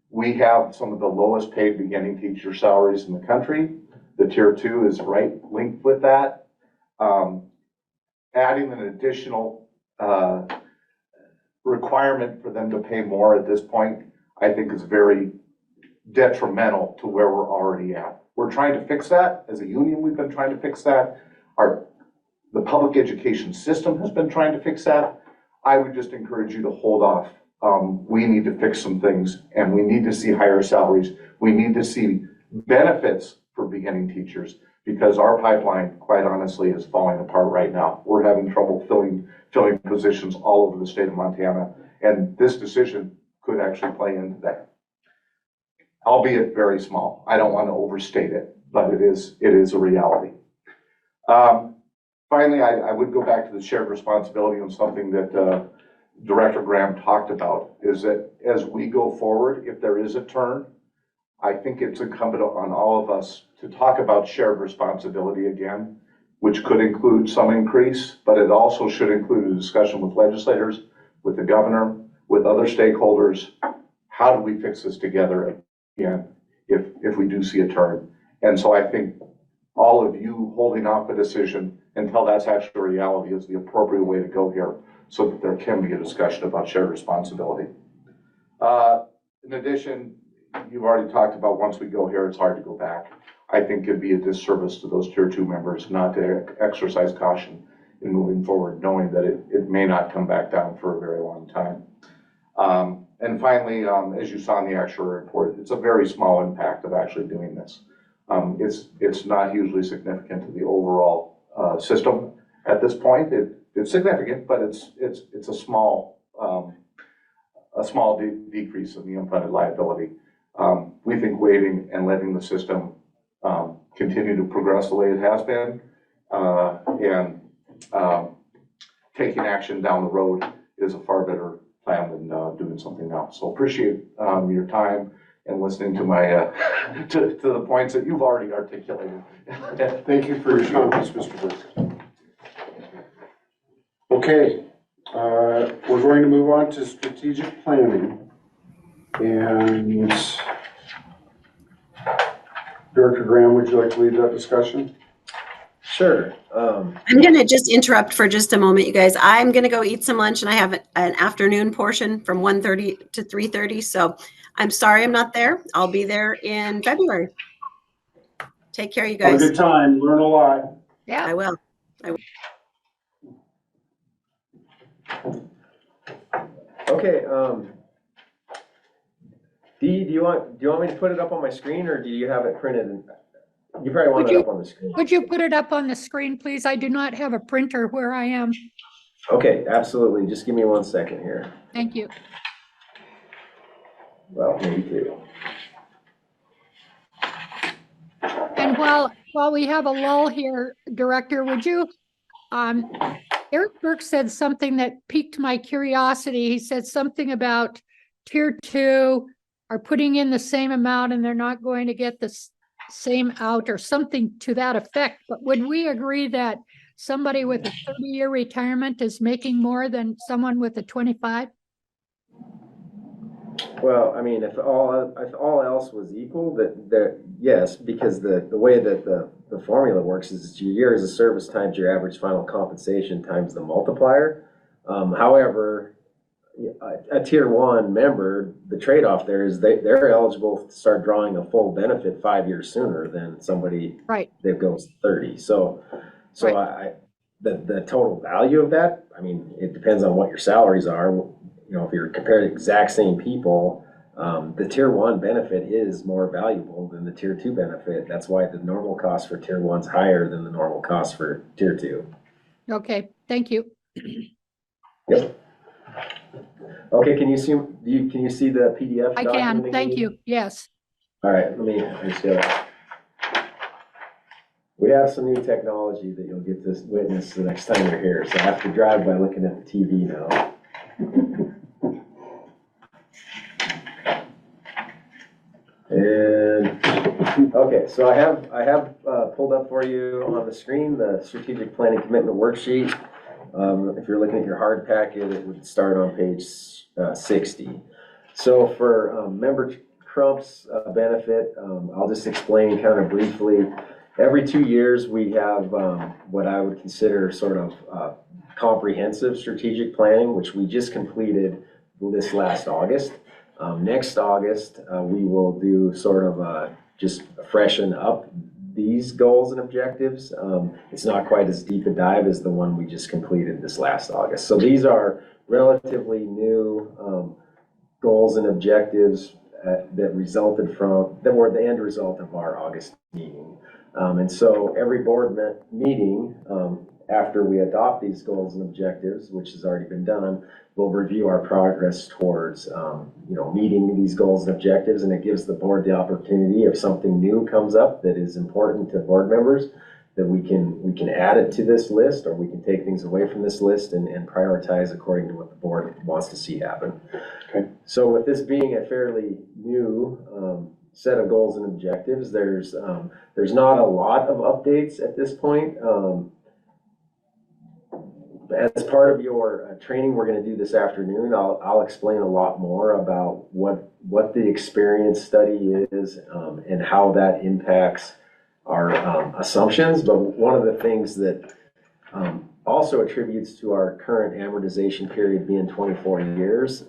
we have some of the lowest paid beginning teacher salaries in the country. The tier 2 is right linked with that. Adding an additional requirement for them to pay more at this point, I think is very detrimental to where we're already at. We're trying to fix that. As a union, we've been trying to fix that. The public education system has been trying to fix that. I would just encourage you to hold off. We need to fix some things, and we need to see higher salaries. We need to see benefits for beginning teachers, because our pipeline, quite honestly, is falling apart right now. We're having trouble filling positions all over the state of Montana, and this decision could actually play into that. Albeit very small. I don't want to overstate it, but it is a reality. Finally, I would go back to the shared responsibility on something that Director Graham talked about, is that as we go forward, if there is a turn, I think it's incumbent on all of us to talk about shared responsibility again, which could include some increase, but it also should include a discussion with legislators, with the governor, with other stakeholders. How do we fix this together again if we do see a turn? And so I think all of you holding off the decision until that's actually a reality is the appropriate way to go here, so that there can be a discussion about shared responsibility. In addition, you've already talked about once we go here, it's hard to go back. I think it'd be a disservice to those tier 2 members not to exercise caution in moving forward, knowing that it may not come back down for a very long time. And finally, as you saw in the actuary report, it's a very small impact of actually doing this. It's not hugely significant to the overall system at this point. It's significant, but it's a small decrease in the unfunded liability. We think waiting and letting the system continue to progress the way it has been, and taking action down the road is a far better plan than doing something else. So appreciate your time and listening to my to the points that you've already articulated. Thank you for your comments, Mr. Burke. Okay, we're going to move on to strategic planning. And Director Graham, would you like to lead that discussion? Sure. I'm going to just interrupt for just a moment, you guys. I'm going to go eat some lunch, and I have an afternoon portion from 1:30 to 3:30. So I'm sorry I'm not there. I'll be there in February. Take care, you Have a guys. good time. Learn a lot. Yeah. I will. Okay. Dee, do you want me to put it up on my screen, or do you have it printed? You probably want it up on the screen. Would you put it up on the screen, please? I do not have a printer where I am. Okay, absolutely. Just give me 1 second here. Thank you. Well, maybe 2. And while we have a lull here, Director, would you, Eric Burke said something that piqued my curiosity. He said something about tier 2 are putting in the same amount and they're not going to get the same out, or something to that effect. But would we agree that somebody with a 30-year retirement is making more than someone with a 25? Well, I mean, if all else was equal, that yes, because the way that the formula works is your years of service times your average final compensation times the multiplier. However, a tier 1 member, the trade-off there is they're eligible to start drawing a full benefit 5 years sooner than somebody that goes 30. So right. The total value of that, I mean, it depends on what your salaries are. You know, if you're comparing the exact same people, the tier 1 benefit is more valuable than the tier 2 benefit. That's why the normal cost for tier 1's higher than the normal cost for tier 2. Okay, thank you. Yep. Okay, can you see the PDF? I document can, thank again? you, yes. All right, let me just get it. We have some new technology that you'll get to witness the next time you're here, so I have to drive by looking at the TV now. And, okay, so I have pulled up for you on the screen the strategic planning commitment worksheet. If you're looking at your hard packet, it would start on page 60. So for member Crump's benefit, I'll just explain kind of briefly. Every 2 years, we have what I would consider sort of comprehensive strategic planning, which we just completed this last August. Next August, we will do sort of just freshen up these goals and objectives. It's not quite as deep a dive as the one we just completed this last August. So these are relatively new goals and objectives that were the end result of our August meeting. And so every board meeting, after we adopt these goals and objectives, which has already been done, we'll review our progress towards, meeting these goals and objectives, and it gives the board the opportunity, if something new comes up that is important to board members, that we can add it to this list, or we can take things away from this list and prioritize according to what the board wants to see happen. Okay. So with this being a fairly new set of goals and objectives, there's not a lot of updates at this point. As part of your training we're going to do this afternoon, I'll explain a lot more about what the experience study is and how that impacts our assumptions. But one of the things that also attributes to our current amortization period being 24 years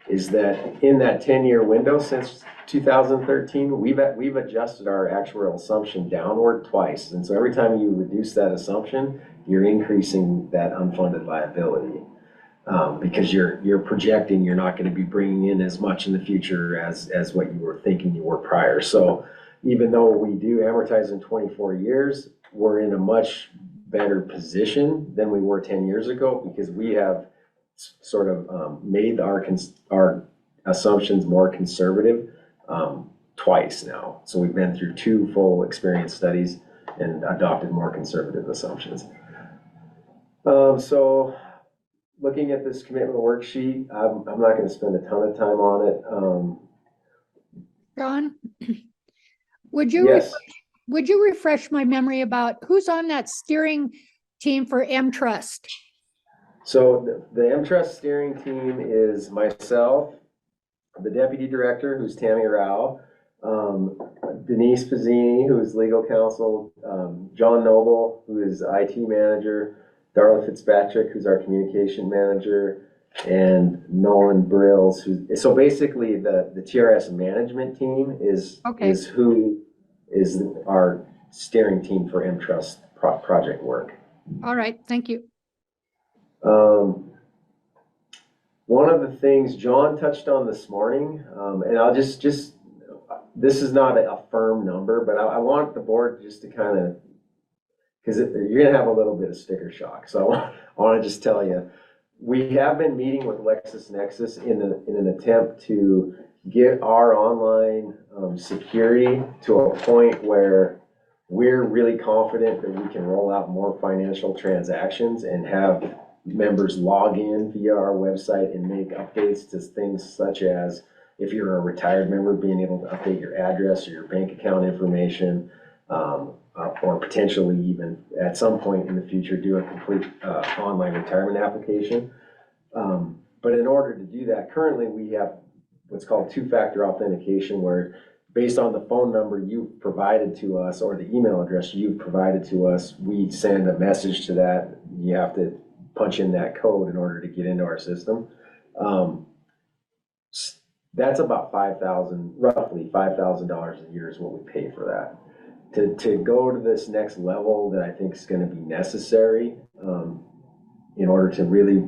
is that in that 10-year window since 2013, we've adjusted our actuarial assumption downward twice. And so every time you reduce that assumption, you're increasing that unfunded liability because you're projecting you're not going to be bringing in as much in the future as what you were thinking you were prior. So even though we do amortize in 24 years, we're in a much better position than we were 10 years ago because we have sort of made our assumptions more conservative twice now. So we've been through 2 full experience studies and adopted more conservative assumptions. So looking at this commitment worksheet, I'm not going to spend a ton of time on it. John, would you Yes. would you refresh my memory about who's on that steering team for M-Trust? So the M-Trust steering team is myself, the deputy director, who's Tammy Rao, Denise Pizzini, who is legal counsel, John Noble, who is IT manager, Darla Fitzpatrick, who's our communication manager, and Nolan Brills, so basically the TRS management team is who is our steering team for M-Trust project work. All right, thank you. One of the things John touched on this morning, and I'll just this is not a firm number, but I want the board just to kind of, because you're going to have a little bit of sticker shock. So I want to just tell you, we have been meeting with LexisNexis in an attempt to get our online security to a point where we're really confident that we can roll out more financial transactions and have members log in via our website and make updates to things such as, if you're a retired member, being able to update your address or your bank account information, or potentially even at some point in the future do a complete online retirement application. But in order to do that, currently we have what's called 2-factor authentication, where based on the phone number you've provided to us or the email address you've provided to us, we send a message to that. You have to punch in that code in order to get into our system. That's about roughly $5,000 a year is what we pay for that. To go to this next level that I think is going to be necessary in order to really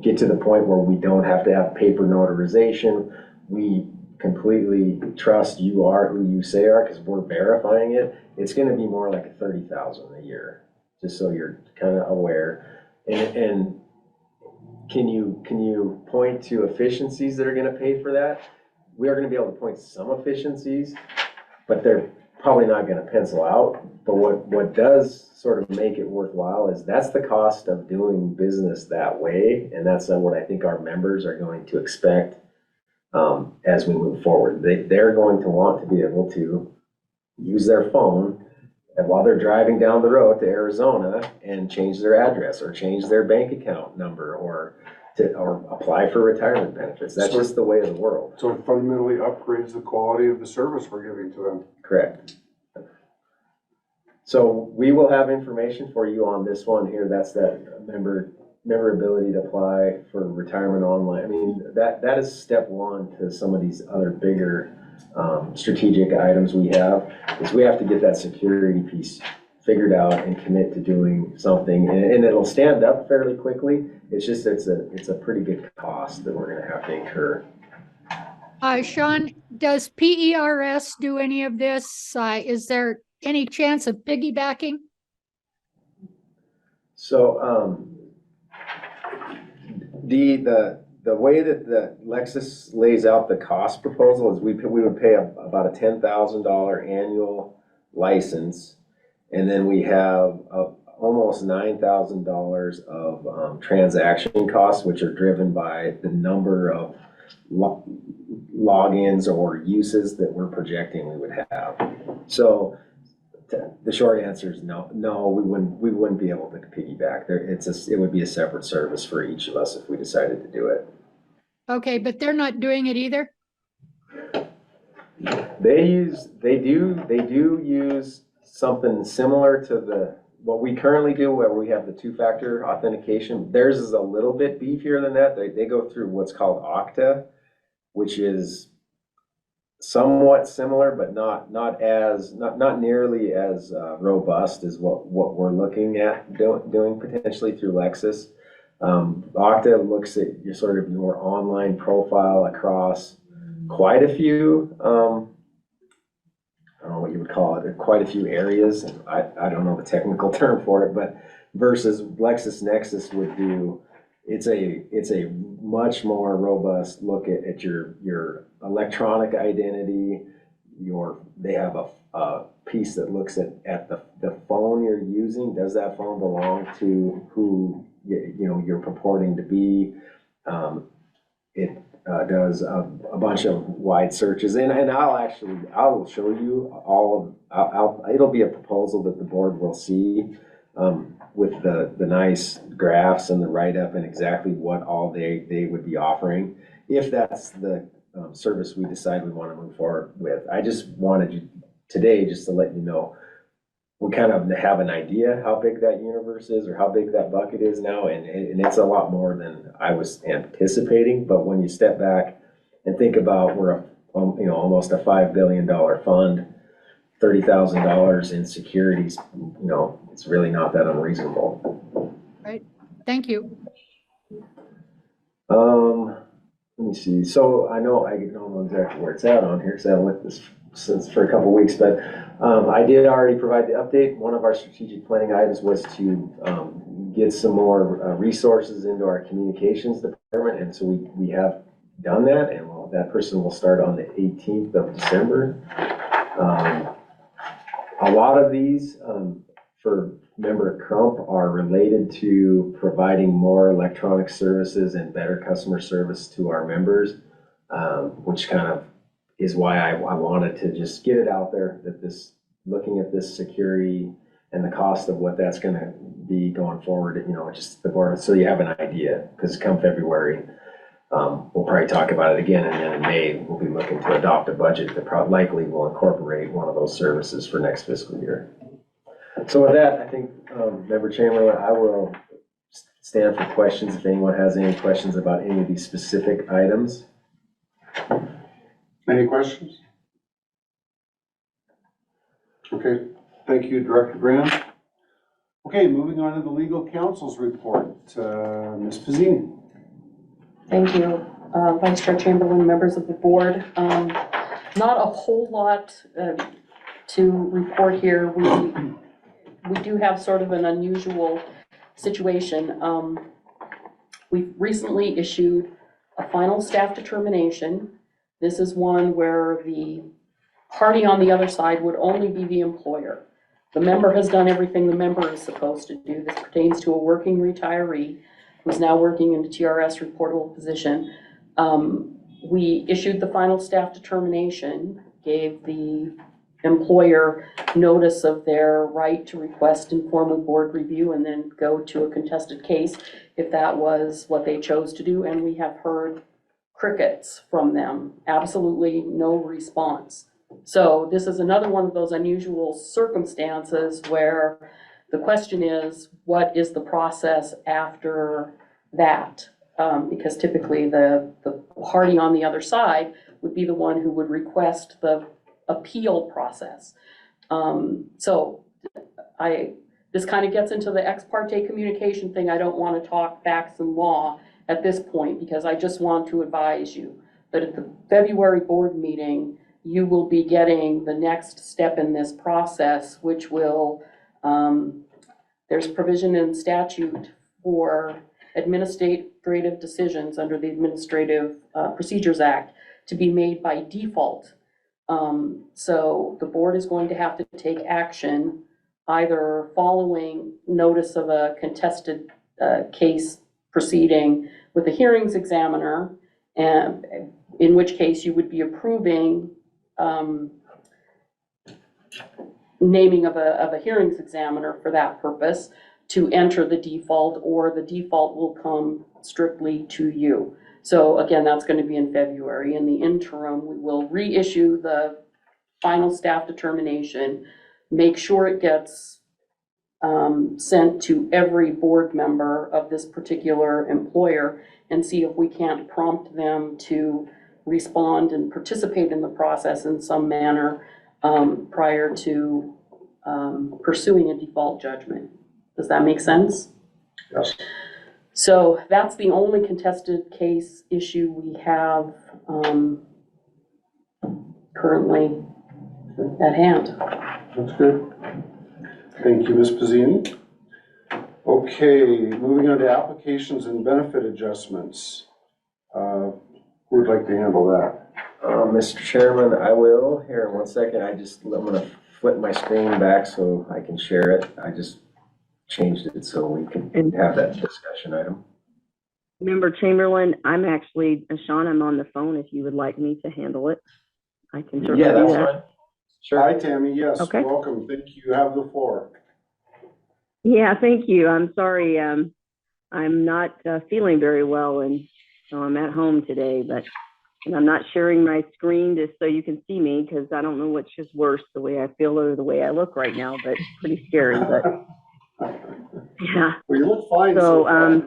get to the point where we don't have to have paper notarization, we completely trust you are who you say are because we're verifying it. It's going to be more like $30,000 a year, just so you're kind of aware. And can you point to efficiencies that are gonna pay for that? We are gonna be able to point to some efficiencies, but they're probably not gonna pencil out. But what does sort of make it worthwhile is that's the cost of doing business that way, and that's what I think our members are going to expect as we move forward. They're going to want to be able to use their phone and while they're driving down the road to Arizona and change their address or change their bank account number or apply for retirement benefits. That's just the way of the world. So it fundamentally upgrades the quality of the service we're giving to them. Correct. So we will have information for you on this one here. That's that member ability to apply for retirement online. I mean, that is step one to some of these other bigger strategic items we have, is we have to get that security piece figured out and commit to doing something, and it'll stand up fairly quickly. It's just, it's a pretty good cost that we're gonna have to incur. Sean, does PERS do any of this? Is there any chance of piggybacking? So, the way that the Lexus lays out the cost proposal is we would pay about a $10,000 annual license, and then we have almost $9,000 of transaction costs, which are driven by the number of logins or uses that we're projecting we would have. So the short answer is no, we wouldn't be able to piggyback. It would be a separate service for each of us if we decided to do it. Okay, but they're not doing it either? They do use something similar to what we currently do, where we have the two-factor authentication. Theirs is a little bit beefier than that. They go through what's called Okta, which is somewhat similar, but not nearly as robust as what we're looking at doing potentially through Lexus. Okta looks at your online profile across quite a few, I don't know what you would call it, quite a few areas. I don't know the technical term for it, but versus LexisNexis would do, it's a much more robust look at your electronic identity. They have a piece that looks at the phone you're using. Does that phone belong to who you're purporting to be? It does a bunch of wide searches, and I'll show you it'll be a proposal that the board will see with the nice graphs and the write-up and exactly what all they would be offering, if that's the service we decide we want to move forward with. I just wanted you today just to let you know we kind of have an idea how big that universe is or how big that bucket is now, and it's a lot more than I was anticipating. But when you step back and think about we're almost a $5 billion fund, $30,000 in securities, it's really not that unreasonable. Right. Thank you. Let me see. So I don't know exactly where it's at on here because I haven't looked at this since for a couple of weeks, but I did already provide the update. One of our strategic planning items was to get some more resources into our communications department, and so we have done that, and that person will start on the 18th of December. A lot of these for member Crump are related to providing more electronic services and better customer service to our members, which kind of is why I wanted to just get it out there that looking at this security and the cost of what that's going to be going forward, just the board, so you have an idea, because come February, we'll probably talk about it again, and then in May, we'll be looking to adopt a budget that likely will incorporate one of those services for next fiscal year. So with that, I think, Member Chamberlain, I will stand for questions if anyone has any questions about any of these specific items. Any questions? Okay, thank you, Director Graham. Okay, moving on to the legal counsel's report. Ms. Pizzini. Thank you, Vice Chair Chamberlain, members of the board. Not a whole lot to report here. We do have sort of an unusual situation. We've recently issued a final staff determination. This is one where the party on the other side would only be the employer. The member has done everything the member is supposed to do. This pertains to a working retiree who's now working in a TRS reportable position. We issued the final staff determination, gave the employer notice of their right to request informal board review and then go to a contested case if that was what they chose to do. And we have heard crickets from them, absolutely no response. So this is another one of those unusual circumstances where the question is, what is the process after that? Because typically the party on the other side would be the one who would request the appeal process. So this kind of gets into the ex parte communication thing. I don't want to talk facts and law at this point, because I just want to advise you that at the February board meeting, you will be getting the next step in this process, which will, there's provision in statute for administrative decisions under the Administrative Procedures Act to be made by default. So the board is going to have to take action either following notice of a contested case proceeding with a hearings examiner, and in which case you would be approving naming of a hearings examiner for that purpose to enter the default, or the default will come strictly to you. So again, that's going to be in February. In the interim, we will reissue the final staff determination, make sure it gets sent to every board member of this particular employer, and see if we can't prompt them to respond and participate in the process in some manner prior to pursuing a default judgment. Does that make sense? Yes. So that's the only contested case issue we have currently at hand. That's good. Thank you, Ms. Pizzini. Okay, moving on to applications and benefit adjustments. Who would like to handle that? Mr. Chairman, I will. Here, in 1 second, I'm gonna flip my screen back so I can share it. I just changed it so we can have that discussion item. Member Chamberlain, I'm actually, Sean, I'm on the phone if you would like me to handle it. I can certainly Yeah, do that's that. fine. Sure. Hi, Tammy. Yes, Okay. welcome. Thank you. You have the floor. Yeah, thank you. I'm sorry. I'm not feeling very well, and so I'm at home today, and I'm not sharing my screen just so you can see me, because I don't know which is worse, the way I feel or the way I look right now, but it's pretty scary. But yeah. Well, you look fine. So, far.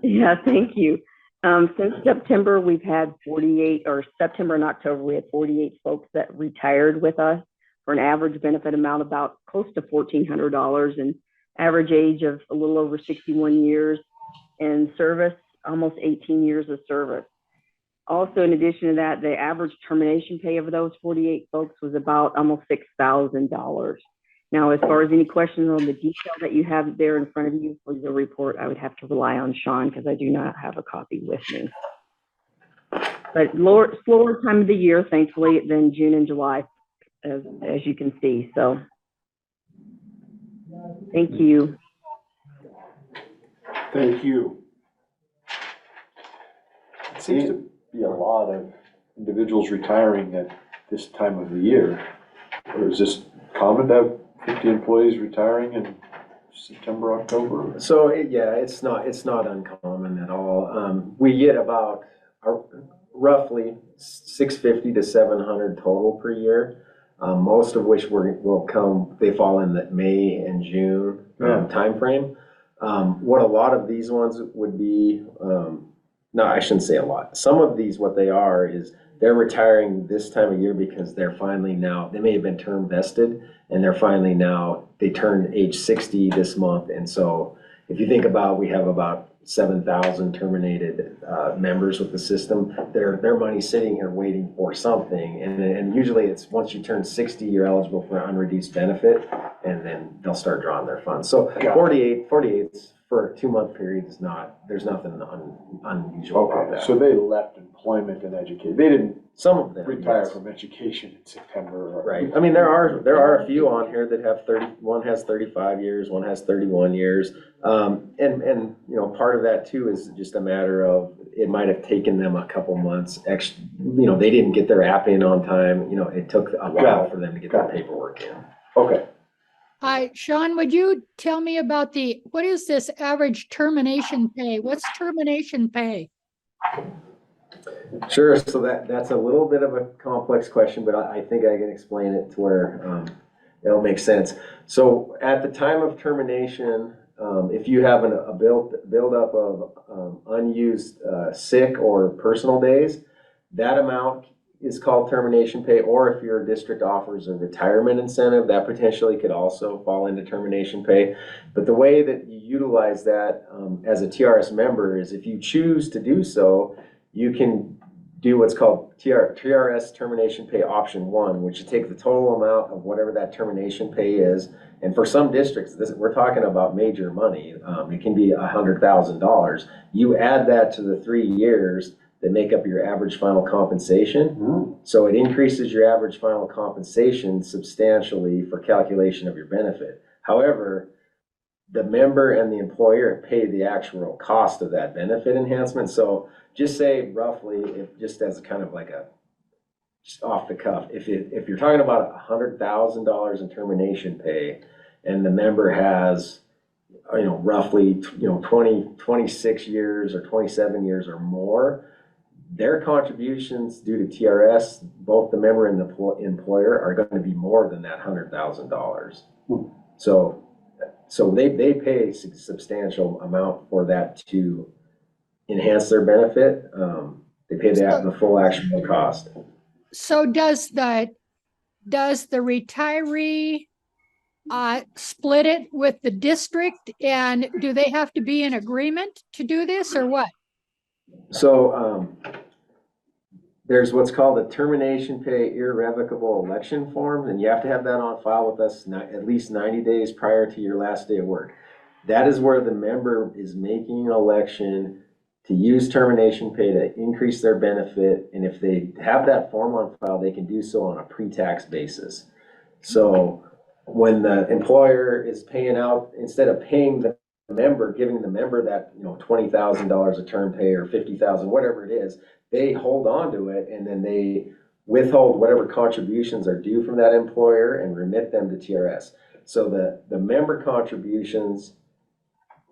yeah, thank you. Since September, we've had 48, or September and October, we had 48 folks that retired with us for an average benefit amount about close to $1,400, and average age of a little over 61 years, and service, almost 18 years of service. Also, in addition to that, the average termination pay of those 48 folks was about almost $6,000. Now, as far as any questions on the detail that you have there in front of you for the report, I would have to rely on Sean, because I do not have a copy with me. But slower time of the year, thankfully, than June and July, as you can see. So, thank you. Thank you. It seems to be a lot of individuals retiring at this time of the year. Or is this common to have 50 employees retiring in September, October? So, yeah, it's not uncommon at all. We get about roughly 650 to 700 total per year, most of which they fall in the May and June timeframe. What a lot of these ones would be, no, I shouldn't say a lot. Some of these, what they are is they're retiring this time of year because they're finally now, they may have been term vested, and they turned age 60 this month. And so if you think about, we have about 7,000 terminated members with the system. Their money's sitting here waiting for something. And usually it's once you turn 60, you're eligible for an unreduced benefit. and then they'll start drawing their funds. So Got it. 48 for a 2-month period is not, there's nothing unusual about Okay, that. so they left employment and education. They didn't Some of them. retire yes. from education in September. or- Right, I mean, there are a few on here that have one has 35 years, one has 31 years. And, you know, part of that too is just a matter of, it might have taken them a couple months extra, you know, they didn't get their app in on time, you know, it took a while for them to get their Got it. paperwork in. Okay, Hi, Sean, would you tell me about what is this average termination pay? What's termination pay? Sure, so that's a little bit of a complex question, but I think I can explain it to where it'll make sense. So at the time of termination, if you have a buildup of unused sick or personal days, that amount is called termination pay, or if your district offers a retirement incentive, that potentially could also fall into termination pay. But the way that you utilize that as a TRS member is if you choose to do so, you can do what's called TRS termination pay option 1, which you take the total amount of whatever that termination pay is. And for some districts, we're talking about major money. It can be $100,000. You add that to the 3 years that make up your average final compensation. So it increases your average final compensation substantially for calculation of your benefit. However, the member and the employer pay the actual cost of that benefit enhancement. So just say roughly, if just as a kind of like just off the cuff, if you're talking about $100,000 in termination pay and the member has, you know, roughly, 26 years or 27 years or more, their contributions due to TRS, both the member and the employer, are going to be more than that $100,000. So they pay a substantial amount for that to enhance their benefit. They pay the full actual cost. So does the retiree split it with the district, and do they have to be in agreement to do this, or what? So there's what's called a termination pay irrevocable election form, and you have to have that on file with us at least 90 days prior to your last day of work. That is where the member is making an election to use termination pay to increase their benefit, and if they have that form on file, they can do so on a pre-tax basis. So when the employer is paying out, instead of paying the member, giving the member that, $20,000 a term pay or $50,000, whatever it is, they hold on to it, and then they withhold whatever contributions are due from that employer and remit them to TRS. So the member contributions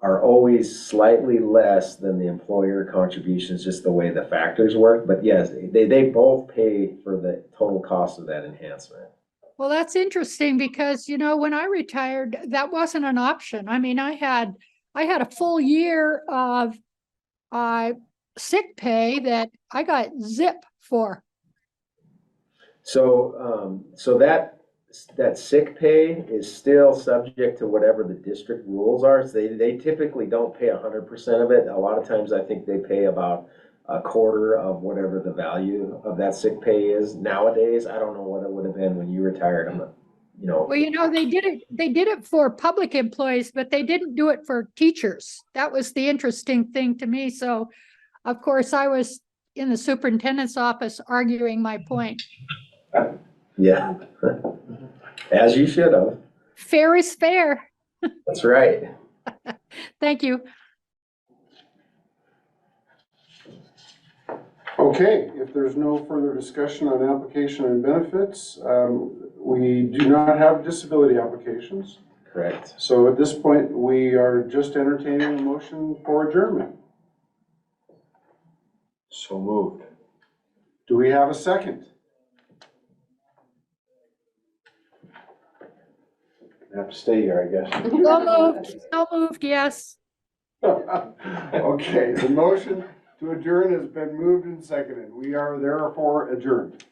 are always slightly less than the employer contributions, just the way the factors work. But yes, they both pay for the total cost of that enhancement. Well, that's interesting because, when I retired, that wasn't an option. I mean, I had a full year of sick pay that I got zip for. So, that sick pay is still subject to whatever the district rules are. So they typically don't pay 100% of it. A lot of times I think they pay about a quarter of whatever the value of that sick pay is nowadays. I don't know what it would have been when you retired. Well, they did it for public employees, but they didn't do it for teachers. That was the interesting thing to me. So, of course, I was in the superintendent's office arguing my point. Yeah, as you should have. Fair is fair. That's right. Thank you. Okay, if there's no further discussion on application and benefits, we do not have disability applications. Correct. So at this point, we are just entertaining a motion for adjournment. so moved. Do we have a second? I have to stay here, I guess. So moved, yes. Okay, the motion to adjourn has been moved and seconded. We are therefore adjourned.